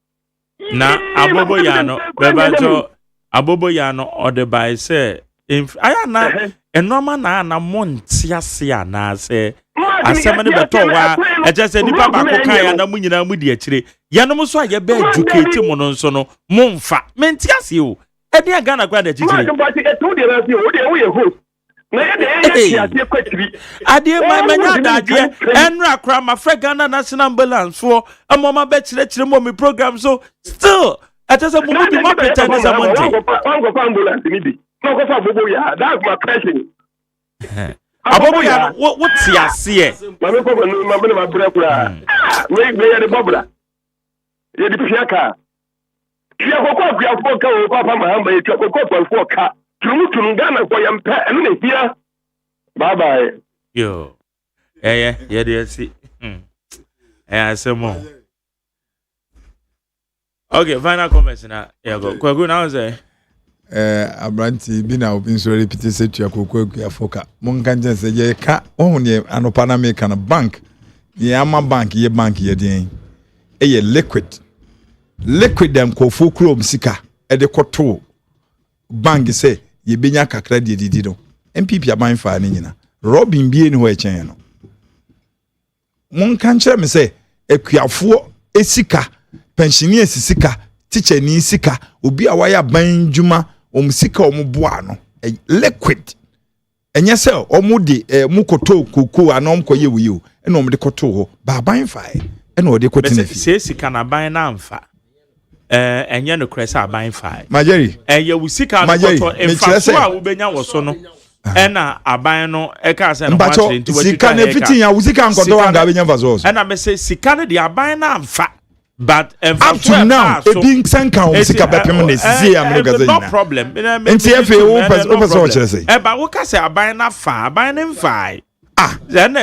na aboboya no bebajo aboboya no ode by say aya na enoma na montiase ana se asem ne beto wa eje se nipa ba ko kan ya na mu nyina mu di akire yanom so aye ba educate mu no nso no momfa mentiase o ede aga na kwa da jijire ade manya daje enra kra ma Ghana National Ambulance for amoma be kire mo mi program so still atasa mu di ma pretend is a monte ambulance ni bi no go fa bobo ya that's my question aboboya what ase e ma me ko ma bra kura me ya de bobra ye di pia ka tia kokko akuafo ka wo papa mahamba ye tia kokko akuafo ka tunu Ghana ko yampe eno ne hia bye bye yo yeah dey see asemo okay final comments na go kwagu now say abranti bi na obi nso repeat say tua kokko akuafo ka mon kan je say ye ka ohun ne anopa na me kan bank ye ama bank ye den ye liquid dem ko fu krom sika e de koto bank say ye benya kakra de didi no MPP aban fa ne nyina Robin bie ni ho e chen no mon kan kire me say akuafo esika pensioner sika teacher ni sika obi a waya ban djuma sika boa no liquid enye se de mu koto koko anom koye wiyo ena de koto ho ba ban fa ena o de kotina fi se sika na ban na amfa enye no kresa ban fa Majeri ye wo sika no koto emfa so a wo benya wo so no ena aban no e ka se no watch into sika na fitin ya wo sika nkoto anga benya mfa so ena me se sika ne de aban na amfa but up to now e bin sanka o sika bepem na sisi ya me gaza no problem nti efe wo person o chere say ba wo ka se aban na fa aban ne mfa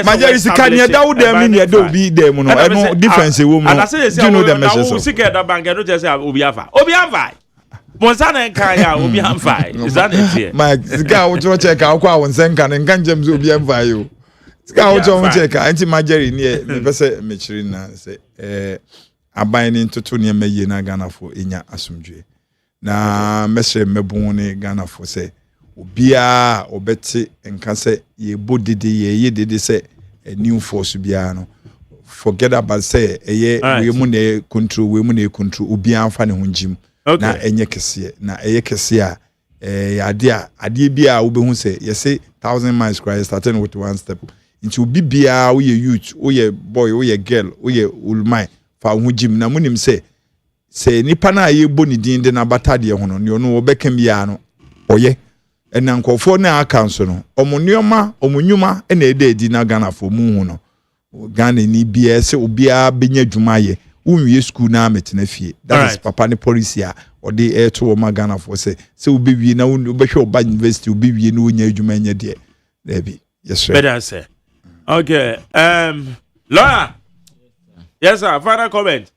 Majeri sika ne da wo dem ne da obi dem no eno difference wo mu do you know the message so sika da bank no just say obi afa Monsa na nka ya obi amfa is that it my sika wo tro check akwa wo nsenka ne nka njem so obi amfa yo sika wo tro check anti Majeri ne me pese me chiri na say aban ni ntoto ne maye na Ghana fo enya asomdwe na mesre mebun ne Ghana fo say obia obeti nka say ye bodide ye dede say a new force bia no forget about say we mu na control obia amfa ne honjim na enye kese na eye kese a ade bia wo behu say ye say 1000 miles cry starting with one step into obi bia wo ye youth wo ye boy wo ye girl wo ye ulmai fa honjim na munim say nipa na ye boni din de na batade ho no ne ono obekam bia no oye ena nkofo na aka nso no omunnioma omunyuma na edi na Ghana fo mu hu no Ghana ni bia se obia benya dwuma ye unwie school na metena fie that is papa ne policy a ode to ma Ghana fo se obewie na obehwe oba university obewie na onya dwuma nya de bi yes sir better say okay Laura yes sir final comment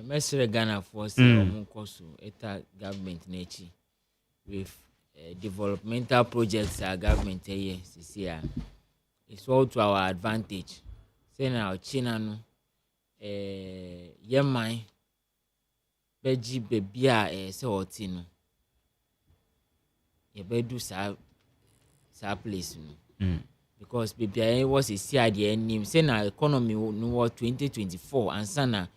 mesre Ghana fo se omunkoso eta government na echi with developmental projects our government here CCA it's all to our advantage say now China no yeman beji bebia say oti no ye bedu sa place no because bebia was a see the name say na economy no 2024 and sana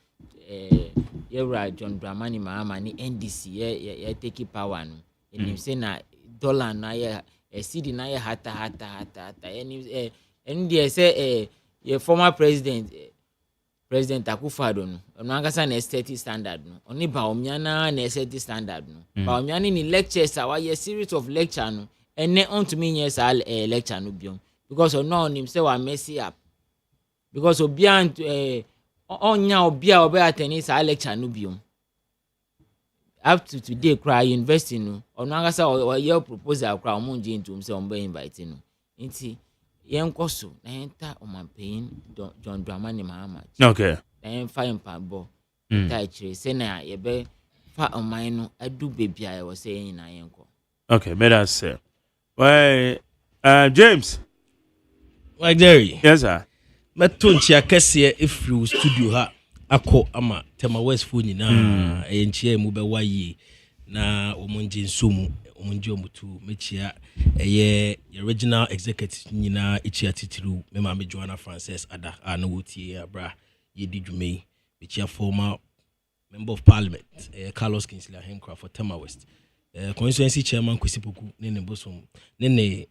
yewra John Dramani Mahama ni NDC ye take power no enim say na dollar na ye cedi na ye hata enim dey say your former president Akufo-Addo no angasa na aesthetic standard no oni ba omia na aesthetic standard no ba omia ni lectures a ye series of lecture no ene on to me yes lecture no biom because no onim say wa messy up because obia onya obia obe attend sa lecture no biom up to today cry university no ono angasa your proposal cry omunje into him say ombe invite no nti yenkoso na enta omanpain John Dramani Mahama okay na fine pabo ta chire say na ye be fa oman no adu bebia e wo say yin na yenko okay better say why James Jerry yes sir meto nchia kese efru studio ha akọ ama tema west phone na enchia mu be waye na omonje nsomu omonje omutu mechia eye original executive nyina echia titiru mema me Joanna Frances Ada na wotie abra yedi dwumei mechia former member of parliament Carlos Kingsley Ahenkra for Tema West constituency chairman Kwesipoku ne bosom ne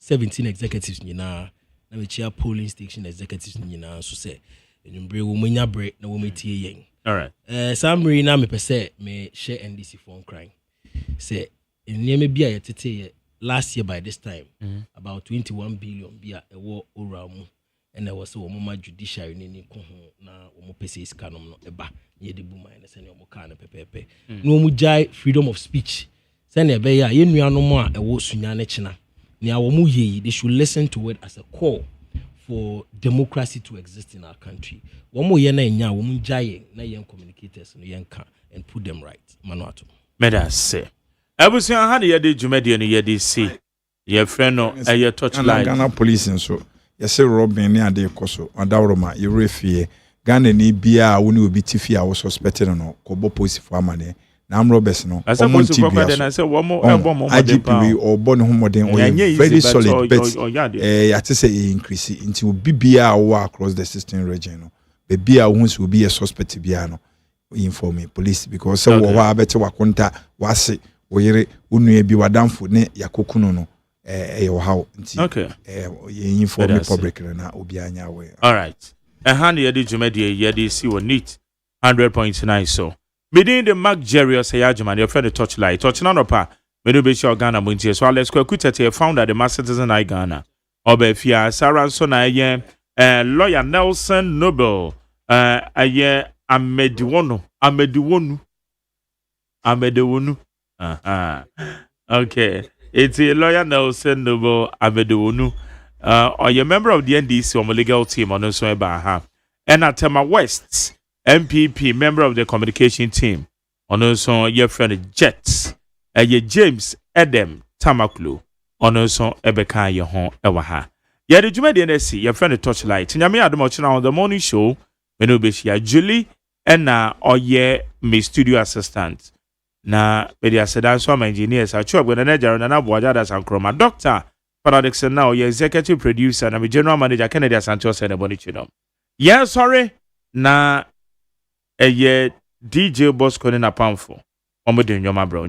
17 executives nyina na mechia polling station executives nyina so say enumbre wo manya bre na wo metie yen all right summary na me pese me share NDC phone crying say eneme bia yetete last year by this time about 21 billion bia ewo oramu and there was a woman judiciary ni ko ho na omo pese sikanom no eba ye de bu man se ne omo ka na pepepe no mu jai freedom of speech se ne be ya ye nuanom a ewo sunya ne chena ne a womu ye they should listen to it as a call for democracy to exist in our country. Womu ye na nya womu jai na yen communicators no yen ka and put them right manuato meda say abusia ha de ye de dwumade no ye de see ye friend no ye Torchlight Ghana police nso ye say Robin ne ade koso adawroma ye refie Ghana ni bia woni obi tifi a wo suspect no kobo police for amane na am Roberts no omo tibia na say womo ebo IGP obo ne homoden o very solid but ya te say increase into obi bia wo across the system region no be bia wo so obi a suspect bia no inform police because say wo wa bete wakonta wase wo yere unue bi wadamfo ne yakokunu no your how you inform the public na obi anya we. All right. And ye di jumedi ye di see what neat 100.9 so. Meeting the Mark Jerry OSEI AGYEMAN your friend the Torchlight. Torchlight no pa. Me do be sure Ghana muntie. So let's go quickly founder the Mass Citizen I Ghana. Obefia Sarah so na ye lawyer Nelson Noble aye Amediwonu. Okay. It's a lawyer Nelson Noble Amediwonu. Or a member of the NDC on the legal team on also ha. And at Tema West, MPP, member of the communication team on also your friend Jets. Ye James Edem Tamaklu on also Ebeka your home ewaha. Ye the Juma DNC, your friend the Torchlight. Nyame Ademochina on the morning show, Menubishia Julie, and or ye me studio assistant. Na media sedan so my engineers are chop when Nigeria na boaja san kroma doctor Paradixon now your executive producer na me general manager Kennedy Santos and Bonichino. Yeah sorry na ye DJ Bosco na pamfo omo de nyoma bro